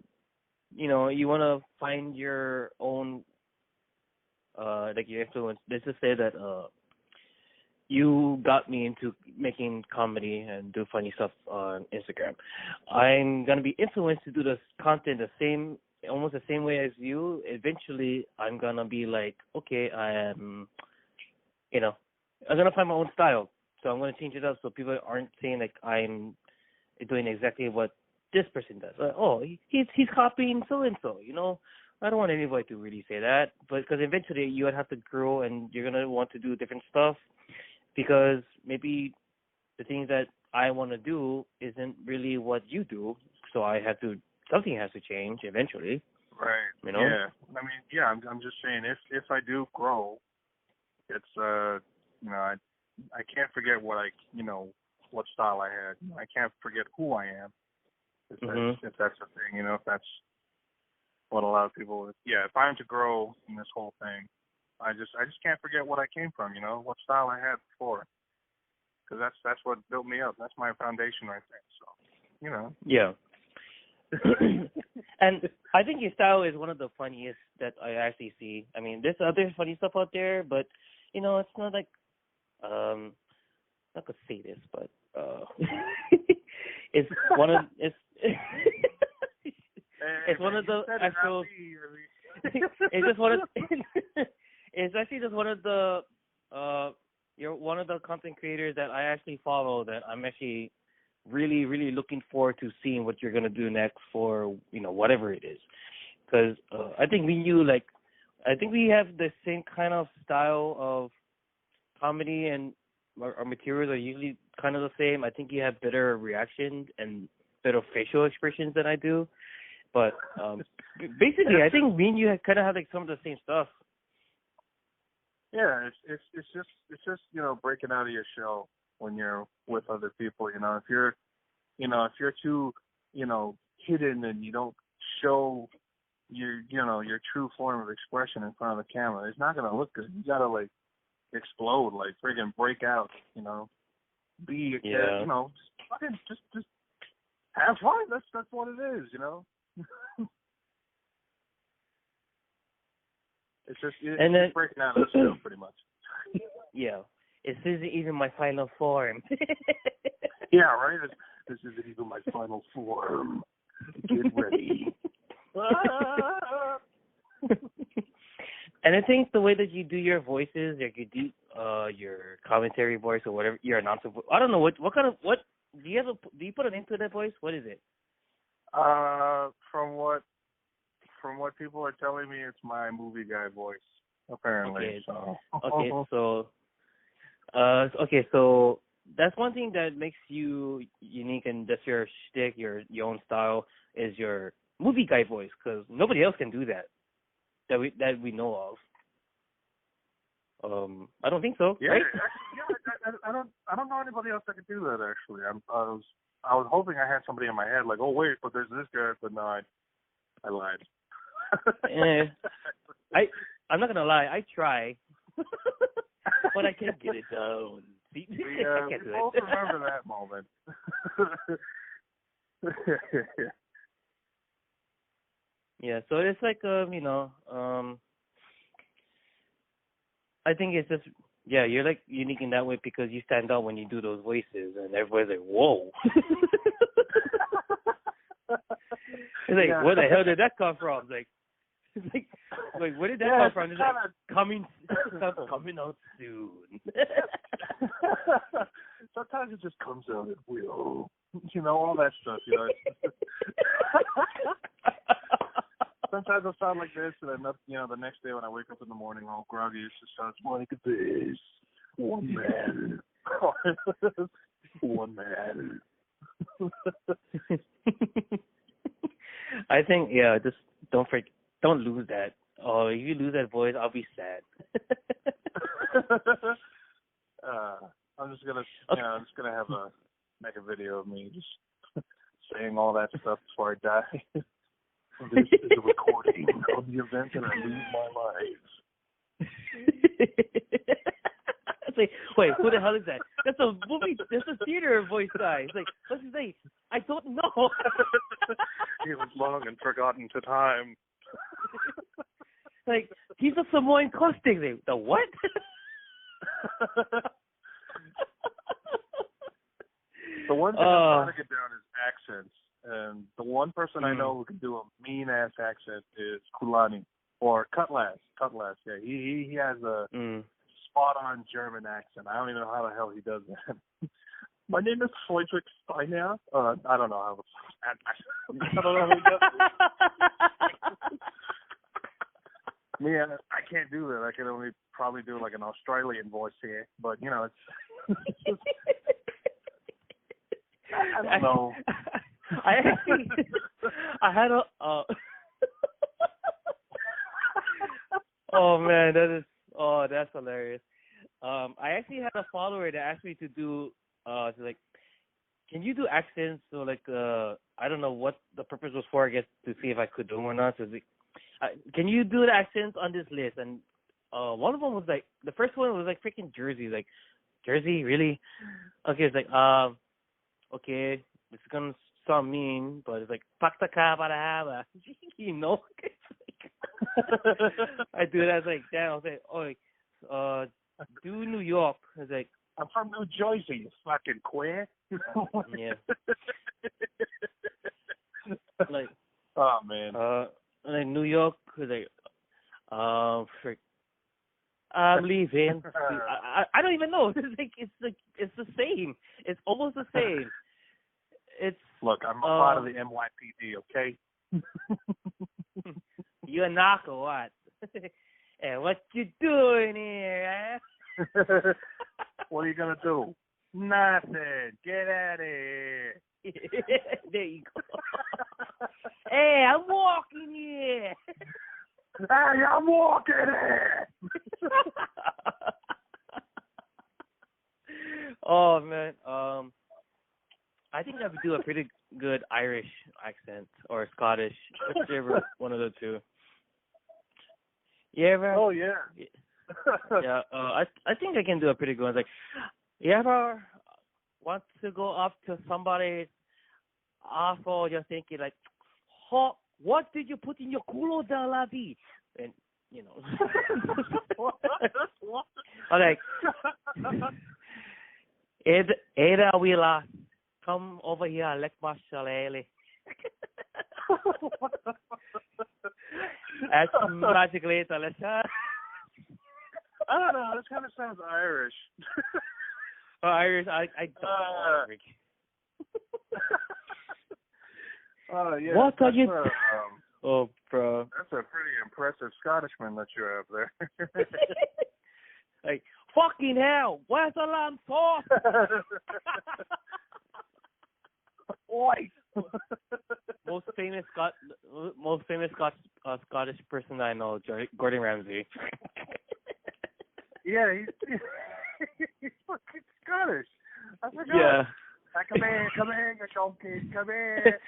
you know, you want to find your own, like your influence. Let's just say that you got me into making comedy and do funny stuff on Instagram. I'm gonna be influenced to do this content almost the same way as you. Eventually, I'm gonna be like, okay, I'm gonna find my own style. So I'm gonna change it up so people aren't saying like I'm doing exactly what this person does. He's copying so and so. You know, I don't want anybody to really say that, but because eventually you would have to grow and you're gonna want to do different stuff because maybe the things that I want to do isn't really what you do. So something has to change eventually. Right. You know? Yeah. I mean, yeah. I'm just saying, if I do grow, it's you know, I can't forget what style I had. I can't forget who I am. If that's the thing, you know, if that's what a lot of people. Yeah. If I'm to grow in this whole thing, I just can't forget what I came from. You know, what style I had before, because that's what built me up. That's my foundation right there. So, you know. Yeah. And I think your style is one of the funniest that I actually see. I mean, there's other funny stuff out there, but you know, it's not like not gonna say this, but it's one of it's it's one of the actual. It's just one of. It's actually just one of the. You're one of the content creators that I actually follow. That I'm actually really, really looking forward to seeing what you're gonna do next for, you know, whatever it is. Because I think I think we have the same kind of style of comedy, and our materials are usually kind of the same. I think you have better reactions and better facial expressions than I do. But basically, I think me and you kind of have like some of the same stuff. Yeah, it's just you know, breaking out of your shell when you're with other people. You know, if you're too, you know, hidden and you don't show your true form of expression in front of the camera, it's not gonna look good. You gotta like explode, like friggin' break out. You know, be you know, just have fun. That's what it is. You know. It's just breaking out of the show, pretty much. Yeah. This isn't even my final form. Yeah, right? This isn't even my final form. Get ready. And I think the way that you do your voices, like you do your commentary voice or whatever, your announcer voice, I don't know, what kind of, do you put a name to that voice? What is it? From what people are telling me, it's my movie guy voice, apparently. So that's one thing that makes you unique, and that's your shtick, your own style, is your movie guy voice, because nobody else can do that we know of. I don't think so. Yeah, right? I don't know anybody else that can do that. Actually, I was hoping I had somebody in my head, like, oh wait, but there's this guy, but no, I lied. I'm not gonna lie. I try. But I can't get it down. See? We I can't do both it. remember that moment. Yeah, so it's like, I think it's just, yeah, you're like unique in that way because you stand out when you do those voices, and everybody's like, whoa. It's like, where the hell did that come from? It's like where did that come from? It's like, coming out soon. Sometimes it just comes out at will. All that stuff, Sometimes I sound like this, and then, the next day when I wake up in the morning all groggy, it just sounds like this. One man. One man. I think, just don't lose that. Oh, if you lose that voice, I'll be sad. I'm just gonna make a video of me just saying all that stuff before I die. This is a recording of the event that I lose my life. It's like, wait, who the hell is that? That's a movie. That's a theater voice guy. It's like, what's his name? I don't know. He was long and forgotten to time. Like, he's a Samoan caustic. The what? The one thing I'm trying to get down is accents. And the one person I know who can do a mean-ass accent is Kulani. Or Cutlass. Yeah, he has a spot-on German accent. I don't even know how the hell he does that. My name is Friedrich Steiner. I don't know how. I don't know how he does it. Man, I can't do that. I can only probably do like an Australian voice here. But it's just, I don't know. I had a. Oh man, that's hilarious. I actually had a follower that asked me to do, can you do accents? So I don't know what the purpose was for. I guess to see if I could do them or not. So can you do the accents on this list? And one of them was the first one was freaking Jersey. Like, Jersey, really? Okay, it's okay, it's gonna sound mean, but it's pakta ka para I do that. Damn. I was do New York. It's I'm from New Jersey, you fucking queer. Yeah. Oh man. New York. I'm leaving. I don't even know. It's the same. It's almost the same. Look, I'm a part of the NYPD, okay? You're a knock or what? And what you doing here, eh? What are you gonna do? Nothing. Get out of here. There you go. Hey, I'm walking here. Hey, I'm walking here. Oh man, I think I would do a pretty good Irish accent or Scottish, whichever one of the two. You ever? Oh yeah. Yeah. I think I can do a pretty good one. You ever want to go up to somebody's asshole? You're thinking what did you put in your culo de la vie? And What? Ada Willa, come over here, lick my shillelagh. That's magically delicious. I don't know. This kind of sounds Irish. Irish, I don't know Irish. Yeah. What are you? Oh, bro. That's a pretty impressive Scottishman that you have there. Fucking hell! Where's the lamb sauce? Oi! Most famous Scottish person I know, Gordon Ramsay. Yeah, he's fucking Scottish. I forgot. Yeah. Come here, you donkey, come here.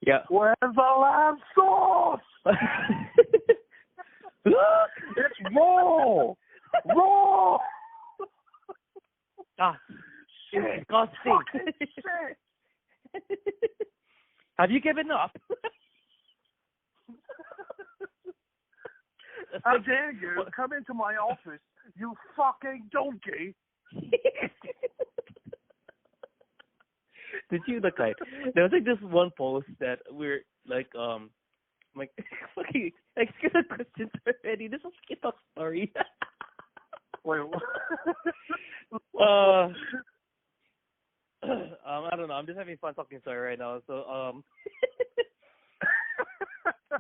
Yeah. Where's the lamb sauce? It's Roll! Roll! Ah, Shit! disgusting. Fucking shit! Have you given up? How dare you come into my office, you fucking donkey! Did you look like there was like this one post that we're like fucking excuse the questions already. This was a TikTok story. Wait, what? I don't know. I'm just having fun talking story right now. So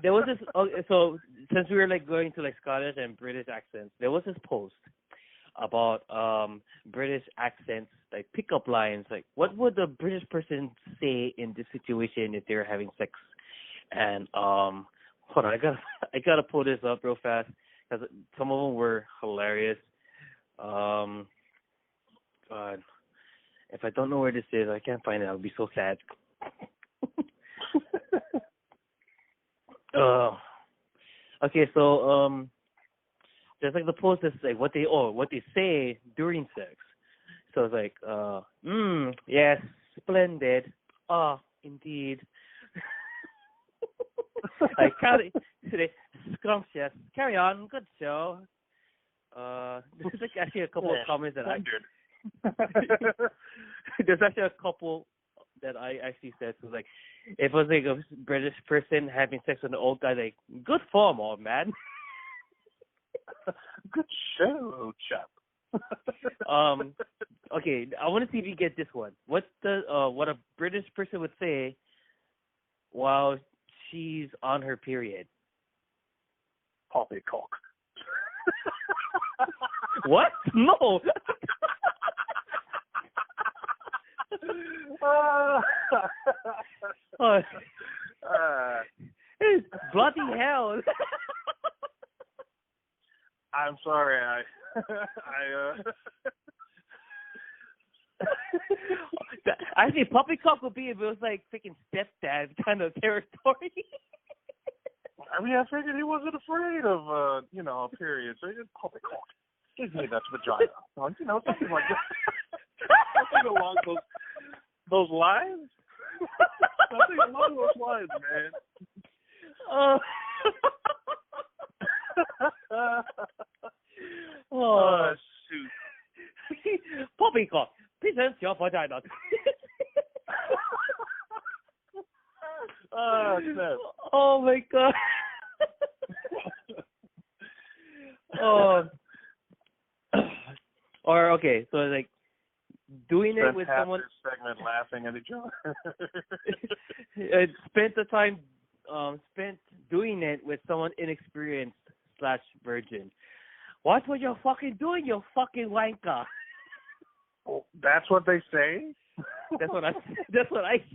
there was this. So since we were like going to like Scottish and British accents, there was this post about British accents, like pickup lines, like what would the British person say in this situation if they were having sex? And hold on, I gotta pull this up real fast because some of them were hilarious. God, if I don't know where this is, I can't find it. I'll be so sad. Okay, so there's like the post that's like what they say during sex. So it's like, yes, splendid. Indeed. Like scrumptious. Carry on, good show. There's like actually a couple of comments that there's actually a couple that I actually said. So like, if it was like a British person having sex with an old guy, like, good form, old man. Good show, chap. Okay, I want to see if you get this one. What's the what a British person would say while she's on her period? Poppycock. What? No. It's bloody hell. I'm sorry, Actually, poppycock would be if it was like freaking stepdad kind of territory. I mean, I figured he wasn't afraid of, a period, so he just poppycock. Give me that vagina. Something like that. Something along those lines. Something along those lines, man. Oh, shoot. Poppycock, presents your vagina. Snap. Oh my god. Or okay, so like doing it with someone. This segment laughing at each other. Spent the time spent doing it with someone inexperienced / virgin. What were you fucking doing, you fucking wanker? Oh, that's what they say? That's what I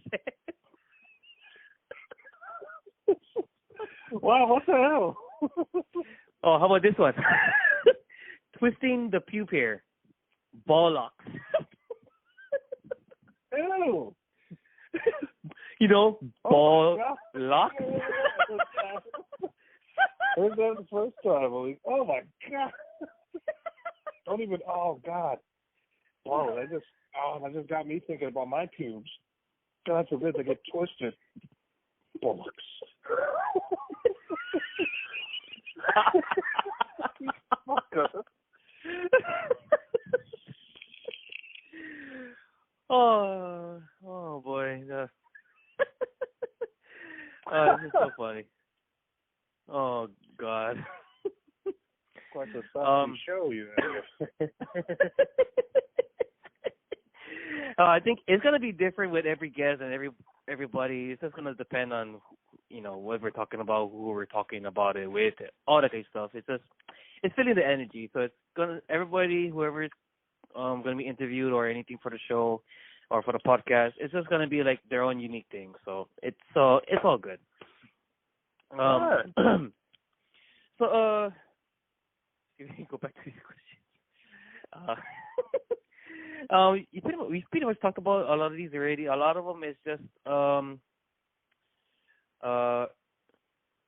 said. Wow, what the hell? Oh, how about this one? Twisting the pubic hair. Bollocks. Ew. You know, ball locks. I heard that the first time. Oh my god! Don't even. Oh god! Whoa! That just got me thinking about my pubes. God forbid they get twisted. Bullocks. Oh boy. Oh, this is so funny. Oh God. Quite a saucy show you have. I think it's gonna be different with every guest and everybody. It's just gonna depend on what we're talking about, who we're talking about it with, all that kind of stuff. It's feeling the energy. So it's everybody, whoever's gonna be interviewed or anything for the show or for the podcast, it's just gonna be like their own unique thing. So it's all good. So go back to these questions. We pretty much talked about a lot of these already. A lot of them is just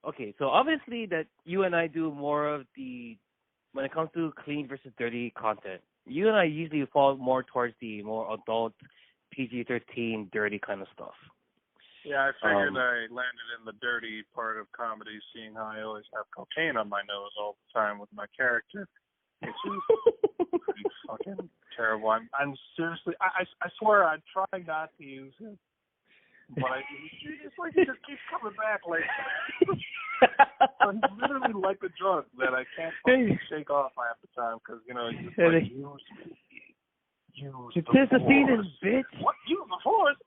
okay. So obviously that you and I do more of the when it comes to clean versus dirty content, you and I usually fall more towards the more adult, PG-13, dirty kind of stuff. Yeah, I figured I landed in the dirty part of comedy, seeing how I always have cocaine on my nose all the time with my character. Which is pretty fucking terrible. I'm seriously, I swear I try not to use it, but it's like it just keeps coming back. Like it's literally like a drug that I can't fucking shake off half the time because it's like use it's the the force. feeling, bitch. What? Use the force?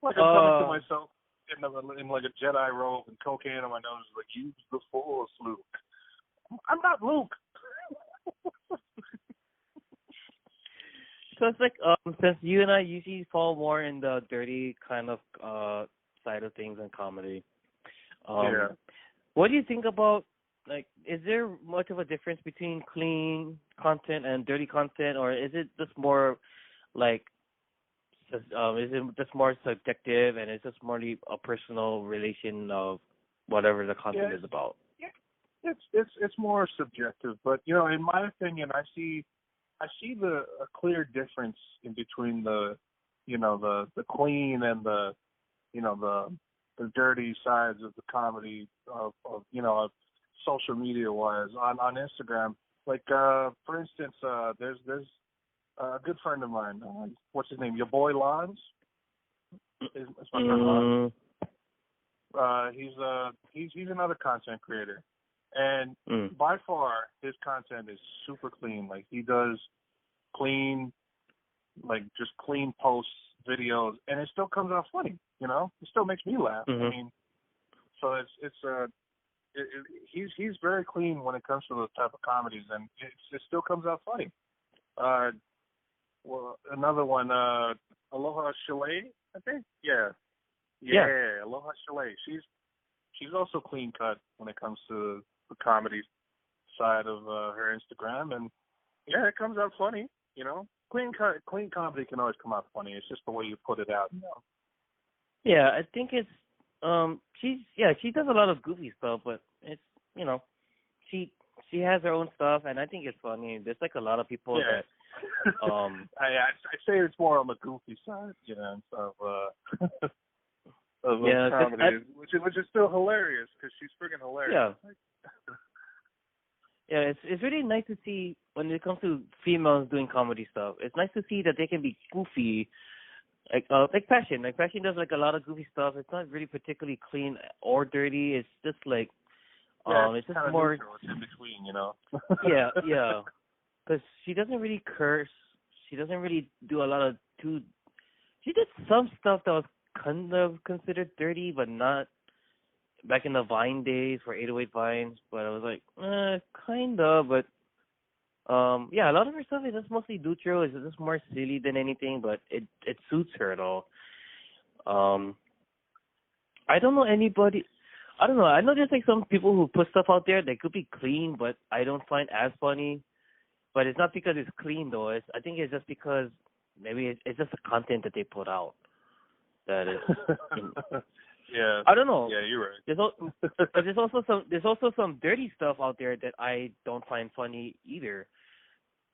Like I'm coming to myself in like a Jedi robe and cocaine on my nose, like use the force, Luke. I'm not Luke. So it's like since you and I usually fall more in the dirty kind of side of things in comedy. Yeah. What do you think about, like, is there much of a difference between clean content and dirty content, or is it just more like is it just more subjective and it's just more a personal relation of whatever the content is about? Yeah. It's more subjective, but in my opinion, I see a clear difference in between the clean and the dirty sides of the comedy of social media wise on Instagram. Like for instance, there's a good friend of mine. What's his name? Your boy Lons. It's my friend Lons. He's another content creator, and by far his content is super clean. Like he does clean, like just clean posts, videos, and it still comes out funny. It still makes me laugh. I mean, so he's very clean when it comes to those type of comedies, and it still comes out funny. Well, another one, Aloha Chalet, I think. Yeah, Aloha Chalet. She's also clean cut when it comes to the comedy side of her Instagram, and yeah, it comes out funny. Clean comedy can always come out funny. It's just the way you put it out. Yeah, I think it's she does a lot of goofy stuff, but it's she has her own stuff, and I think it's funny. There's like a lot of people that I say it's more on the goofy side, of comedy, which is still hilarious because she's freaking hilarious. Yeah. Yeah, it's really nice to see when it comes to females doing comedy stuff. It's nice to see that they can be goofy, like Passion. Like Passion does like a lot of goofy stuff. It's not really particularly clean or dirty. It's just like it's just more neutral. It's in between, yeah. Because she doesn't really curse. She doesn't really do a lot of She did some stuff that was kind of considered dirty, but not back in the Vine days for 808 Vines. But I was like, kind of. But a lot of her stuff is just mostly neutral. It's just more silly than anything, but it suits her at all. I don't know anybody. I don't know. I know there's like some people who put stuff out there that could be clean, but I don't find as funny. But it's not because it's clean, though. I think it's just because maybe it's just the content that they put out that is. Yeah. I don't know. Yeah, you're right. But there's also some dirty stuff out there that I don't find funny either.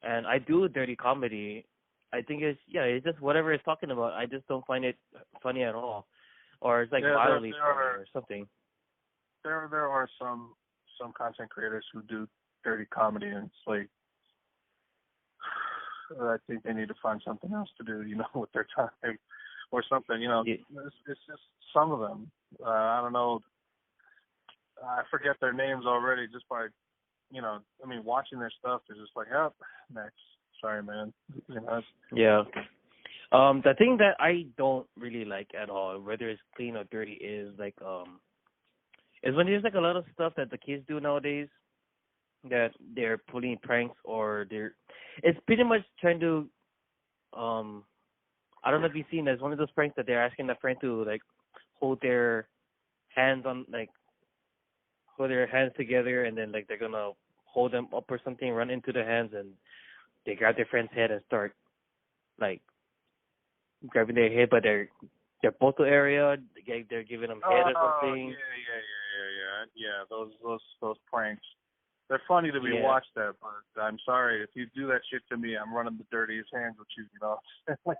And I do dirty comedy. I think it's just whatever it's talking about. I just don't find it funny at all, or it's like violently funny or something. There are some content creators who do dirty comedy, and it's like I think they need to find something else to do, with their time or something. It's just some of them. I don't know. I forget their names already just by, watching their stuff. They're just like, oh, next. Sorry, man. Yeah. The thing that I don't really like at all, whether it's clean or dirty, is like is when there's like a lot of stuff that the kids do nowadays that they're pulling pranks or it's pretty much trying to I don't know if you've seen as one of those pranks that they're asking a friend to like hold their hands together, and then like they're gonna hold them up or something, run into their hands, and they grab their friend's head and start like grabbing their head, but they're both area. They're giving them head or something. yeah. Those pranks. They're funny to be watched at, but I'm sorry if you do that shit to me. I'm running the dirtiest hands with you. You know, like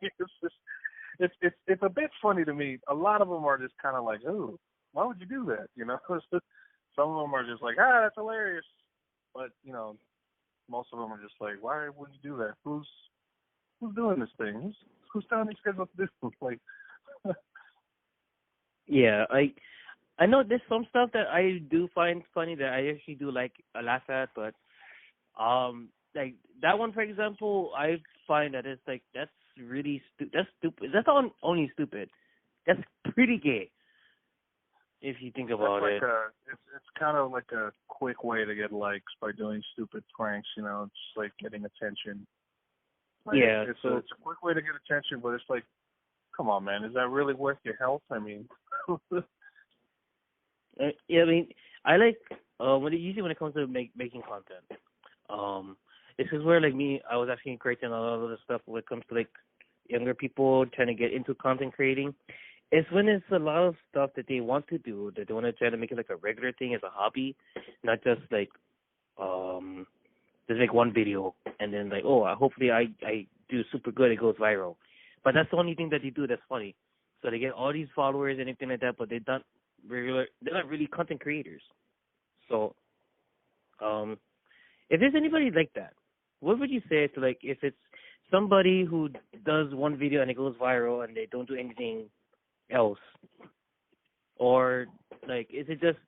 it's a bit funny to me. A lot of them are just kind of like, ooh, why would you do that? You know, some of them are just like, that's hilarious. But you know, most of them are just like, why would you do that? Who's doing this thing? Who's telling these kids what to do? Like, Yeah, I know there's some stuff that I do find funny that I actually do like laugh at, but like that one for example, I find that it's like that's really that's stupid. That's not only stupid. That's pretty gay. If you think about it. It's kind of like a quick way to get likes by doing stupid pranks, you know, it's like getting attention. Like, yeah. It's a quick way to get attention, but it's like, come on, man, is that really worth your health? I mean. Yeah, I mean, I like usually when it comes to making content. This is where like me, I was actually creating a lot of the stuff when it comes to like younger people trying to get into content creating. It's when it's a lot of stuff that they want to do, that they want to try to make it like a regular thing as a hobby, not just like just make one video and then like, oh, hopefully I do super good, it goes viral. But that's the only thing that they do that's funny. So they get all these followers and anything like that, but they're not really content creators. So if there's anybody like that, what would you say to like if it's somebody who does one video and it goes viral and they don't do anything else, or like is it just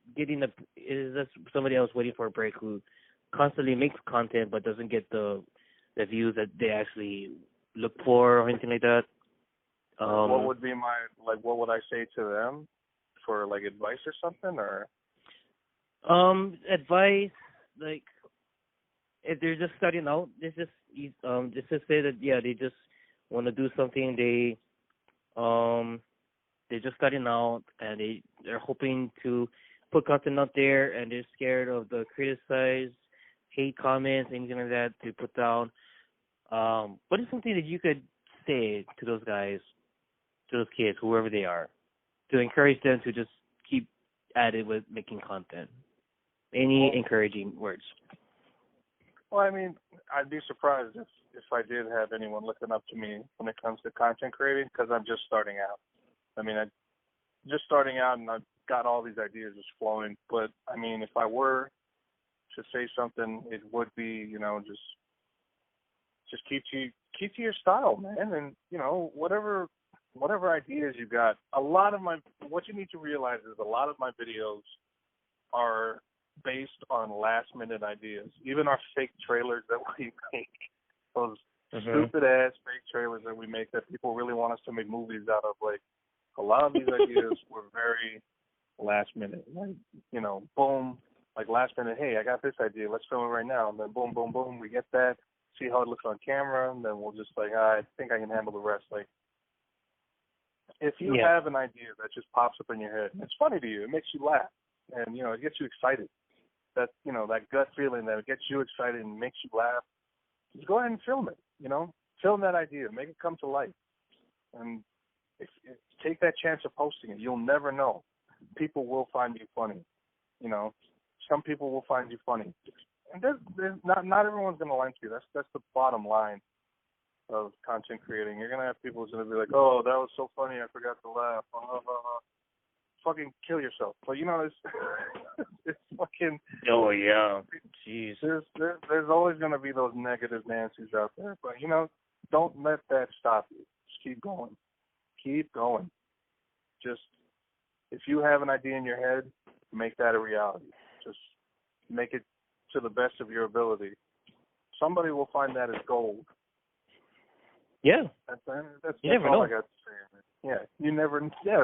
somebody else waiting for a break who constantly makes content but doesn't get the views that they actually look for or anything like that? What would be what would I say to them for like advice or something, or advice, like if they're just starting out, just say that they just want to do something, they're just starting out and they're hoping to put content out there and they're scared of the criticize, hate comments, anything like that to put down. What is something that you could say to those guys, to those kids, whoever they are, to encourage them to just keep at it with making content? Any encouraging words? Well, I mean, I'd be surprised if I did have anyone looking up to me when it comes to content creating, because I'm just starting out. I mean, I'm just starting out and I've got all these ideas just flowing. But, I mean, if I were to say something, it would be, you know, just keep to your style, man. And, you know, whatever ideas you got, what you need to realize is a lot of my videos are based on last minute ideas. Even our fake trailers that we make, those stupid ass fake trailers that we make that people really want us to make movies out of, like a lot of these ideas were very last minute. Like, you know, boom, like last minute, hey, I got this idea, let's film it right now. And then boom, boom, boom, we get that, see how it looks on camera, and then we'll just like, I think I can handle the rest. Like, if you have an idea that just pops up in your head, and it's funny to you, it makes you laugh, and, you know, it gets you excited. That, you know, that gut feeling that gets you excited and makes you laugh, just go ahead and film it, you know? Film that idea, make it come to life. And take that chance of posting it. You'll never know. People will find you funny, you know? Some people will find you funny. And there's not everyone's going to like you. That's the bottom line of content creating. You're going to have people who's going to be like, oh, that was so funny, I forgot to laugh. Fucking kill yourself. But, you know, it's fucking... Oh, yeah. Jeez. There's always going to be those negative Nancy's out there. But, you know, don't let that stop you. Just keep going. Keep going. Just, if you have an idea in your head, make that a reality. Just make it to the best of your ability. Somebody will find that as gold. Yeah. That's you never all know. I got to say. Yeah,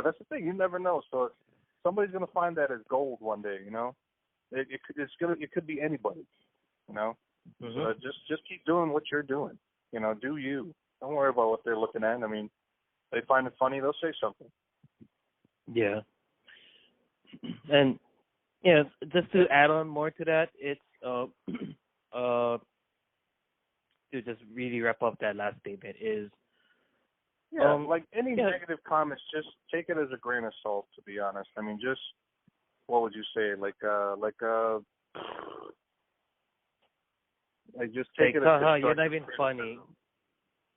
that's the thing. You never know. So somebody's going to find that as gold one day, you know? It could be anybody, you know? So just keep doing what you're doing. You know, do you. Don't worry about what they're looking at. I mean, they find it funny, they'll say something. Yeah. And, yeah, just to add on more to that, it's, to just really wrap up that last statement is... like any negative comments, just take it as a grain of salt, to be honest. I mean, just what would you say, like just take it as you're not even funny.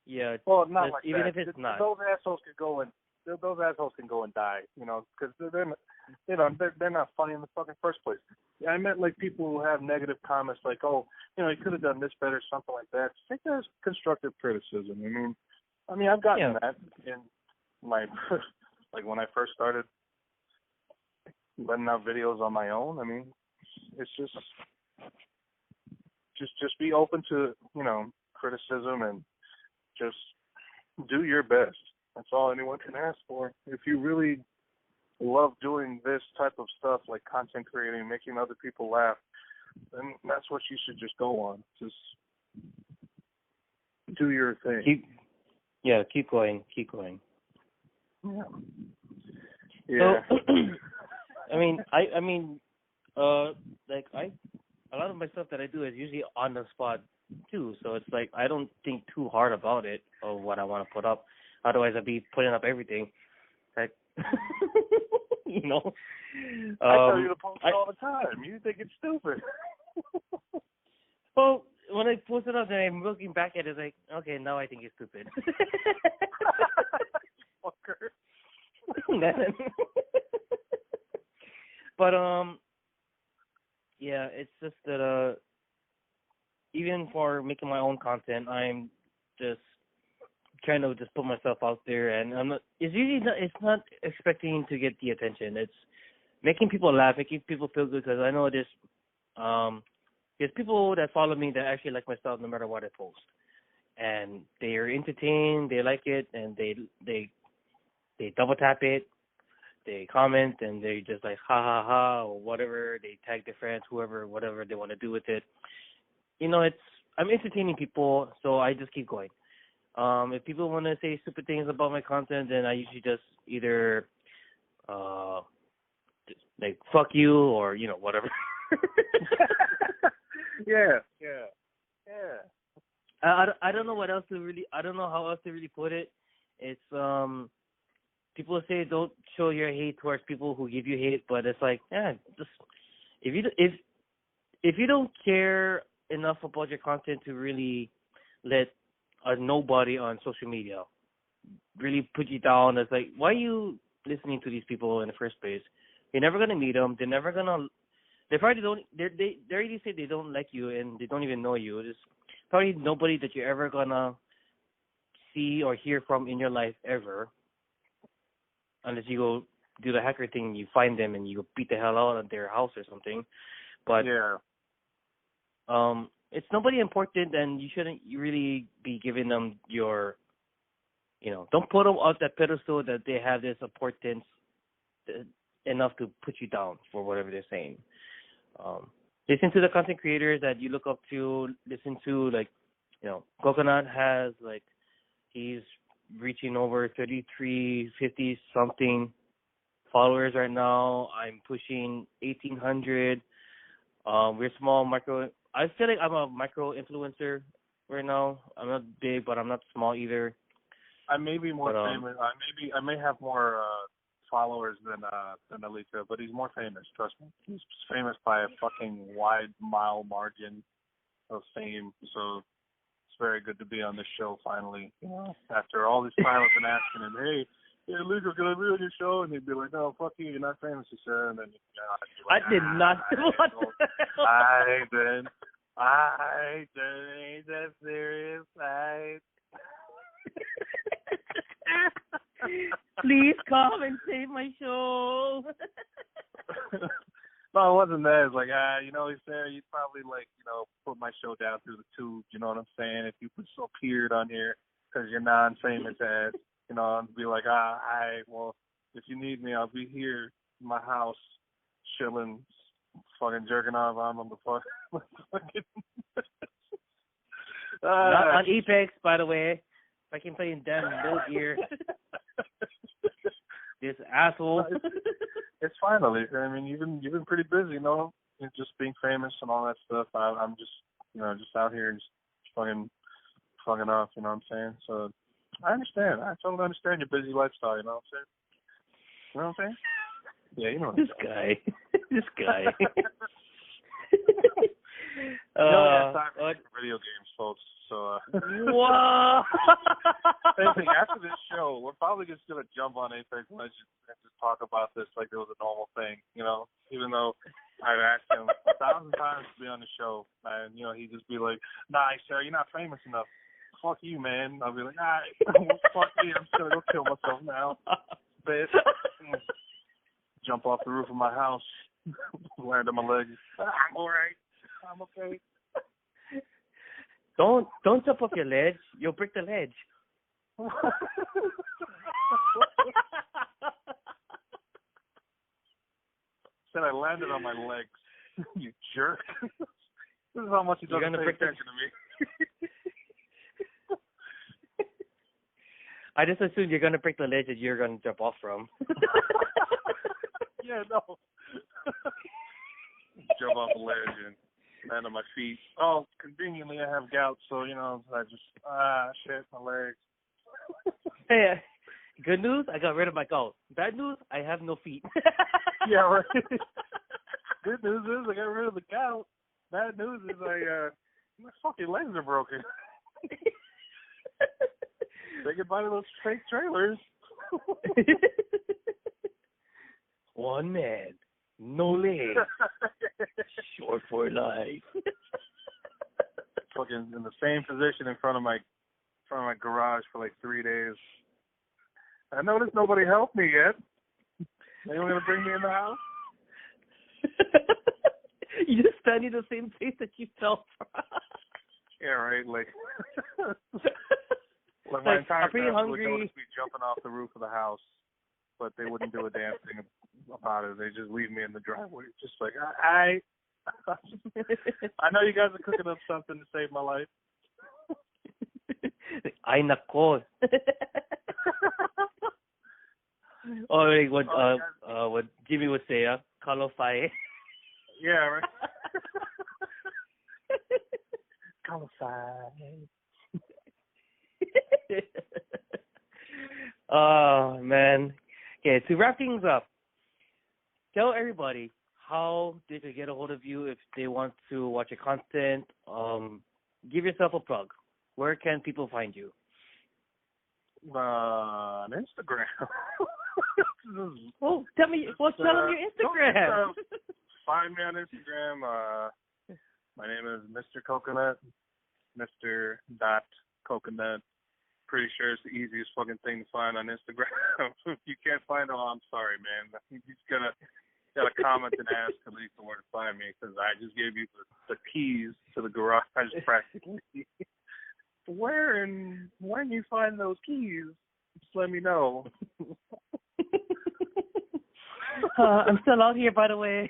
Yeah. Well, not just, like even that. if it's not. Those assholes can go and die, because they're not funny in the fucking first place. Yeah, I meant like people who have negative comments, like, oh, you could have done this better, something like that. Take that as constructive criticism. I mean, I've gotten that in my like when I first started letting out videos on my own. I mean, it's just be open to criticism and just do your best. That's all anyone can ask for. If you really love doing this type of stuff, like content creating, making other people laugh, then that's what you should just go on. Just do your thing. Keep going. Yeah. So, a lot of my stuff that I do is usually on the spot too. So it's like I don't think too hard about it or what I want to put up. Otherwise, I'd be putting up everything. Like, I tell you to post all the time. You think it's stupid. Well, when I post it up, then I'm looking back at it, like, okay, now I think it's stupid. Fucker. But it's just that even for making my own content, I'm just trying to just put myself out there, and it's not expecting to get the attention. It's making people laugh, making people feel good, because I know there's people that follow me that actually like my stuff no matter what I post, and they are entertained, they like it, and they double tap it, they comment, and they just like ha ha ha or whatever. They tag their friends, whatever they want to do with it. I'm entertaining people, so I just keep going. If people want to say stupid things about my content, then I usually just either like fuck you or whatever. Yeah. I don't know what else to really. I don't know how else to really put it. It's people say don't show your hate towards people who give you hate, but it's like just if you don't care enough about your content to really let a nobody on social media really put you down, it's like, why are you listening to these people in the first place? You're never gonna meet them. They probably don't. They already say they don't like you and they don't even know you. There's probably nobody that you're ever gonna see or hear from in your life ever, unless you go do the hacker thing and you find them and you go beat the hell out of their house or something. But it's nobody important, and you shouldn't really be giving them your, don't put them out that pedestal that they have this importance enough to put you down for whatever they're saying. Listen to the content creators that you look up to. Listen to, like, Coconut has, like, he's reaching over 50 something followers right now. I'm pushing 1,800. We're small micro. I feel like I'm a micro influencer right now. I'm not big, but I'm not small either. I may be more famous. I may have more followers than Alika, but he's more famous. Trust me, he's famous by a fucking wide mile margin of fame. So it's very good to be on this show finally. After all this time, I've been asking him, "Hey, Alika, can I be on your show?" And he'd be like, "No, fuck you, you're not famous, sir." And then I'd be like, I did not. I ain't that serious. Please come and save my show. No, it wasn't that. It's like, Sarah, you'd probably put my show down through the tube. You know what I'm saying? If you appeared on here because you're non-famous ass, I'd be like, well, if you need me, I'll be here in my house, chilling, fucking jerking off on the fucking. Not on Apex, by the way. I can play in damn no gear. This asshole. It's fine, Alika. I mean, you've been pretty busy, just being famous and all that stuff. I'm just, just out here just fucking off. You know what I'm saying? So I understand. I totally understand your busy lifestyle. You know what I'm saying? Yeah, you know. This guy. This guy. We only have time for video games, folks. So, Wow. anything after this show, we're probably just gonna jump on Apex Legends and just talk about this like it was a normal thing, you know. Even though I've asked him 1,000 times to be on the show, and you know he'd just be like, "Nah, sir, you're not famous enough. Fuck you, man." I'll be like, "All right, fuck me. I'm just gonna go kill myself now." Bitch. Jump off the roof of my house, land on my legs. I'm all right. I'm okay. Don't jump off your ledge. You'll break the ledge. Said I landed on my legs. You jerk. This is how much you don't pay attention to me. I just assumed you're gonna break the ledge that you're gonna jump off from. Yeah, no. Jump off the ledge and land on my feet. Oh, conveniently I have gout, so you know I just shit, my legs. Hey, good news, I got rid of my gout. Bad news, I have no feet. Yeah, right. Good news is I got rid of the gout. Bad news is my fucking legs are broken. Say goodbye to those fake trailers. One man, no legs, short for life. Fucking in the same position in front of my garage for like 3 days. I noticed nobody helped me yet. Anyone gonna bring me in the house? You just standing the same place that you fell from. Yeah, right. Like my entire I'm pretty family hungry. would notice me jumping off the roof of the house, but they wouldn't do a damn thing about it. They just leave me in the driveway, just like I know you guys are cooking up something to save my life. Ay nako. Oh, like what Jimmy would say, kalofai. Yeah, right. Kalofai. Oh man. Okay, to wrap things up, tell everybody how they can get a hold of you if they want to watch your content. Give yourself a plug. Where can people find you? On Instagram. Well, tell them your Instagram. Find me on Instagram. My name is Mr. Coconut. Mr. Coconut. Pretty sure it's the easiest fucking thing to find on Instagram. If you can't find it, I'm sorry, man. You just gotta comment and ask at least where to find me, because I just gave you the keys to the garage practically. Where and when you find those keys, just let me know. I'm still out here, by the way.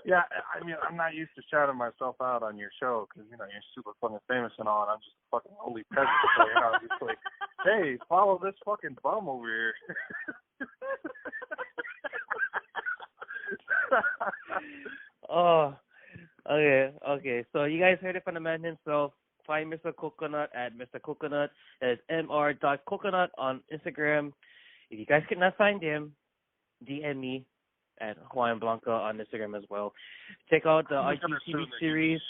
Yeah, I mean, I'm not used to shouting myself out on your show because, you know, you're super fucking famous and all, and I'm just a fucking holy peasant. So, you know, I'm just like, hey, follow this fucking bum over here. Oh, okay. So you guys heard it from the man himself. Find Mr. Coconut at Mr. Coconut. That is mr.coconut on Instagram. If you guys cannot find him, DM me at Hawaiian Blanca on Instagram as well. Check out the IGTV series.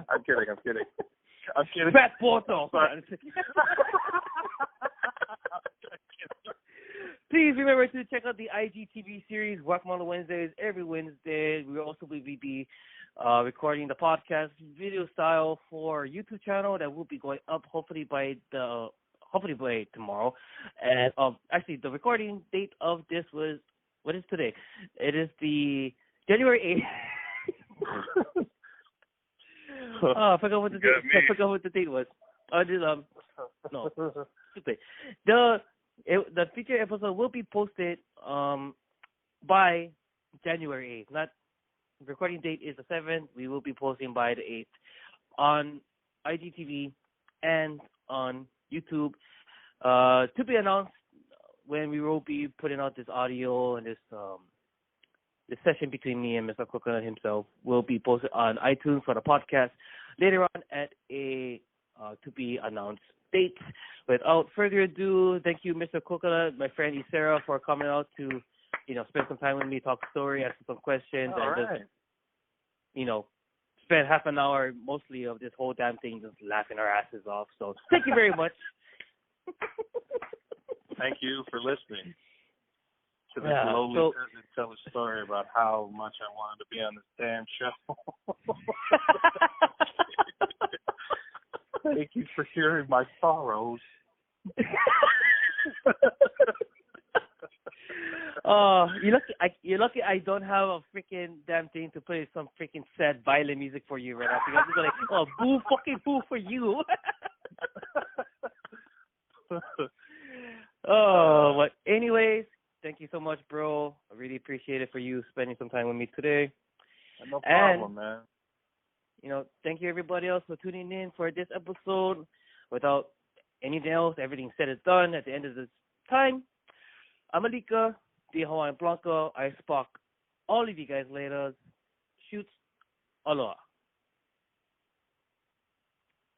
I'm kidding. Fat photo. Please remember to check out the IGTV series, Whack My Olos Wednesdays, every Wednesday. We will also be recording the podcast video style for YouTube channel that will be going up hopefully by tomorrow. And actually, the recording date of this was, what is today? It is the January 8th. I forgot what the date was. No, stupid. The feature episode will be posted by January 8th. Not recording date is the 7th. We will be posting by the 8th on IGTV and on YouTube. To be announced when we will be putting out this audio and this session between me and Mr. Coconut himself will be posted on iTunes for the podcast later on at a to be announced dates. Without further ado, thank you, Mr. Coconut, my friend Isera, for coming out to, spend some time with me, talk story, ask some questions, just, spend half an hour mostly of this whole damn thing just laughing our asses off. So thank you very much. Thank you for listening to this lowly cousin tell a story about how much I wanted to be on this damn show. Thank you for hearing my sorrows. You're lucky I don't have a freaking damn thing to play some freaking sad violin music for you right now. Because I'm just like, boo, fucking boo for you. But anyways, thank you so much, bro. I really appreciate it for you spending some time with me today. No problem, man. Thank you everybody else for tuning in for this episode. Without anything else, everything said is done at the end of this time. I'm Alika, the Hawaiian Blanco, I Spock. All of you guys later. Shoots. Aloha.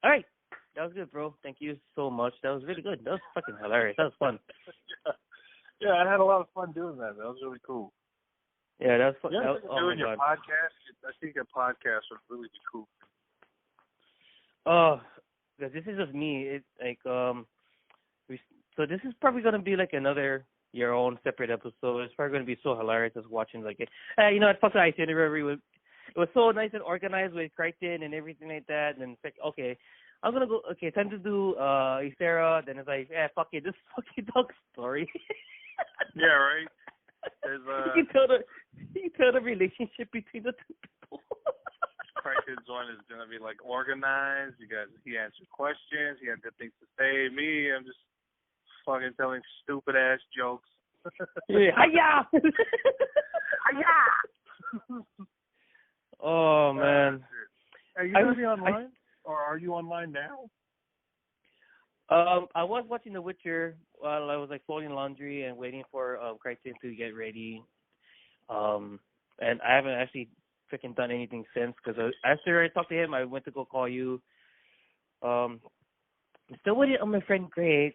All right. That was good, bro. Thank you so much. That was really good. That was fucking hilarious. That was fun. Yeah, I had a lot of fun doing that. That was really cool. Yeah, that was fun. Doing your podcast, I think a podcast would really be cool. Oh, this is just me. It's like so this is probably gonna be like your own separate episode. It's probably gonna be so hilarious just watching like it. At fucking itinerary it was so nice and organized with Crichton and everything like that. And it's like, okay, I'm gonna go. Okay, time to do Isera. Then it's like, fuck it, this fucking dog story. Yeah, right. There's you can tell the relationship between the two people. Crichton's one is gonna be like organized. He answered questions. He had good things to say. Me, I'm just fucking telling stupid ass jokes. Yeah, hiya! Hiya! Oh man. Are you gonna be online, or are you online now? I was watching The Witcher while I was like folding laundry and waiting for Crichton to get ready. And I haven't actually freaking done anything since because after I talked to him, I went to go call you. I'm still waiting on my friend Greg.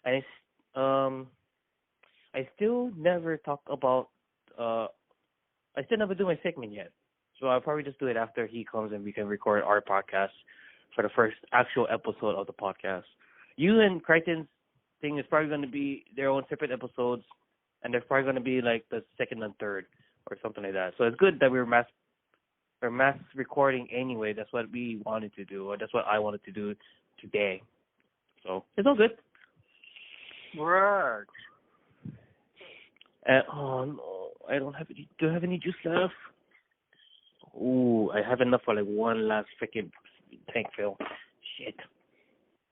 I still never talk about. I still never do my segment yet, so I'll probably just do it after he comes and we can record our podcast for the first actual episode of the podcast. You and Crichton's thing is probably going to be their own separate episodes, and they're probably going to be like the second and third or something like that. So it's good that we're mass recording anyway. That's what we wanted to do, or that's what I wanted to do today. So it's all good. Right. Oh no, I don't have any. Do I have any juice left? Ooh, I have enough for like one last freaking tank fill. Shit.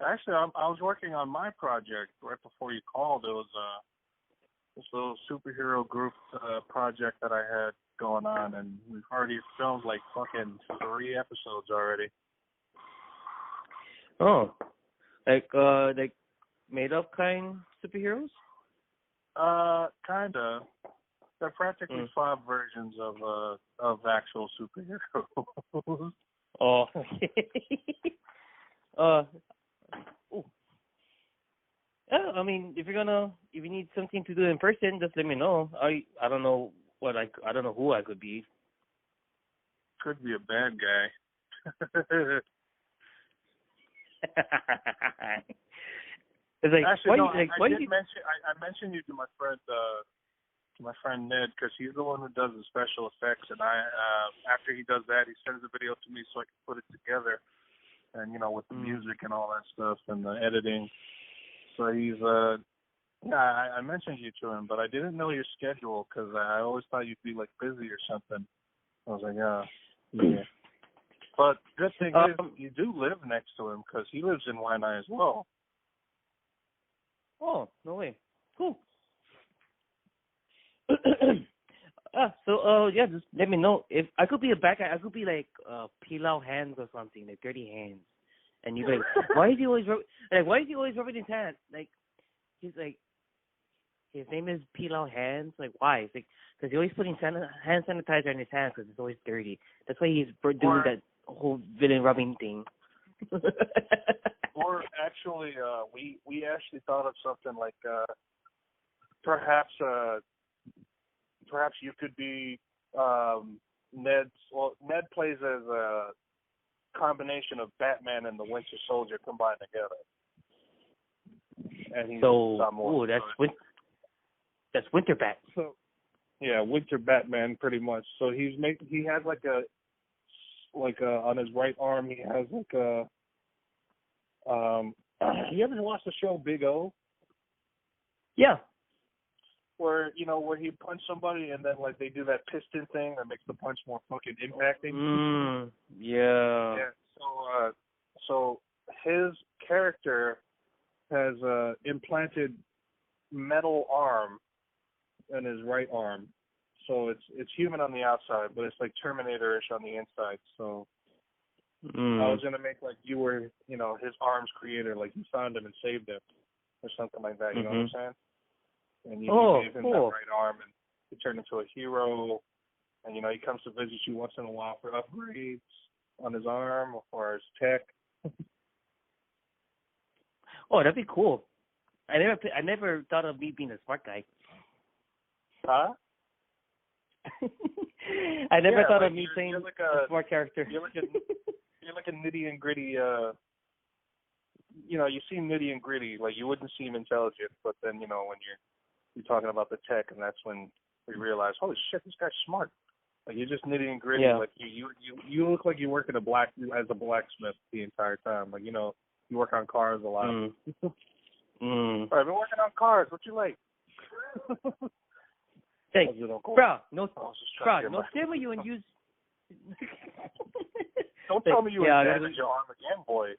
Actually, I was working on my project right before you called. It was this little superhero group project that I had going on, and we've already filmed like fucking 3 episodes already. Oh, like made up kind superheroes? Kinda. They're practically 5 versions of actual superheroes. Oh. Ooh. Yeah, I mean, if you need something to do in person, just let me know. I don't know I don't know who I could be. Could be a bad guy. It's like, actually, I mentioned you to my friend Ned, because he's the one who does the special effects, and after he does that, he sends the video to me so I can put it together, and with the music and all that stuff and the editing. So he's I mentioned you to him, but I didn't know your schedule because I always thought you'd be like busy or something. I was like, yeah. But good thing is you do live next to him, because he lives in Waianae as well. Oh, no way. Cool. Yeah, just let me know. If I could be a bad guy, I could be like Pilau Hands or something, like Dirty Hands. And you'd be like, why is he always rubbing his hands? Like, he's like, his name is Pilau Hands. Like, why? It's like, because he's always putting hand sanitizer in his hands because it's always dirty. That's why he's doing that whole villain rubbing thing. Or Or actually, we actually thought of something like perhaps you could be Ned's. Well, Ned plays as a combination of Batman and the Winter Soldier combined together. And he's that's Winter Bat. So yeah, Winter Batman pretty much. So he has like a on his right arm he has like a you ever watched the show Big O? Yeah. Where he punched somebody and then like they do that piston thing that makes the punch more fucking impacting. Yeah. Yeah. So his character has implanted metal arm in his right arm. So it's human on the outside, but it's like Terminator-ish on the inside. So I was gonna make like you were, his arm's creator, like you found him and saved him, or something like that. You know what I'm saying? And you gave him that right arm, and he turned into a hero. And he comes to visit you once in a while for upgrades on his arm or his tech. Oh, that'd be cool. I never thought of me being a smart guy. Huh? I never thought of me playing like a smart character. You're like a nitty and gritty. You seem nitty and gritty. Like you wouldn't seem intelligent, but then when you're talking about the tech, and that's when we realize, holy shit, this guy's smart. Like you're just nitty and gritty. Yeah. Like you look like you work as a blacksmith the entire time. Like you work on cars a lot. I've been working on cars. What you like? Hey, bro, no tell me you and use. Don't tell me you damage your arm again, boy.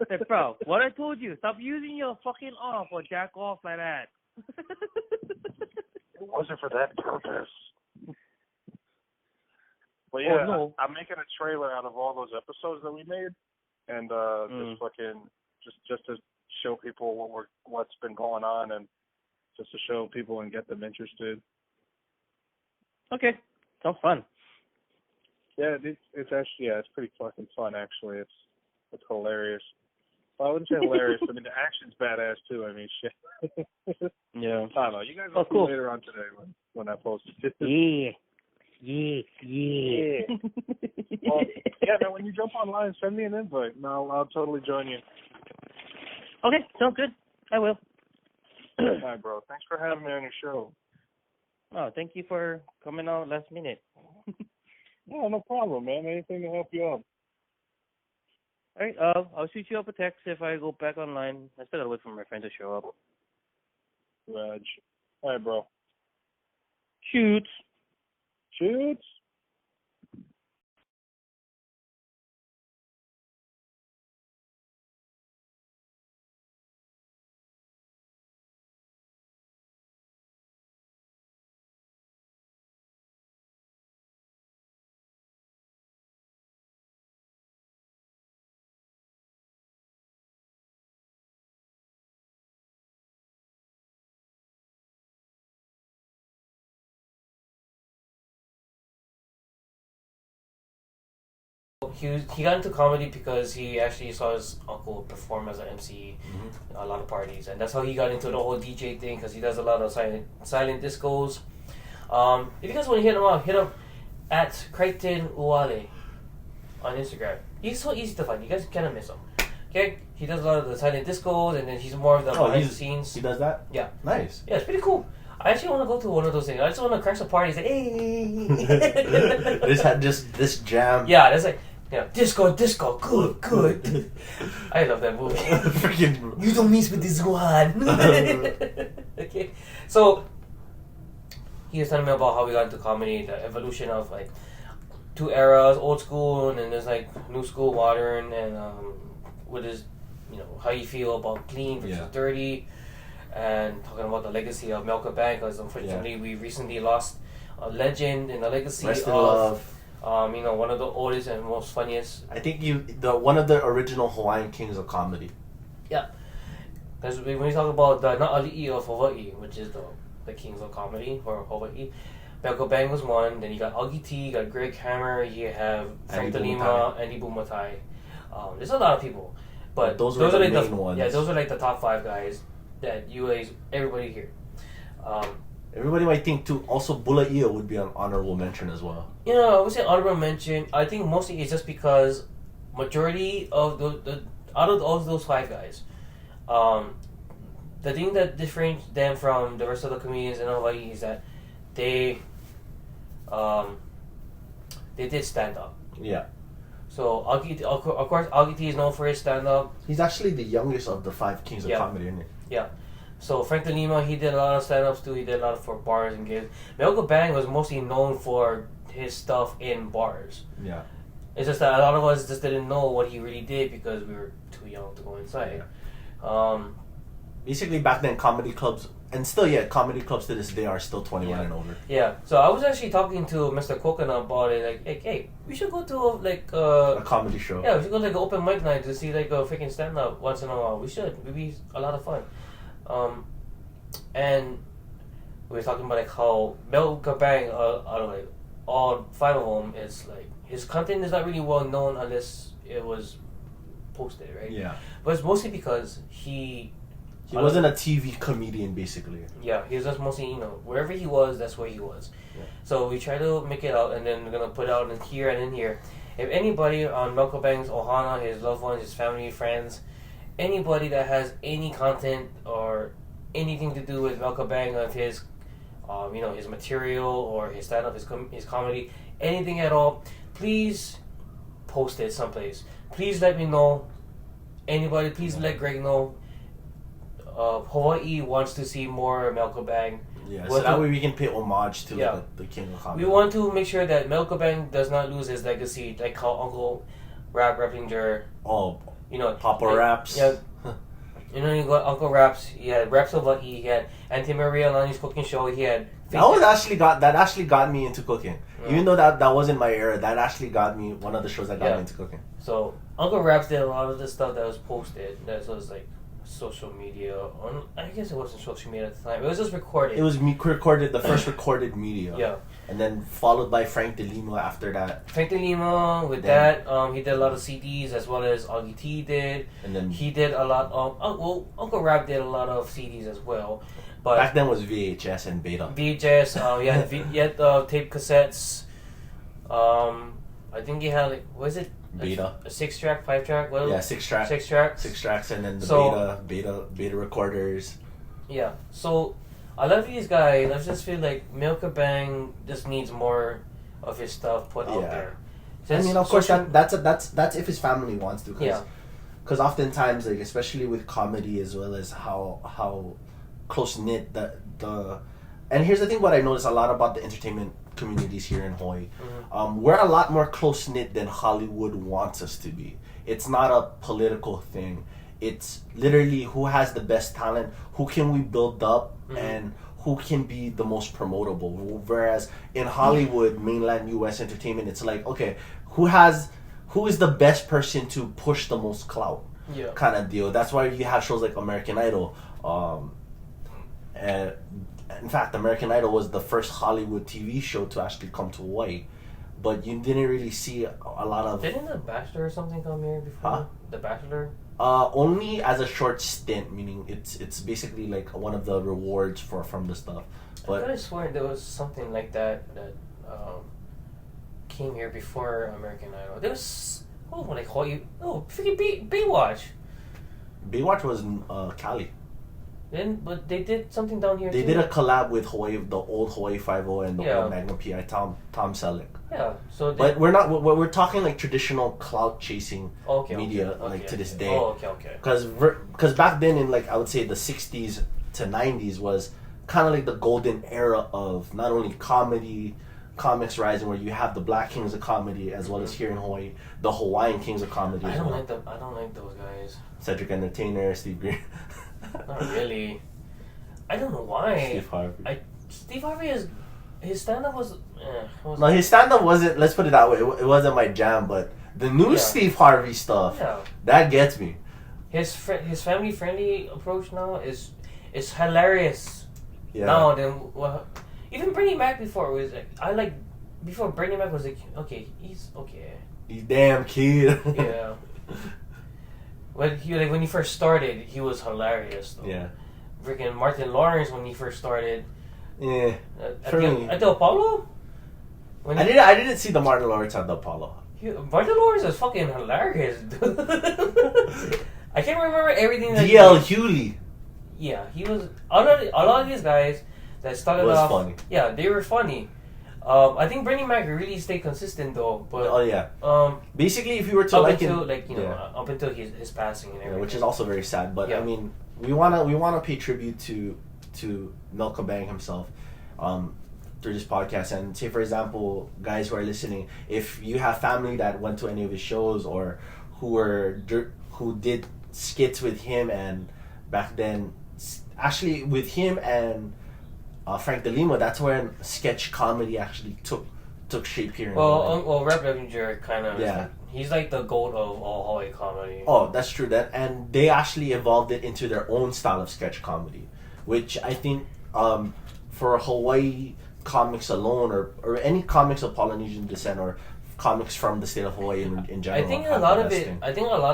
Hey, bro, what I told you, stop using your fucking arm or jack off like that. It wasn't for that purpose. But yeah, no. I'm making a trailer out of all those episodes that we made, and just to show people what's been going on, and just to show people and get them interested. Okay, sounds fun. Yeah, it's actually it's pretty fucking fun actually. It's hilarious. Well, I wouldn't say hilarious. I mean the action's badass too. I mean shit. Yeah. I don't know. You guys will see later on today when I post it. Yeah. Well, yeah, man. When you jump online, send me an invite, and I'll totally join you. Okay, sounds good. I will. All right, bro. Thanks for having me on your show. Oh, thank you for coming out last minute. Yeah, no problem, man. Anything to help you out. All right, I'll shoot you up a text if I go back online. I still gotta wait for my friend to show up. Raj. All right, bro. Shoots. He got into comedy because he actually saw his uncle perform as an MC a lot of parties, and that's how he got into the whole DJ thing, because he does a lot of silent discos. If you guys want to hit him up, hit up at Crichton Uwale on Instagram. He's so easy to find. You guys cannot miss him. Okay, he does a lot of the silent discos, and then he's more of the behind the scenes. He does that? Yeah. Nice. Yeah, it's pretty cool. I actually want to go to one of those things. I just want to crash a party and say, hey. this jam. Yeah, that's like. Yeah, disco, good. I love that movie. Freaking, you don't mess with this one. Okay, so he was telling me about how we got into comedy, the evolution of like two eras, old school, and then there's like new school, modern, and what is, how you feel about clean versus dirty, and talking about the legacy of Melka Bank, because unfortunately we recently lost a legend in the legacy Rest of. In love. One of the oldest and most funniest. I think one of the original Hawaiian kings of comedy. Yeah, because when you talk about the Na'ali'i of Hawaii, which is the kings of comedy for Hawaii, Belko Bang was one. Then you got Augie T, you got Greg Hammer, you have Frank DeLima, Andy Bumatai. There's a lot of people, But those were the are like main ones. Yeah, those are like the top 5 guys that everybody here. Everybody might think too. Also, Bulaia would be an honorable mention as well. You know, I would say honorable mention. I think mostly it's just because majority of out of all those 5 guys, the thing that differentiates them from the rest of the comedians in Hawaii is that they did stand up. Yeah. So of course, Augie T is known for his stand up. He's actually the youngest of the 5 kings of comedy, isn't he? Yeah. So Frank De Lima, he did a lot of stand-ups too. He did a lot for bars and gigs. Melko Bang was mostly known for his stuff in bars. Yeah. It's just that a lot of us just didn't know what he really did because we were too young to go inside. Yeah. Basically, back then, comedy clubs, and still, comedy clubs to this day are still 21 and over. Yeah. So I was actually talking to Mr. Coconut about it. Like, hey, we should go to a comedy show. Yeah, we should go to like an open mic night to see like a freaking stand-up once in a while. We should. It'd be a lot of fun. And we were talking about like how Melka Bang, out of like all 5 of them, is like his content is not really well known unless it was posted, right? Yeah. But it's mostly because he wasn't a TV comedian, basically. Yeah, he was just mostly, wherever he was, that's where he was. Yeah. So we try to make it out, and then we're gonna put it out in here and in here. If anybody on Melka Bang's ohana, his loved ones, his family, friends, anybody that has any content or anything to do with Melka Bang, of his, his material or his stand-up, his comedy, anything at all, please post it someplace. Please let me know. Anybody, please let Greg know. Hawaii wants to see more Melka Bang. Yeah, so that way we can pay homage to the king of comedy. We want to make sure that Melka Bang does not lose his legacy, like how Uncle Rap Rappinger. Papa Raps. Yeah. You got Uncle Raps. He had Raps of Lucky. He had Auntie Maria Lani's cooking show. He had. That actually got me into cooking. Yeah. Even though that wasn't my era, that actually got me one of the shows that got me into cooking. So Uncle Raps did a lot of the stuff that was posted. That was like social media. I guess it wasn't social media at the time. It was just recorded. It was recorded, the first recorded media. Yeah. And then followed by Frank De Lima after that. Frank De Lima, he did a lot of CDs as well as Augie T did. And then he did a lot of, Uncle Rap did a lot of CDs as well. But back then was VHS and Beta. VHS, you had tape cassettes. I think you had Beta. A 6-track, 5-track? What? Yeah, 6 tracks. 6 tracks. 6 tracks, and then the beta recorders. Yeah. So I love these guys. I just feel like Melka Bang just needs more of his stuff put out there. I mean, of course, that's if his family wants to. Because oftentimes, like especially with comedy, as well as how close knit the. And here's the thing: what I notice a lot about the entertainment communities here in Hawaii, we're a lot more close knit than Hollywood wants us to be. It's not a political thing. It's literally who has the best talent, who can we build up, and who can be the most promotable. Whereas in Hollywood, mainland U.S. entertainment, it's like, okay, who is the best person to push the most clout, kind of deal. That's why you have shows like American Idol. And in fact, American Idol was the first Hollywood TV show to actually come to Hawaii. But you didn't really see a lot of... Didn't The Bachelor or something come here before? Huh? The Bachelor? Only as a short stint, meaning it's basically like one of the rewards from the stuff. But I could have sworn there was something like that came here before American Idol. There was... freaking Baywatch. Baywatch was Cali. But they did something down here They too. did a collab with the old Hawaii Five-0 and the old Magnum PI, Tom Selleck. Yeah, so but we're talking like traditional clout chasing media to this day. Oh, okay. Because back then in like I would say the 60s to 90s was kind of like the golden era of not only comics rising, where you have the Black Kings of Comedy as well as here in Hawaii the Hawaiian Kings of Comedy. I don't like those guys. Cedric Entertainer, Steve Green. Not really. I don't know why. Steve Harvey. Steve Harvey his stand-up was... No, his stand-up wasn't, let's put it that way, it wasn't my jam, but the new Steve Harvey stuff, that gets me. His family-friendly approach now is hilarious. Yeah. Now, even Bernie Mac before was like, before Bernie Mac was like, okay, he's okay. You damn kid. Yeah. when he first started, he was hilarious though. Yeah. Freaking Martin Lawrence when he first started. Yeah. At the Apollo. I didn't see the Martin Lawrence at the Apollo. Martin Lawrence is fucking hilarious, dude. I can't remember everything that D.L. Hewley. Yeah, he was. A lot of these guys that started off. Funny. Yeah, they were funny. I think Bernie Mac really stayed consistent though. But oh yeah. Basically, if you were to up until his passing and everything, which is also very sad. But I mean, we wanna pay tribute to Milka Bang himself. Through this podcast, and say for example, guys who are listening, if you have family that went to any of his shows or who did skits with him, and back then, actually with him and Frank DeLima, that's when sketch comedy actually took shape here. Rap Revenger kind of he's like the goat of all Hawaii comedy. Oh, that's true. And they actually evolved it into their own style of sketch comedy, which I think for Hawaii comics alone, or any comics of Polynesian descent, or comics from the state of Hawaii in general. I think a lot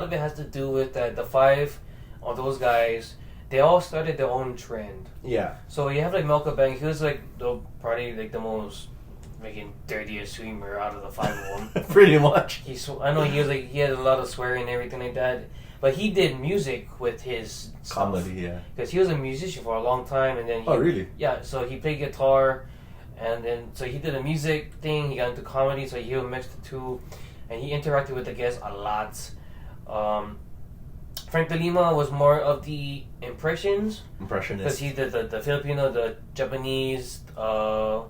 of it has to do with that the 5 of those guys, they all started their own trend. Yeah. So you have like Milka Bang, he was like probably like the most making dirtiest swimmer out of the 5 of them. Pretty much. I know he had a lot of swearing and everything like that, but he did music with his comedy, yeah. Because he was a musician for a long time, and then really? Yeah. So he played guitar. And then, so he did a music thing, he got into comedy, so he would mix the two, and he interacted with the guests a lot. Frank DeLima was more of the impressionist. Because he did the Filipino, the Japanese, the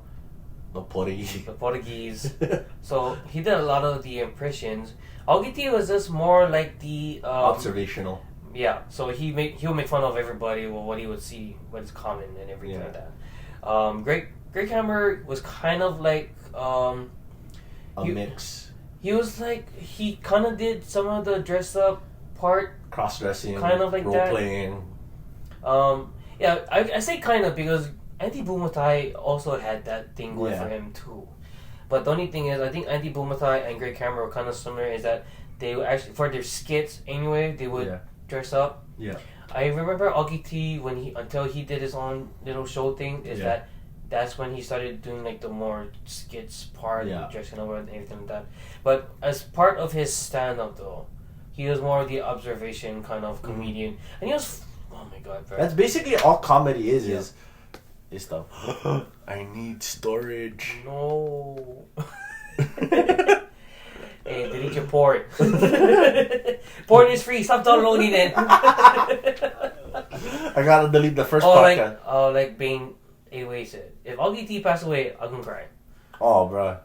Portuguese. So he did a lot of the impressions. Augiti was just more like the... observational. Yeah, so he would make fun of everybody, what he would see, what is common and everything like that. Greg Hammer was kind of like a mix. He was like, he kind of did some of the dress up part, cross-dressing, kind of like role that. playing. I say kind of because Andy Bumatai also had that thing going for him too. But the only thing is, I think Andy Bumatai and Greg Hammer were kind of similar. Is that they would actually, for their skits anyway, they would dress up. Yeah. I remember Augie T until he did his own little show thing. That's when he started doing like the more skits part, dressing over and everything like that. But as part of his stand-up though, he was more of the observation kind of comedian, and he was, oh my god, bro. That's basically all comedy is the I need storage. No. Hey, delete your port. Port is free. Stop downloading it. I gotta delete the first podcast. Like Bane. Anyway, said if Augie T passed away, I'm gonna cry. Oh, bro.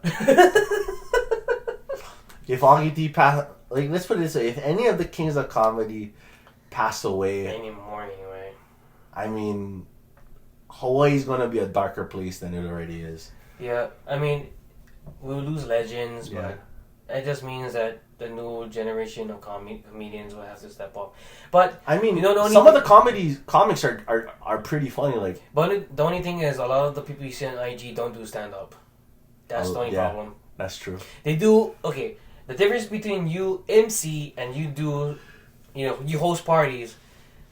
If Augie T passed, like, let's put it this way: if any of the kings of comedy pass away anymore, anyway, I mean, Hawaii's gonna be a darker place than it already is. Yeah, I mean, we'll lose legends, but it just means that the new generation of comedians will have to step up. But I mean, of the comics are pretty funny. Like, but the only thing is, a lot of the people you see on IG don't do stand up. That's the only problem. That's true. They do okay. The difference between you MC and you do, you host parties,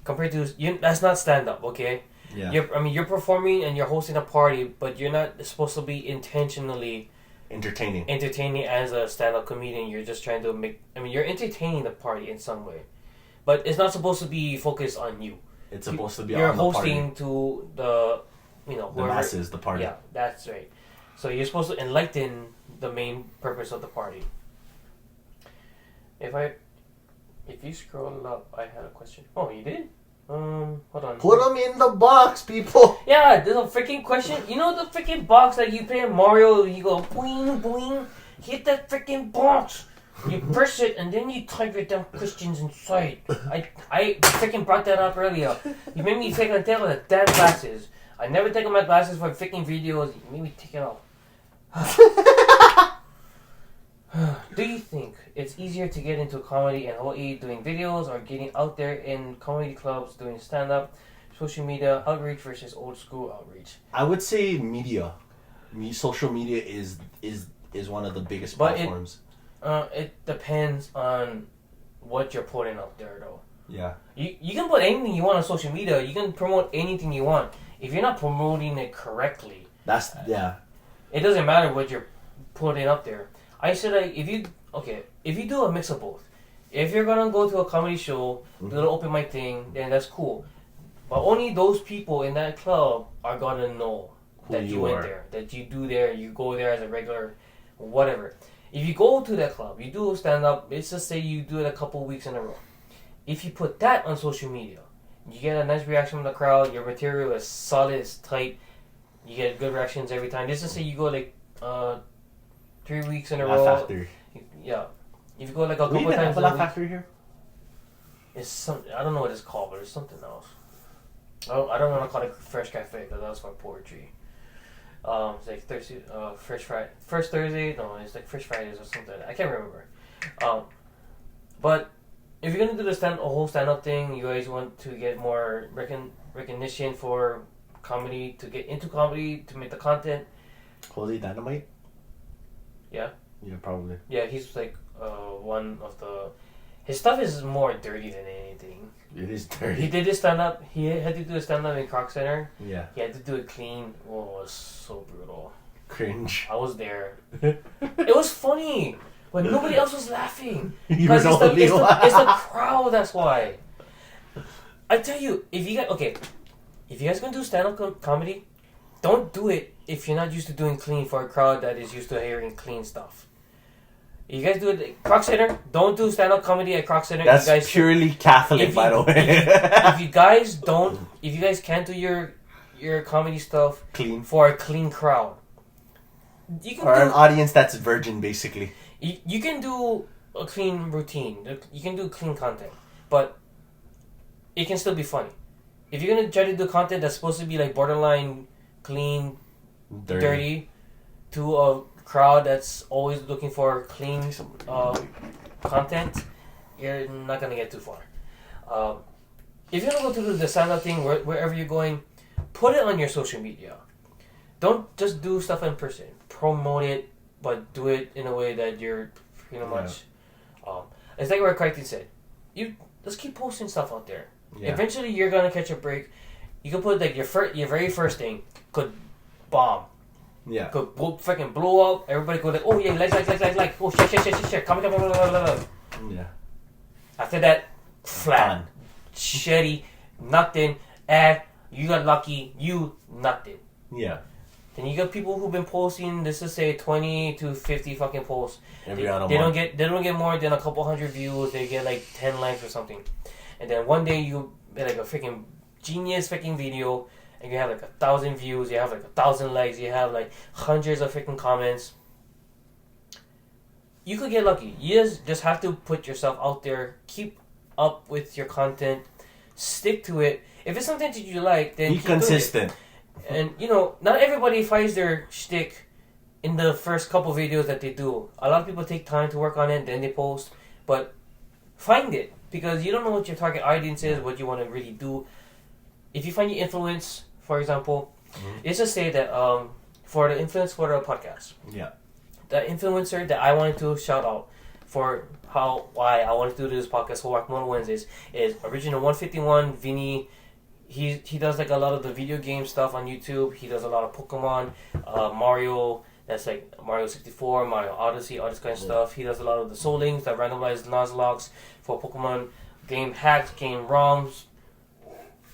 compared to that's not stand up. Okay. Yeah. You're performing and you're hosting a party, but you're not supposed to be intentionally entertaining as a stand-up comedian. You're just trying to you're entertaining the party in some way, but it's not supposed to be focused on you. It's supposed to be you're on the hosting party. To the the masses, the party. Yeah, that's right. So you're supposed to enlighten the main purpose of the party. If you scroll up, I had a question. Oh, you did? Hold on. Put them in the box, people. Yeah, there's a freaking question. You know the freaking box that you play in Mario? You go boing boing, hit that freaking box. You press it and then you type your damn questions inside. I freaking brought that up earlier. You made me take the damn glasses. I never take my glasses for freaking videos. You made me take it off. Do you think it's easier to get into comedy in Hawaii doing videos or getting out there in comedy clubs doing stand-up, social media outreach versus old school outreach? I would say media. Social media is one of the biggest platforms. It depends on what you're putting out there, though. Yeah. You can put anything you want on social media. You can promote anything you want. If you're not promoting it correctly, it doesn't matter what you're putting up there. I said like if you do a mix of both. If you're gonna go to a comedy show, do an open mic thing, then that's cool. But only those people in that club are gonna know that you went there, that you do there, you go there as a regular, whatever. If you go to that club, you do stand up. Let's just say you do it a couple weeks in a row. If you put that on social media, you get a nice reaction from the crowd. Your material is solid, it's tight. You get good reactions every time. Let's just say you go like 3 weeks in a row. Factory. Yeah. If you go like a couple times have a Laugh Factory here? It's some, I don't know what it's called, but it's something else. I don't want to call it Fresh Cafe because that's for poetry. It's like Thursday, Fresh Friday, first Thursday. No, it's like Fresh Fridays or something. I can't remember. But if you're gonna do the whole stand-up thing, you guys want to get more recognition for comedy, to get into comedy, to make the content. Holy Dynamite? Yeah. Yeah, probably. Yeah, he's like one of the. His stuff is more dirty than anything. It is dirty. He did his stand-up. He had to do a stand-up in Croc Center. Yeah. He had to do it clean. Oh, it was so brutal. Cringe. I was there. It was funny, but nobody else was laughing. You were the only it's one. the crowd. That's why. I tell you, if you guys gonna do stand-up comedy, don't do it if you're not used to doing clean for a crowd that is used to hearing clean stuff. You guys do it at Croc Center. Don't do stand-up comedy at Croc Center. That's purely Catholic, by the way. If you guys can't do your comedy stuff clean for a clean crowd, you can an audience that's virgin, basically. You can do a clean routine. You can do clean content, but it can still be funny. If you're gonna try to do content that's supposed to be like borderline clean, dirty to a crowd that's always looking for clean content, you're not gonna get too far. If you're gonna go to the stand-up thing, wherever you're going, put it on your social media. Don't just do stuff in person. Promote it, but do it in a way that you're pretty much. It's like what Crichton said. You just keep posting stuff out there. Yeah. Eventually, you're gonna catch a break. You can put like your very first thing could bomb. Yeah. Could freaking blow up. Everybody go like, oh yeah, like. Oh share. Comment. Yeah. After that, flat, shitty, nothing. You got lucky. You nothing. Yeah. Then you got people who've been posting, let's just say 20 to 50 fucking posts. They don't get more than a couple hundred views. They get like 10 likes or something. And then one day you get like a freaking genius freaking video, and you have like 1,000 views. You have like 1,000 likes. You have like hundreds of freaking comments. You could get lucky. You just have to put yourself out there. Keep up with your content. Stick to it. If it's something that you like, then be consistent. And not everybody finds their shtick in the first couple videos that they do. A lot of people take time to work on it, then they post. But find it, because you don't know what your target audience is, what you want to really do. If you find your influence, for example, let's just say that for the influence for the podcast, the influencer that I wanted to shout out for why I wanted to do this podcast, Whack My Olos Wednesdays, is Original 151 Vinny. He does like a lot of the video game stuff on YouTube. He does a lot of Pokemon, Mario. That's like Mario 64, Mario Odyssey, all this kind of stuff. He does a lot of the Soul Links, that randomized Nuzlocke for Pokemon, game hacks, game ROMs.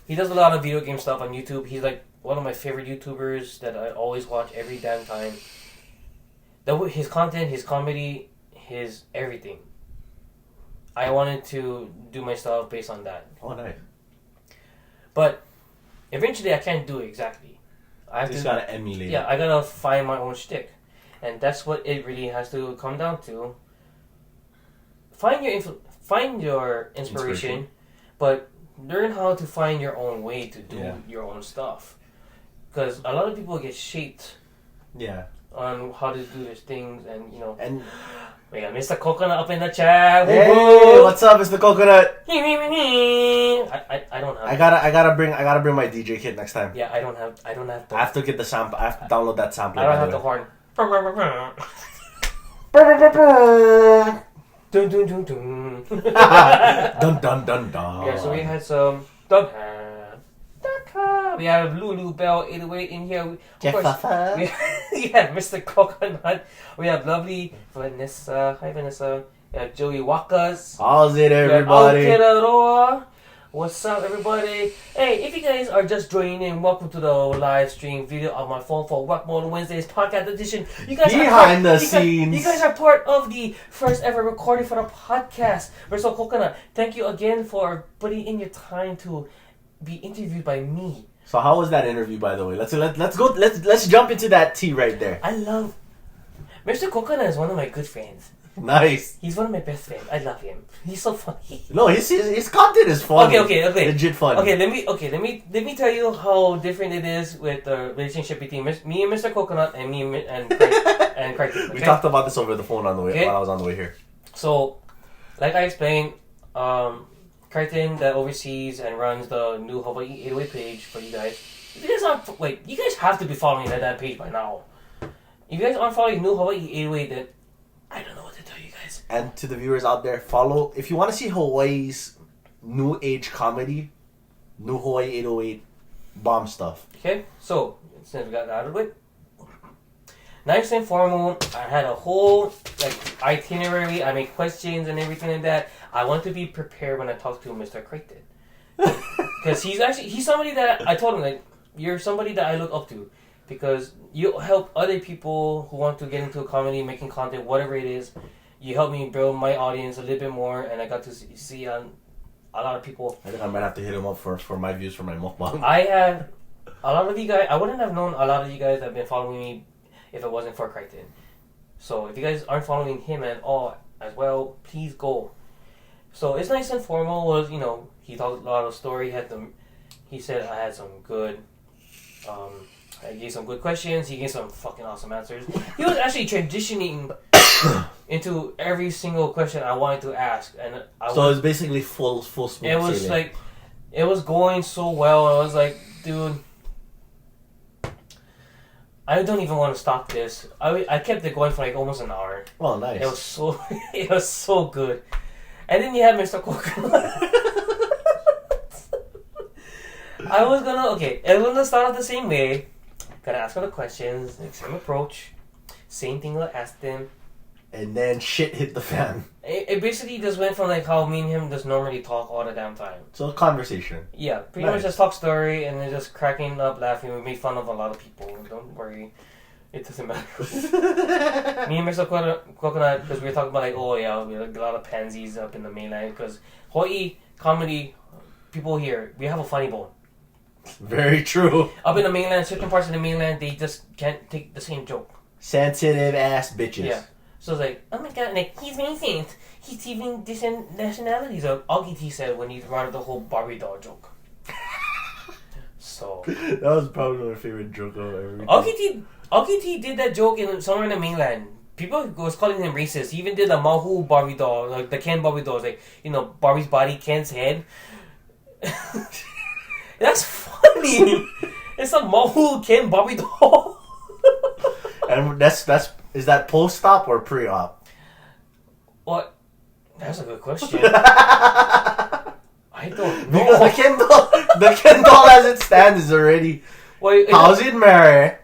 He does a lot of video game stuff on YouTube. He's like one of my favorite YouTubers that I always watch every damn time. His content, his comedy, his everything. I wanted to do my stuff based on that. Oh, nice. But eventually I can't do it exactly. I just gotta emulate. Yeah, I gotta find my own shtick. And that's what it really has to come down to. Find your inspiration, but learn how to find your own way to do your own stuff. Because a lot of people get shaped on how to do these things, and we got Mr. Coconut up in the chat. Hey, woo-hoo. What's up, Mr. Coconut? I don't have. I gotta bring my DJ kit next time. Yeah, I don't have. I have to get the sample. I have to download that sample. I don't have the horn. Dun, dun, dun, dun. Dun dun dun dun. Yeah, so we had some we have Lulu Bell 808 in here. Of course, we have Mr. Coconut. We have lovely Vanessa. Hi Vanessa. We have Joey Wakas. How's it, We have everybody? Aotearoa. What's up, everybody? Hey, if you guys are just joining in, welcome to the live stream video on my phone for Wack My Olos Wednesdays podcast edition. You guys Behind the scenes. You guys are part of the first ever recording for the podcast. Mr. Coconut, thank you again for putting in your time to be interviewed by me. So how was that interview, by the way? Let's jump into that tea right there. I love Mr. Coconut is one of my good friends. Nice. He's one of my best friends. I love him. He's so funny. No, his content is funny. Okay. Legit funny. Okay, let me tell you how different it is with the relationship between me and Mr. Coconut and me and Crichton. Okay? We talked about this over the phone on the way Okay. while I was on the way here. So, like I explained, Crichton that oversees and runs the new Hawaii 808 page for you guys. If you guys aren't you guys have to be following that page by now. If you guys aren't following new Hawaii 808, then I don't know what to tell you guys. And to the viewers out there, follow if you want to see Hawaii's new age comedy, new Hawaii 808 bomb stuff. Okay, so since we got that out of the way, nice and formal. I had a whole itinerary. I made questions and everything like that. I want to be prepared when I talk to Mr. Crichton, because he's somebody that I told him you're somebody that I look up to, because you help other people who want to get into comedy, making content, whatever it is. You help me build my audience a little bit more, and I got to see a lot of people. I think I might have to hit him up for my views for my mukbang. I have a lot of you guys. I wouldn't have known a lot of you guys that have been following me if it wasn't for Crichton. So if you guys aren't following him at all as well, please go. So it's nice and formal. Was he talked a lot of story. He said I had some good. I gave some good questions. He gave some fucking awesome answers. He was actually transitioning into every single question I wanted to ask, and so it's basically full smooth it was sailing. It was going so well. I was like, dude, I don't even want to stop this. I kept it going for almost an hour. Oh, nice. It was so good. And then you have Mr. Coconut. I was gonna start out the same way. Gonna ask him the questions, same approach, same thing I asked him. And then shit hit the fan. It basically just went from how me and him just normally talk all the damn time. So a conversation. Yeah, pretty Nice. much just talk story and then just cracking up, laughing. We made fun of a lot of people. Don't worry, it doesn't matter. Me and Mr. Coconut, because we were talking about we had a lot of pansies up in the mainland. Because Hawaii comedy, people here, we have a funny bone. Very true. Up in the mainland, certain parts of the mainland, they just can't take the same joke. Sensitive ass bitches. Yeah. So it's oh my god, he's racist. He's even different nationalities. Augie T said when he brought up the whole Barbie doll joke. So That was probably my favorite joke of ever. Augie T did that joke somewhere in the mainland. People was calling him racist. He even did a Mahu Barbie doll, the Ken Barbie dolls, Barbie's body, Ken's head. That's funny. It's a Mahu Ken Barbie doll. And is that post-op or pre-op? What? That's a good question. I don't know. Because the Ken doll as it stands is already. Wait, How's it, Mary?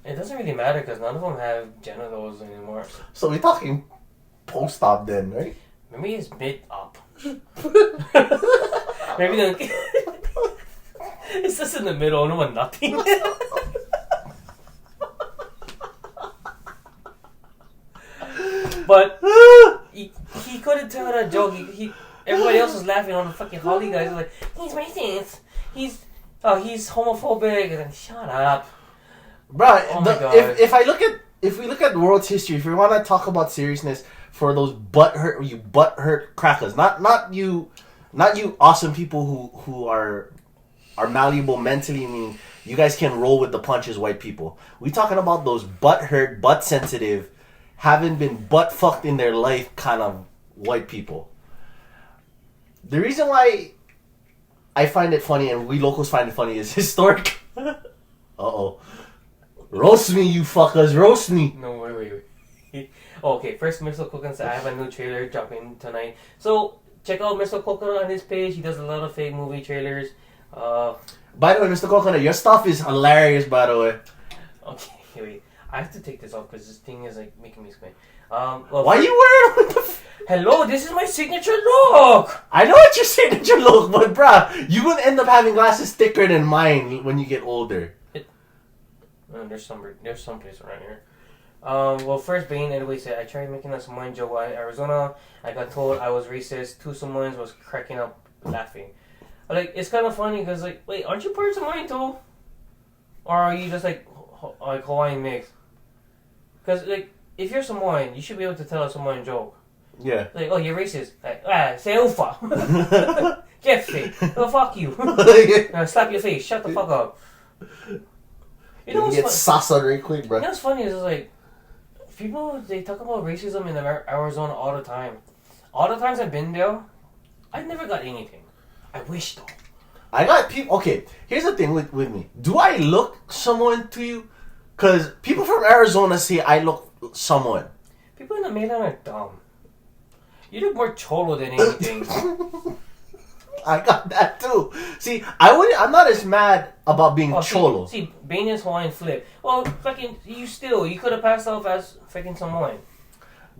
It doesn't really matter because none of them have genitals anymore. So we're talking post-op then, right? Maybe it's mid-op. Maybe it's just in the middle, no one nothing. But he couldn't tell that joke. Everybody else was laughing on the fucking Holly guys. Like, he's racist. He's homophobic. And then, shut up, bro. Oh my God. If we look at world's history, if we want to talk about seriousness for those butthurt crackers, not you awesome people who are malleable mentally. I mean, you guys can roll with the punches, white people. We talking about those butthurt, butt sensitive, haven't been butt fucked in their life kind of white people. The reason why I find it funny and we locals find it funny is historic. Uh-oh. Roast me, you fuckers. Roast me. No, wait. Okay, first Mr. Coconut said I have a new trailer dropping tonight. So check out Mr. Coconut on his page. He does a lot of fake movie trailers. By the way, Mr. Coconut, your stuff is hilarious, by the way. Okay, wait. I have to take this off because this thing is like making me squint. Why are you wearing it? Hello, this is my signature look! I know it's your signature look, but bruh, you will end up having glasses thicker than mine when you get older. There's some place around here. Well, first, Bane anyway said, I tried making a Samoan joke while in Arizona. I got told I was racist. 2 Samoans was cracking up laughing. Like, it's kind of funny because, like, wait, aren't you part Samoan too? Or are you just like Hawaiian mix? Because, like, if you're Samoan, you should be able to tell a Samoan joke. Yeah. Like, oh, you're racist. Like, say ufa. Get fake. Oh, fuck you. Slap your face. Shut the fuck up. You know what's get salsa very quick, bro. You know what's funny is like, people, they talk about racism in Arizona all the time. All the times I've been there, I never got anything. I wish though. I got people. Okay, here's the thing with me. Do I look Samoan to you? Because people from Arizona say I look Samoan. People in the mainland are dumb. You look more cholo than anything. I got that too. See, I'm not as mad about being cholo. See, Bane is Hawaiian flip. Well, fucking, you could have passed off as fucking Samoan.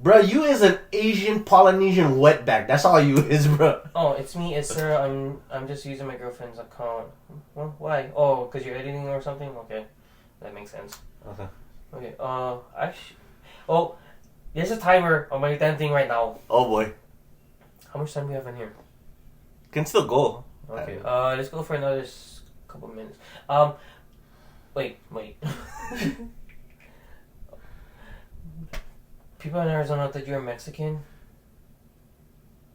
Bruh, you is an Asian Polynesian wetback. That's all you is, bruh. Oh, it's me, it's Sarah. I'm just using my girlfriend's account. Well, why? Oh, because you're editing or something? Okay. That makes sense. Okay, oh, there's a timer on my damn thing right now. Oh boy. How much time do we have in here? Can still go. Okay, let's go for another couple minutes. Wait. People in Arizona thought you're Mexican.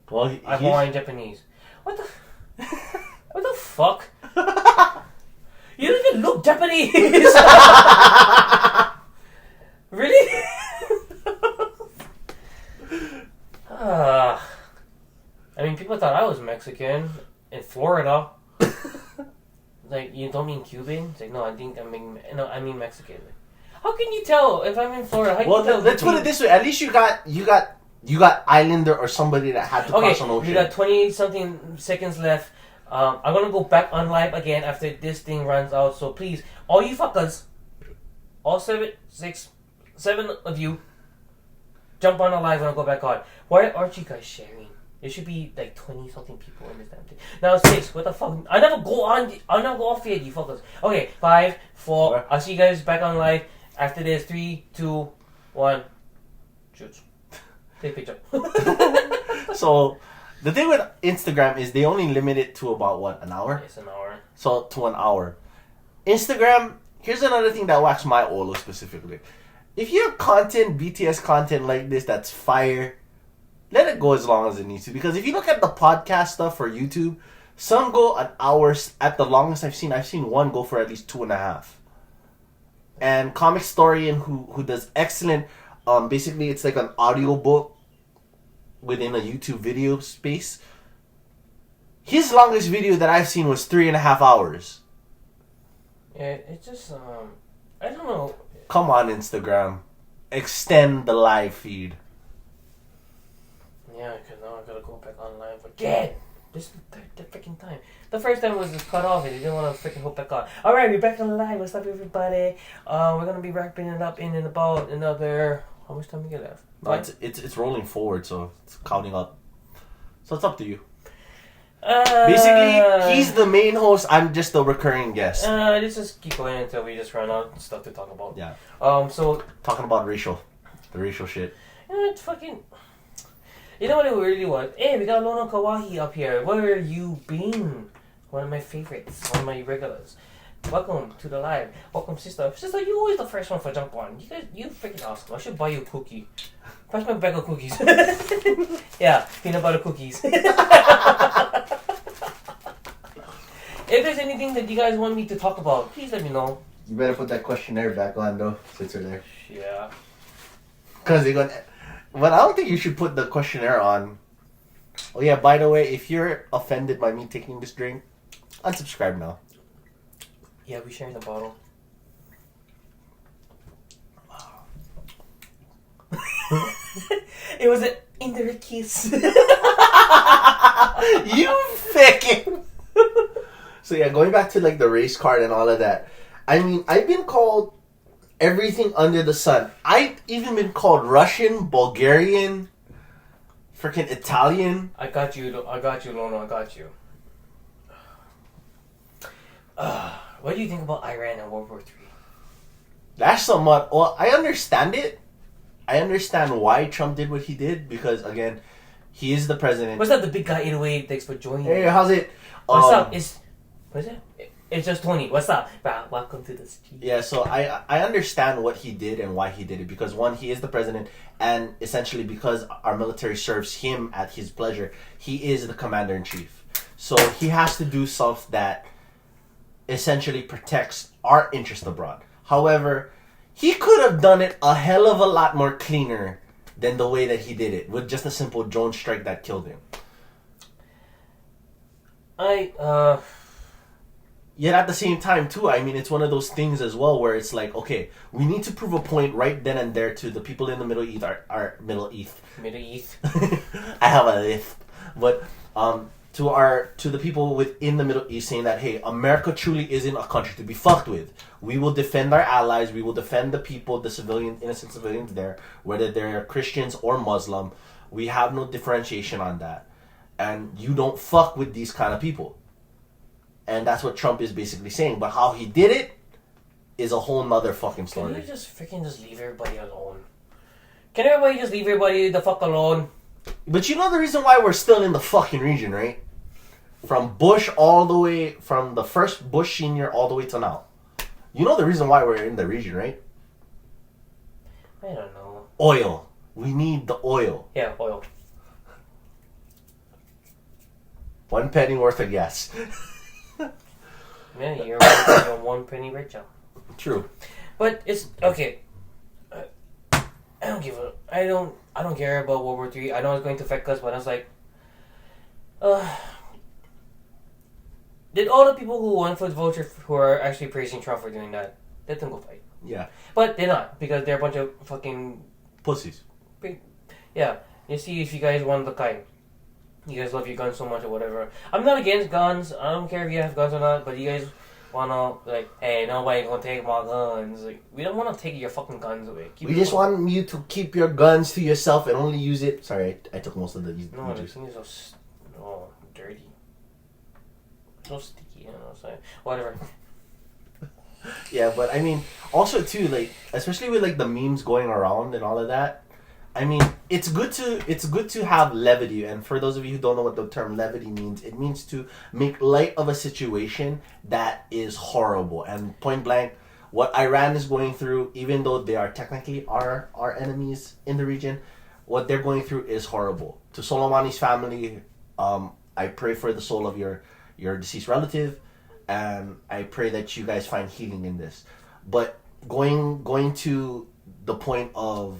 Well, I'm Hawaiian Japanese. What the fuck? You don't even look Japanese. Really? I mean, people thought I was Mexican in Florida. Like, you don't mean Cuban? It's like, no, I mean Mexican. How can you tell if I'm in Florida? How can you tell? Let's put it this way. At least you got Islander or somebody that had to cross an ocean. We got 20-something seconds left. I'm gonna go back on live again after this thing runs out. So please, all you fuckers, all 7 of you, jump on the live when I go back on. Why aren't you guys sharing? There should be like 20-something people in this damn thing. Now 6. What the fuck? I never go off yet, you fuckers. Okay, 5, 4. What? I'll see you guys back on live after this. 3, 2, 1. Shoot. Take a picture. So, the thing with Instagram is they only limit it to about what, an hour? Yes, an hour. So to an hour. Instagram. Here's another thing that whacks my olo specifically. If you have content, BTS content like this that's fire, let it go as long as it needs to. Because if you look at the podcast stuff for YouTube, some go an hour at the longest I've seen one go for at least 2.5. And Comic Historian, who does excellent, basically it's like an audio book within a YouTube video space. His longest video that I've seen was 3.5 hours. Yeah, it just I don't know. Come on, Instagram, extend the live feed. Yeah, because now I gotta go back on live again. This is the freaking time. The first time was just cut off and you didn't want to freaking hook back on. Alright, we're back on live. What's up, everybody? We're gonna be wrapping it up in about another. How much time we get left? No, it's rolling forward, so it's counting up. So it's up to you. Basically, he's the main host. I'm just the recurring guest. Let's just keep going until we just run out of stuff to talk about. Yeah. So talking about the racial shit. It's fucking. You know what it really was? Hey, we got Lono Kawahi up here. Where you been? One of my favorites. One of my regulars. Welcome to the live. Welcome, sister. Sister, you always the first one for jump on. You freaking awesome. I should buy you a cookie. Pass my bag of cookies. Yeah, peanut butter cookies. If there's anything that you guys want me to talk about, please let me know. You better put that questionnaire back on though, since you're there. Yeah. Because they're gonna. But I don't think you should put the questionnaire on. Oh yeah, by the way, if you're offended by me taking this drink, unsubscribe now. Yeah, we sharing the bottle. It was Indirect kiss. You fucking. So yeah, going back to like the race card and all of that. I mean, I've been called everything under the sun. I've even been called Russian, Bulgarian, freaking Italian. I got you, Lono. I got you. What do you think about Iran and World War III? That's somewhat. Well, I understand it. I understand why Trump did what he did because again, he is the president. What's up, the big guy 808? Thanks for joining. Hey, how's it? What's up? What is it? It's just Tony. What's up? Welcome to the street. Yeah, so I understand what he did and why he did it because one, he is the president, and essentially because our military serves him at his pleasure, he is the commander in chief. So he has to do stuff that essentially protects our interest abroad. However, he could have done it a hell of a lot more cleaner than the way that he did it with just a simple drone strike that killed him. Yet at the same time, too, I mean, it's one of those things as well where it's like, okay, we need to prove a point right then and there to the people in the Middle East, our Middle East. Middle East. I have a lisp. But to the people within the Middle East saying that, hey, America truly isn't a country to be fucked with. We will defend our allies. We will defend the people, the civilians, innocent civilians there, whether they're Christians or Muslim. We have no differentiation on that. And you don't fuck with these kind of people. And that's what Trump is basically saying. But how he did it is a whole nother fucking story. Can you just freaking just leave everybody alone? Can everybody just leave everybody the fuck alone? But you know the reason why we're still in the fucking region, right? From Bush all the way, from the first Bush senior all the way to now. You know the reason why we're in the region, right? I don't know. Oil. We need the oil. Yeah, oil. 1 penny worth of gas. Yeah, you're 1 penny richer. True. But it's okay. I don't care about World War III. I know it's going to affect us, but I was like, did all the people who won for the vulture who are actually praising Trump for doing that, let them go fight. Yeah. But they're not, because they're a bunch of fucking Pussies. Yeah. You see, if you guys want the kind. You guys love your guns so much or whatever. I'm not against guns. I don't care if you have guns or not, but you guys wanna, like, hey, nobody gonna take my guns. Like, we don't wanna take your fucking guns away. We just want you to keep your guns to yourself and only use it. Sorry, I took most of the No, the thing is so dirty. So sticky, you know what I'm saying? Whatever. Yeah, but I mean, also too, like, especially with like the memes going around and all of that. I mean, it's good to have levity, and for those of you who don't know what the term levity means, it means to make light of a situation that is horrible. And point blank, what Iran is going through, even though they are technically our enemies in the region, what they're going through is horrible. To Soleimani's family, I pray for the soul of your deceased relative, and I pray that you guys find healing in this. But going to the point of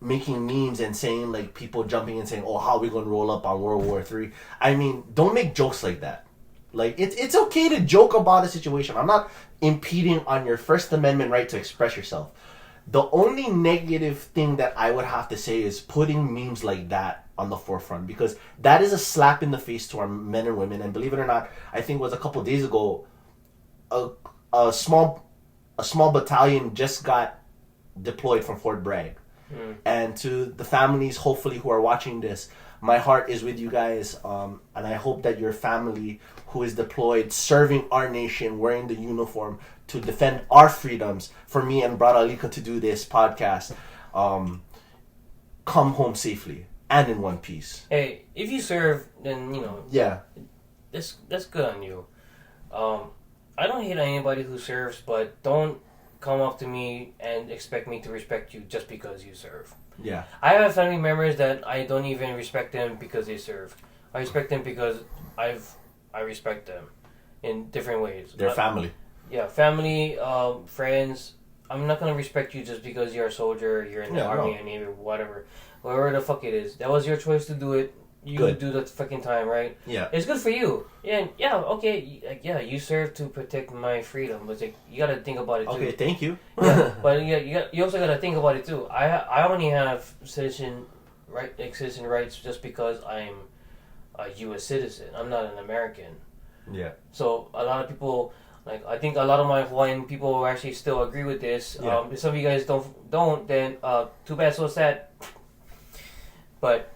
making memes and saying, like, people jumping and saying, oh, how are we going to roll up on World War III? I mean, don't make jokes like that. Like, it's okay to joke about a situation. I'm not impeding on your First Amendment right to express yourself. The only negative thing that I would have to say is putting memes like that on the forefront, because that is a slap in the face to our men and women. And believe it or not, I think it was a couple of days ago, a small battalion just got deployed from Fort Bragg. And to the families, hopefully, who are watching this, my heart is with you guys, and I hope that your family who is deployed, serving our nation, wearing the uniform to defend our freedoms, for me and Brad Alika to do this podcast, come home safely and in one piece. Hey, if you serve, then, you know, yeah, that's good on you. I don't hate anybody who serves, but don't come up to me and expect me to respect you just because you serve. Yeah. I have family members that I don't even respect them because they serve. I respect them because I respect them in different ways. They're family. Yeah, family, friends. I'm not gonna respect you just because you're a soldier, you're in the army, or Navy, whatever. Whatever the fuck it is. That was your choice to do it. You do that fucking time, right? Yeah. It's good for you. Yeah, okay. Yeah, you serve to protect my freedom, but like, you gotta think about it too. Okay, thank you. Yeah, but you also gotta think about it too. I only have citizen citizen rights just because I'm a U.S. citizen. I'm not an American. Yeah. So a lot of people, like I think a lot of my Hawaiian people will actually still agree with this. Yeah. If some of you guys don't, then too bad, so sad. But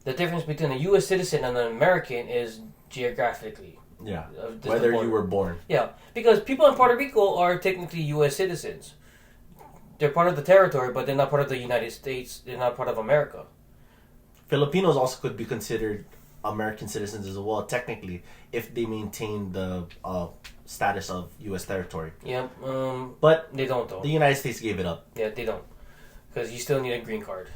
the difference between a U.S. citizen and an American is geographically. Yeah. Just Whether the you were born. Yeah, because people in Puerto Rico are technically U.S. citizens. They're part of the territory, but they're not part of the United States. They're not part of America. Filipinos also could be considered American citizens as well, technically, if they maintain the status of U.S. territory. Yeah, but they don't though. The United States gave it up. Yeah, they don't, because you still need a green card.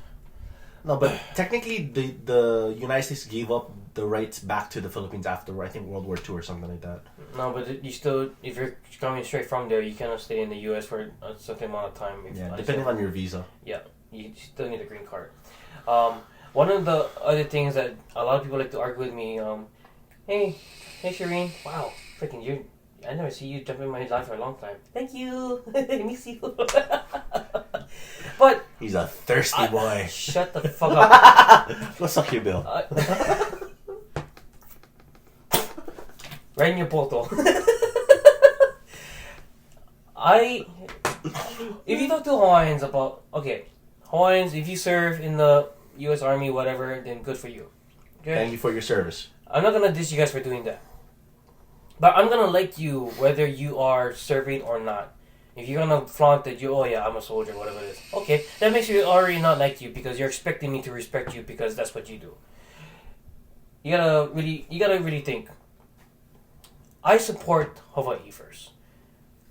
No, but technically, the United States gave up the rights back to the Philippines after, I think, World War II or something like that. No, but you still, if you're coming straight from there, you cannot stay in the U.S. for a certain amount of time. Depending on your visa. Yeah, you still need a green card. One of the other things that a lot of people like to argue with me, hey Shireen, wow, freaking I never see you jump in my life for a long time. Thank you, I miss you. But he's a thirsty boy. Shut the fuck up. Go suck your bill. Right in your poto. If you talk to Hawaiians about, Hawaiians, if you serve in the U.S. Army, whatever, then good for you. Okay? Thank you for your service. I'm not gonna diss you guys for doing that. But I'm gonna like you whether you are serving or not. If you're gonna flaunt that I'm a soldier, whatever it is. Okay, that makes me already not like you because you're expecting me to respect you because that's what you do. You gotta really think. I support Hawaii first.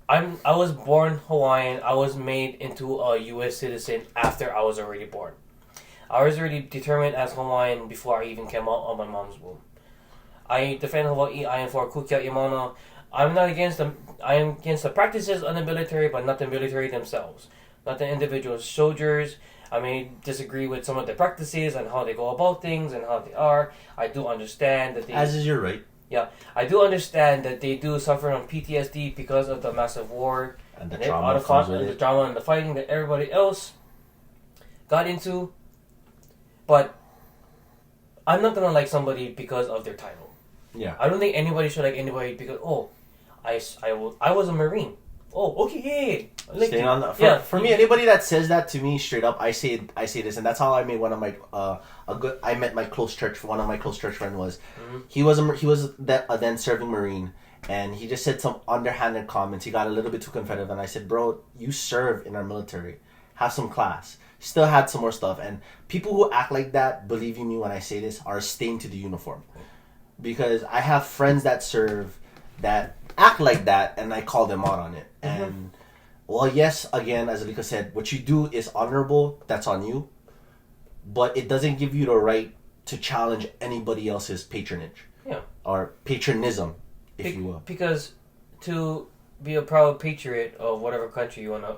I was born Hawaiian. I was made into a U.S. citizen after I was already born. I was already determined as Hawaiian before I even came out of my mom's womb. I defend Hawaii. I am for Kukia Imana. I'm against the practices of the military, but not the military themselves. Not the individual soldiers. I may disagree with some of the practices and how they go about things and how they are. I do understand that they... As is your right. Yeah, I do understand that they do suffer from PTSD because of the massive war and the trauma and the fighting that everybody else got into. But I'm not gonna like somebody because of their title. Yeah. I don't think anybody should like anybody because I was a Marine. Oh, okay, yeah. Staying on the, for me, anybody that says that to me straight up, I say this, and that's how I made one of my I met my close church. One of my close church friend was, he was then serving Marine, and he just said some underhanded comments. He got a little bit too competitive, and I said, bro, you serve in our military, have some class. Still had some more stuff, and people who act like that, believe you me when I say this, are stained to the uniform, because I have friends that serve that act like that, and I call them out on it. And well, yes, again, as Alika said, what you do is honorable. That's on you, but it doesn't give you the right to challenge anybody else's patronage, or patronism, if you will. Because to be a proud patriot of whatever country you wanna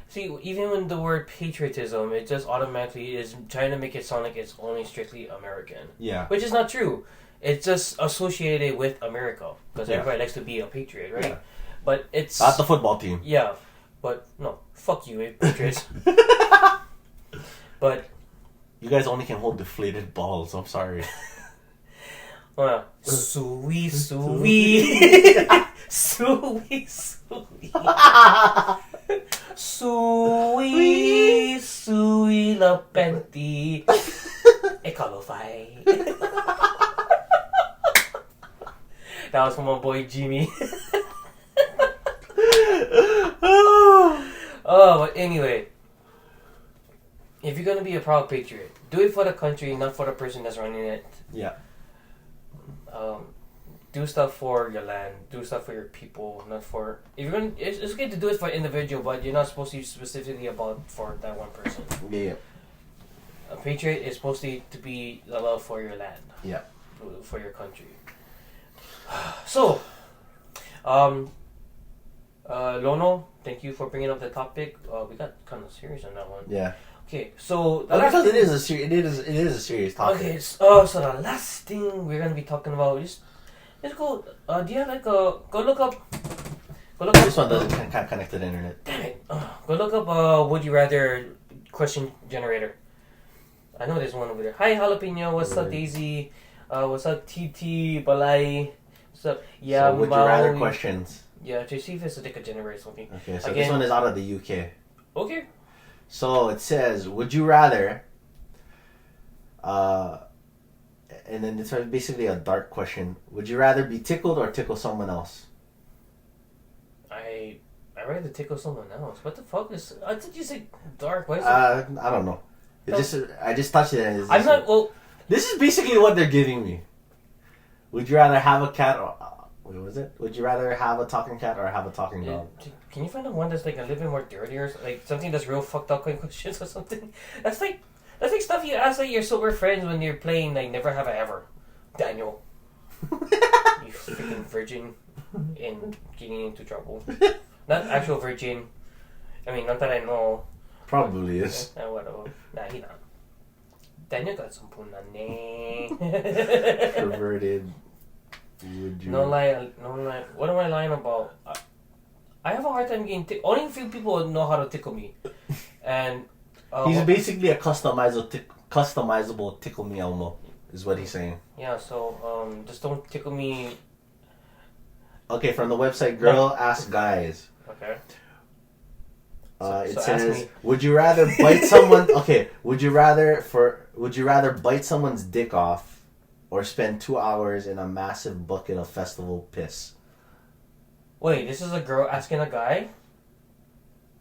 see, even when the word patriotism, it just automatically is trying to make it sound like it's only strictly American. Yeah, which is not true. It's just associated with America because everybody likes to be a patriot, right? Yeah. But it's not the football team. Yeah, but no, fuck you, Patriots. But you guys only can hold deflated balls. I'm sorry. Sui, la penti, ekalofai. That was from my boy Jimmy. But anyway, if you're gonna be a proud patriot, do it for the country, not for the person that's running it. Yeah. Do stuff for your land. Do stuff for your people. Not for if you're gonna. It's okay to do it for an individual, but you're not supposed to specifically about for that one person. Yeah. A patriot is supposed to be the love for your land. Yeah. For your country. So, Lono, thank you for bringing up the topic. We got kind of serious on that one. Yeah. Okay, so because it is a serious topic. Okay, so the last thing we're gonna be talking about is let's go. Do you have like go look up? This one doesn't kind of connect to the internet. Damn it! Go look up would you rather question generator. I know there's one over there. Hi, Jalapeno. What's up, Daisy? What's up, TT, Balai? What's up? Yeah, so would you rather questions? Yeah, to see if it's a dick generator or something. Okay, so Again, this one is out of the UK. Okay. So it says, would you rather, and then it's basically a dark question. Would you rather be tickled or tickle someone else? I rather tickle someone else. What the fuck is? I thought you said dark. Why is it? I don't know. I just touched it. And I'm not. Well, this is basically what they're giving me. Would you rather have a cat or what was it? Would you rather have a talking cat or have a talking dog? Can you find the one that's like a little bit more dirty or like something that's real fucked up kind of questions or something? That's like stuff you ask like your sober friends when you're playing like Never Have I Ever. Daniel, you freaking virgin, and getting into trouble. Not actual virgin. I mean, not that I know. Probably is. Whatever. Nah, he not. Daniel got some punane. Perverted. Would you? No lie. What am I lying about? I have a hard time getting only a few people know how to tickle me, and he's basically a customizable tickle me Elmo, is what he's saying. Yeah. So just don't tickle me. Okay, from the website Girl Ask Guys. Okay. It says, would you rather bite someone? Okay, would you rather bite someone's dick off, or spend 2 hours in a massive bucket of festival piss? Wait, this is a girl asking a guy?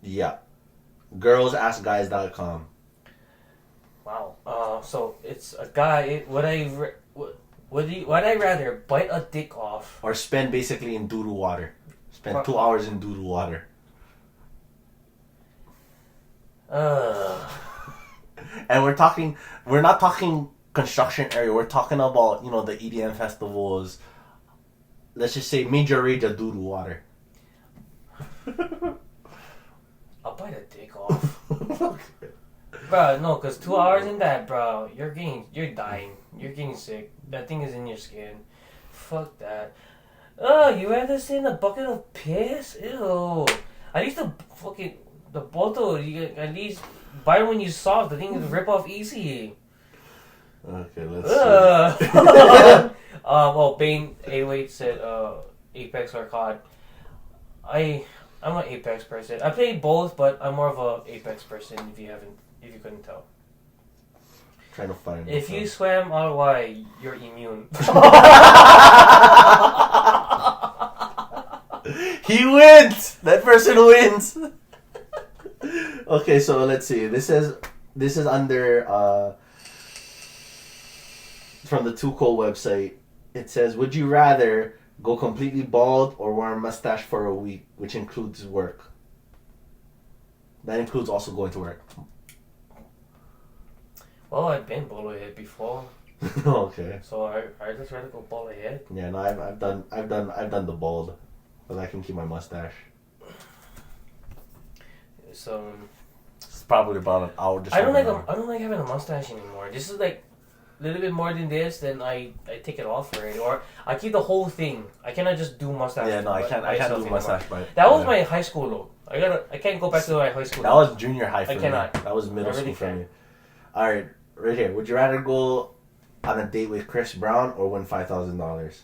Yeah, girlsaskguys.com. Wow. So it's a guy. Would I rather bite a dick off, or spend basically in doo-doo water? Spend 2 hours in doo-doo water. And we're not talking construction area. We're talking about, the EDM festivals. Let's just say major rage of doo-doo water. I'll bite a dick off. Bro, no, because 2 hours in that, bro, you're dying. You're getting sick. That thing is in your skin. Fuck that. You rather sit in a bucket of piss? Ew. At least the bottle, you at least buy it when you soft. The thing is rip off easy. Okay, let's see. Bane A8 said Apex or COD. I'm an Apex person. I play both, but I'm more of a Apex person. If you couldn't tell. Trying to find. If you swam out why you're immune. He wins. That person wins. Okay, so let's see. This is under from the Too Cold website. It says, would you rather go completely bald or wear a mustache for a week, which includes work? That includes also going to work. Well, I've been bald head before. Okay. So I just rather go bald head. Yeah, no, I've done the bald, but I can keep my mustache. So it's probably about an hour. I don't like having a mustache anymore. This is like a little bit more than this, then I take it off already, or I keep the whole thing. I cannot just do mustache. Yeah, no, I can't do mustache. That was my high school though. I can't go back to my high school. That was junior high for me. I cannot. That was middle school for me. All right, right here. Would you rather go on a date with Chris Brown or win $5,000?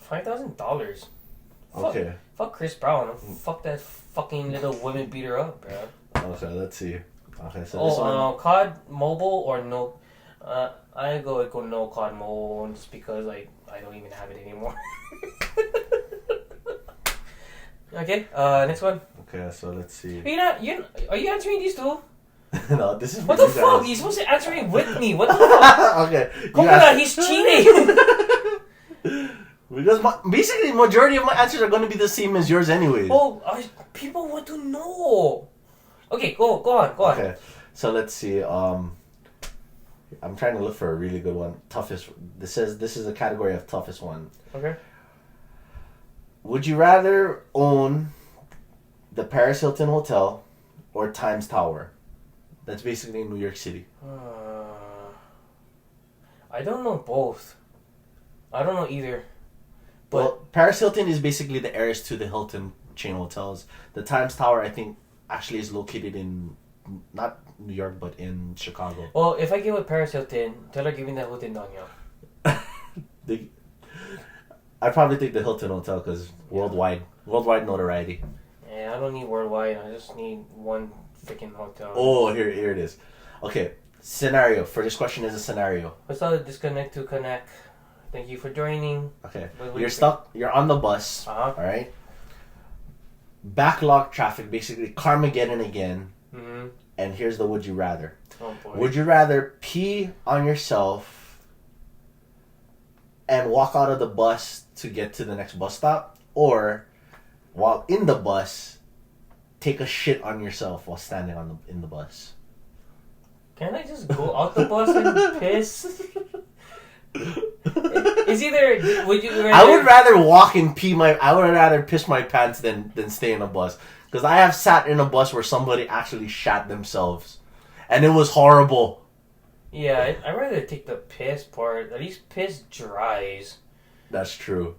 $5,000. Okay. Fuck Chris Brown. Fuck that fucking little women beater up, bro. Okay, let's see. Okay, so this one. COD Mobile or no? I go no COD Mobile just because I don't even have it anymore. Okay, next one. Okay, so let's see. Are you answering these two? No, this is what the fuck? You're supposed to answer it with me. What the fuck? Okay. He's cheating. Because basically, majority of my answers are going to be the same as yours, anyways. Oh, people want to know. Okay, go on. Okay, so let's see. I'm trying to look for a really good one. Toughest. This is a category of toughest one. Okay. Would you rather own the Paris Hilton Hotel or Times Tower? That's basically in New York City. I don't know both. I don't know either. But Paris Hilton is basically the heiress to the Hilton chain hotels. The Times Tower, I think, actually is located in not New York, but in Chicago. Well, if I get with Paris Hilton, tell her giving that Hilton down, yo. I'd probably take the Hilton Hotel because worldwide notoriety. Yeah, I don't need worldwide. I just need one freaking hotel. Oh, here it is. Okay, scenario. For this question is a scenario. Let's all disconnect to connect. Thank you for joining. Okay, What you're stuck. You're on the bus. Uh-huh. All right. Backlog traffic, basically Carmageddon again. Mm-hmm. And here's the would you rather. Oh boy. Would you rather pee on yourself and walk out of the bus to get to the next bus stop, or while in the bus take a shit on yourself while standing in the bus? Can I just go out the bus and piss? It's either would you rather, I would rather walk and I would rather piss my pants than stay in a bus, because I have sat in a bus where somebody actually shat themselves, and it was horrible. Yeah, I'd rather take the piss part. At least piss dries. That's true.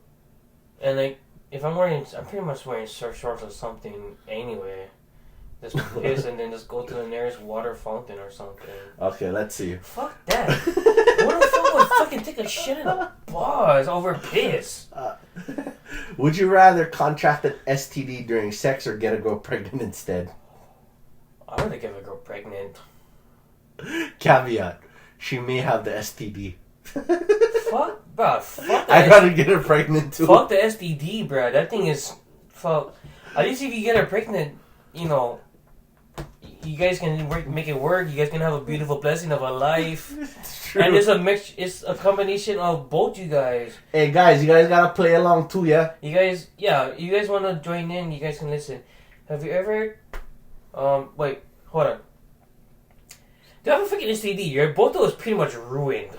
And like, if I'm pretty much wearing surf shorts or something anyway. Just piss and then just go to the nearest water fountain or something. Okay, let's see. Fuck that. What the fuck would fucking take a shit in a bus over piss? Would you rather contract an STD during sex or get a girl pregnant instead? I would get a girl pregnant. Caveat: she may have the STD. Fuck, bro. Fuck the I'd rather get her pregnant too. Fuck the STD, bro. That thing is fuck. At least if you get her pregnant, you know, you guys can make it work. You guys can have a beautiful blessing of a life. It's true. And it's a combination of both you guys. Hey guys, you guys gotta play along too, yeah? You guys want to join in, you guys can listen. Have you ever, wait, hold on. Do you have a freaking STD? Your both of us pretty much ruined.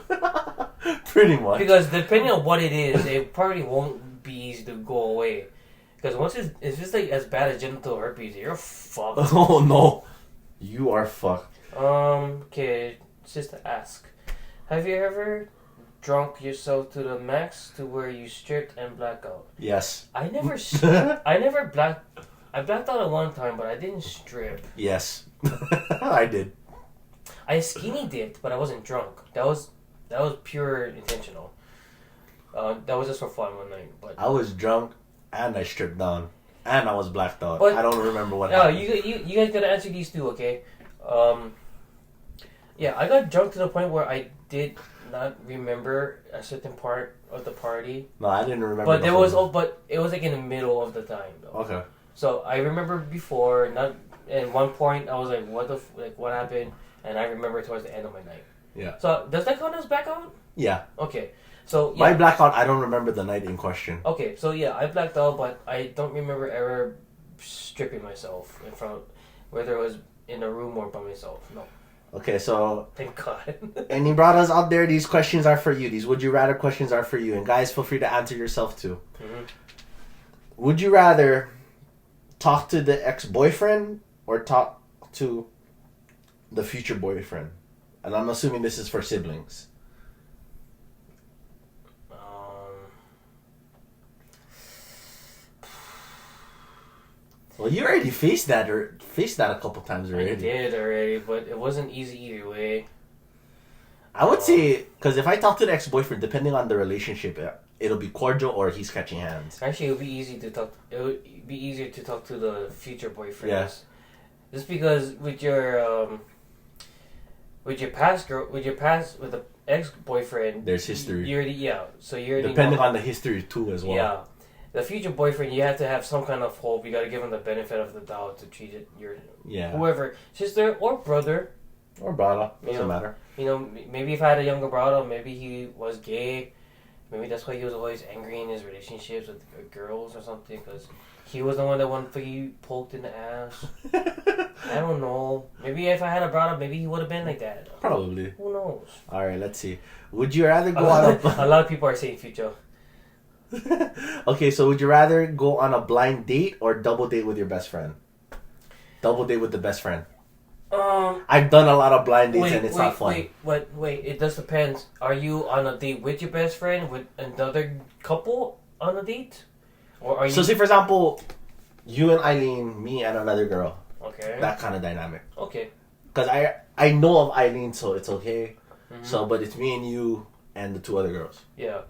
Pretty much. Because depending on what it is, it probably won't be easy to go away. Because once it's just like as bad as genital herpes, you're fucked. Oh no. You are fucked. Okay, just to ask. Have you ever drunk yourself to the max to where you stripped and blacked out? Yes. I blacked out at one time, but I didn't strip. Yes. I did. I skinny dipped, but I wasn't drunk. That was pure intentional. That was just for fun one night. But I was drunk and I stripped down and I was blacked out. But, I don't remember what happened. You guys gotta answer these two, okay? Yeah, I got drunk to the point where I did not remember a certain part of the party. No, I didn't remember. But it was like in the middle of the time though. Okay. So I remember before, not at one point I was like, what happened? And I remember towards the end of my night. Yeah. So does that count as blackout? Yeah. Okay. So yeah. My blackout, I don't remember the night in question. Okay, so yeah, I blacked out, but I don't remember ever stripping myself in front, whether it was in a room or by myself. No. Okay, so Thank God. any brothers out there, these questions are for you. These would you rather questions are for you. And guys, feel free to answer yourself too. Mm-hmm. Would you rather talk to the ex-boyfriend or talk to the future boyfriend? And I'm assuming this is for siblings. Well, you already faced that a couple times already. I did already, but it wasn't easy either way. I would say, because if I talk to the ex-boyfriend, depending on the relationship, it'll be cordial or he's catching hands. Actually, it would be easier to talk to the future boyfriends. Yes. Just because with the ex-boyfriend, There's history. So you already Depending know. on the history too as well. Yeah. The future boyfriend, you have to have some kind of hope. You got to give him the benefit of the doubt to treat it whoever, sister or brother or brother, doesn't matter. You know, maybe if I had a younger brother, maybe he was gay. Maybe that's why he was always angry in his relationships with girls or something. Because he was the one that wanted to be poked in the ass. I don't know. Maybe if I had a brother, maybe he would have been like that. Probably. Who knows? All right, let's see. Would you rather go on a lot of people are saying future. Okay, so would you rather go on a blind date or double date with your best friend? Double date with the best friend. I've done a lot of blind dates and it's not fun. Wait, it just depends. Are you on a date with your best friend, with another couple on a date? Or are you... So say for example, you and Eileen, me and another girl. Okay. That kind of dynamic. Okay. because I know of Eileen, so it's okay. So, but it's me and you and the 2 other girls. Yeah.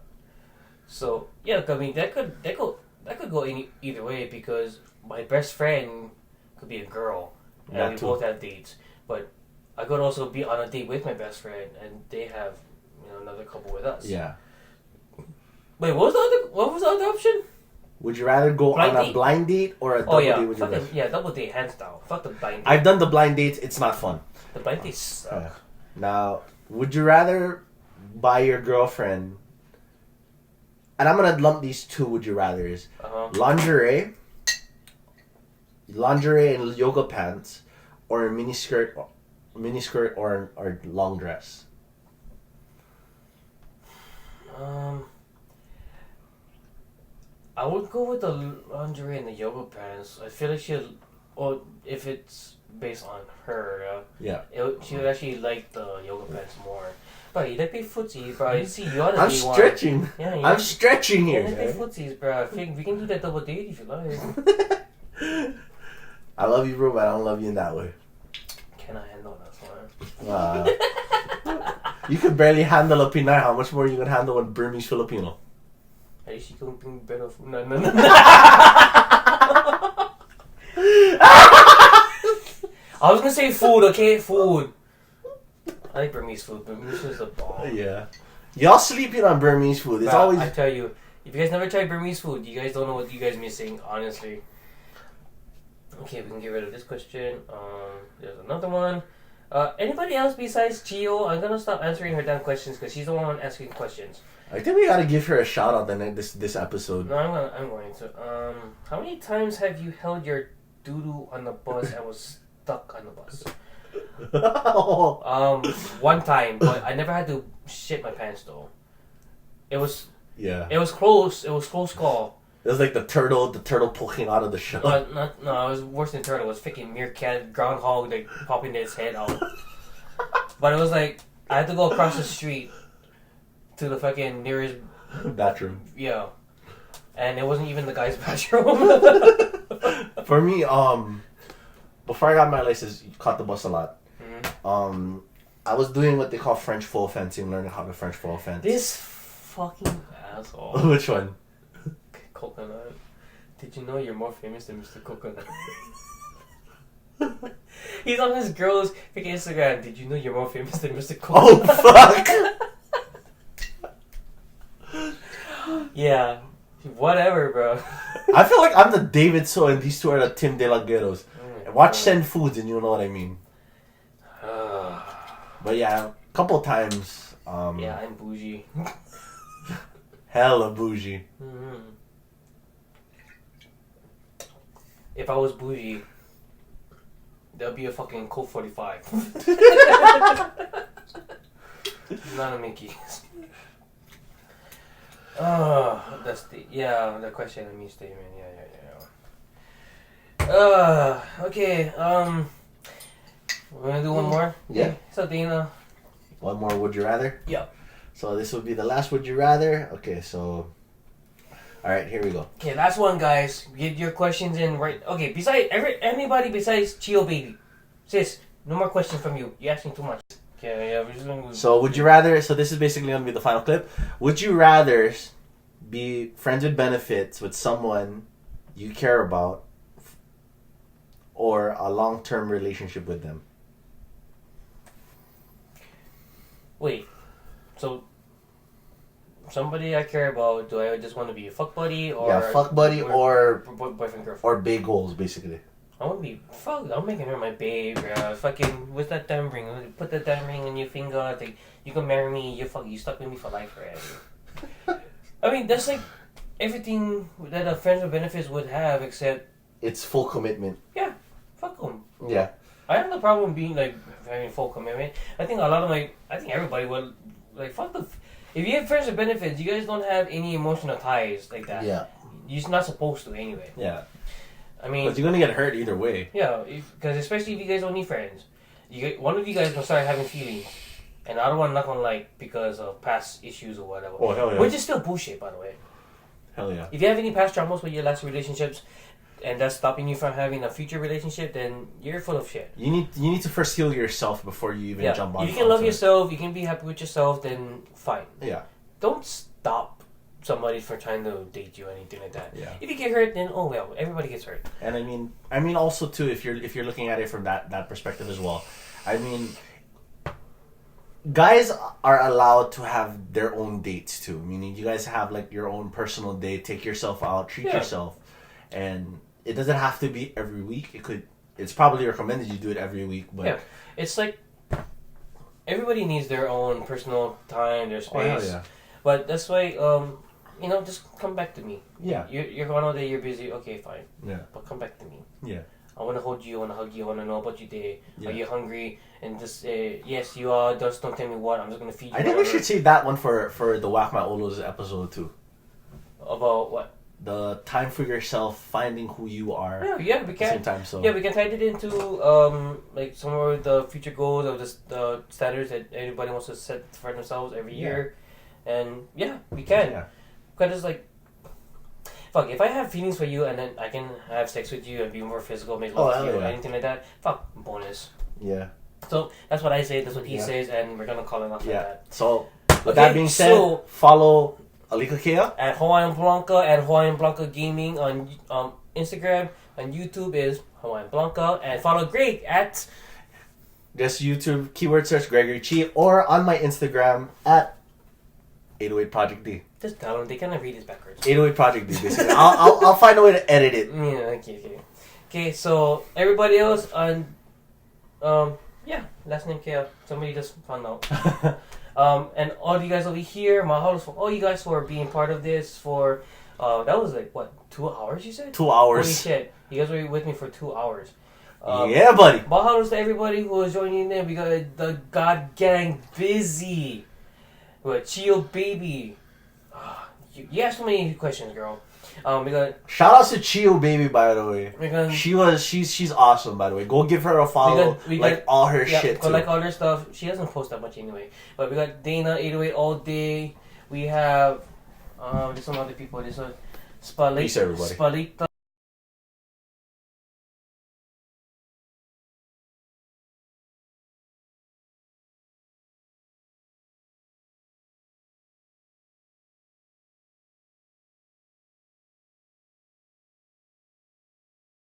So yeah, I mean that could go either way because my best friend could be a girl and That we too. both have dates, but I could also be on a date with my best friend and they have another couple with us. Yeah. Wait, what was the other option? Would you rather go Blind on a date. blind date or a double date with your fucking, best? yeah, double date hands down. Fuck the blind date. I've done the blind dates. It's not fun. The blind dates suck. Now, would you rather buy your girlfriend? And I'm gonna lump these 2 would you rather's: lingerie and yoga pants, or a miniskirt or long dress. I would go with the lingerie and the yoga pants. I feel like if it's based on her, Yeah. she would actually like the yoga pants more. Bro, you like big footsies, bro. You see, you ought to I'm be stretching. one. Yeah, I'm stretching You here. like big footsies, bro. We can do that double date if you like. I love you, bro, but I don't love you in that way. Can I handle that one? You could barely handle a Pinay. How much more you can handle a Burmese Filipino? At least you can bring better food. No. I was gonna say food, okay? Food. I like Burmese food. Burmese food is a ball. Yeah. Y'all sleeping on Burmese food. It's Bro, always... I tell you, if you guys never tried Burmese food, you guys don't know what you guys missing, honestly. Okay, we can get rid of this question. There's another one. Anybody else besides Chio? I'm gonna stop answering her damn questions because she's the one asking questions. I think we gotta give her a shout out this episode. No, I'm going to. How many times have you held your doo-doo on the bus and was stuck on the bus? One time, but I never had to shit my pants though. It was close. It was close call. It was like the turtle poking out of the shell. No, it was worse than turtle. It was freaking meerkat, groundhog, like popping its head out. But it was like I had to go across the street to the fucking nearest bathroom. Yeah, and it wasn't even the guy's bathroom. For me, before I got my license, caught the bus a lot. Mm-hmm. I was doing what they call French full fencing, learning how to French full fence. This fucking asshole. Which one? Coconut. Did you know you're more famous than Mr. Coconut? He's on his girl's freaking Instagram. Did you know you're more famous than Mr. Coconut? Oh fuck! Yeah. Whatever, bro. I feel like I'm the David So and these 2 are the Tim De La Ghettos. Watch Send Foods and you'll know what I mean. But yeah, a couple times. Yeah, I'm bougie. Hella bougie. Mm-hmm. If I was bougie, there'll be a fucking Colt 45. Not a Mickey. That's the question I mean statement. Yeah. Okay. We're gonna do one more. Yeah. So Dana. One more would you rather? Yeah. So this would be the last would you rather. Okay, so alright, here we go. Okay, last one, guys. Get your questions in right. Okay, anybody besides Chio Baby. Sis, no more questions from you. You're asking too much. Okay, yeah, we're just gonna... So would you rather, so this is basically going to be the final clip. Would you rather be friends with benefits with someone you care about or a long-term relationship with them? Wait, so somebody I care about, do I just want to be a fuck buddy or... Yeah, fuck buddy or boyfriend, girlfriend. or big goals, basically. I want to be... Fuck, I'm making her my babe, bro. Fucking, what's that damn ring? Put that damn ring on your finger. Like, you can marry me. You stuck with me for life forever. I mean, that's like everything that a friends with benefits would have, except... It's full commitment. Yeah, fuck them. Yeah. I have no problem being, like, having full commitment. I think everybody would, like, fuck the... If you have friends with benefits, you guys don't have any emotional ties like that. Yeah. You're not supposed to anyway. Yeah. I mean... But you're going to get hurt either way. Yeah, because especially if you guys don't need friends. One of you guys will start having feelings. And the other one not gonna like because of past issues or whatever. Oh, hell yeah. Which is still bullshit, by the way. Hell yeah. If you have any past traumas with your last relationships, and that's stopping you from having a future relationship, then you're full of shit. You need to first heal yourself before you even jump on. If you can love yourself, you can be happy with yourself, then fine. Yeah. Don't stop somebody from trying to date you or anything like that. Yeah. If you get hurt, then oh well, everybody gets hurt. And I mean also too, if you're looking at it from that perspective as well, I mean, guys are allowed to have their own dates too. Meaning you guys have like your own personal date, take yourself out, treat yourself, and it doesn't have to be every week. It's probably recommended you do it every week, but yeah, it's like everybody needs their own personal time, their space. Oh, hell yeah. But that's why just come back to me. Yeah. You're going all day, you're busy, okay, fine. Yeah. But come back to me. Yeah. I want to hold you, I want to hug you, I want to know about your day. Yeah. Are you hungry? And just yes, you are. Just don't tell me what. I'm just going to feed you. I think we should save that one for the Whack My Olos episode too. About what? The time for yourself, finding who you are. Yeah, we can. At the same time, so yeah, we can tie it into like some of the future goals of the standards that everybody wants to set for themselves every year, and yeah, we can. Yeah. Because it's like, fuck, if I have feelings for you and then I can have sex with you and be more physical, make love to you or anything like that, fuck, bonus. Yeah. So that's what I say. That's what he says, and we're gonna call it off like that. So with that being said, follow Alika Kea at Hawaiian Blanca Gaming on Instagram, and YouTube is Hawaiian Blanca, and follow Greg at just YouTube keyword search Gregory Chi, or on my Instagram at 808 Project D. Just tell them they cannot read this backwards. 808 Project D. Basically, I'll find a way to edit it. Yeah, okay. So everybody else on last name Kea. Somebody just found out. And all you guys over here, mahalo for all you guys for being part of this. For that was like what, 2 hours? You said 2 hours. Holy shit! You guys were with me for 2 hours. Yeah, buddy. Mahalo to everybody who was joining in. We got the God Gang busy. With Chio Baby. You asked so many questions, girl. We got shout out to Chio Baby, by the way. She's awesome, by the way. Go give her a follow. We got all her shit too. Like all her stuff. She doesn't post that much anyway. But we got Dana 808 all day. We have there's some other people. There's a Peace, everybody. Spalita.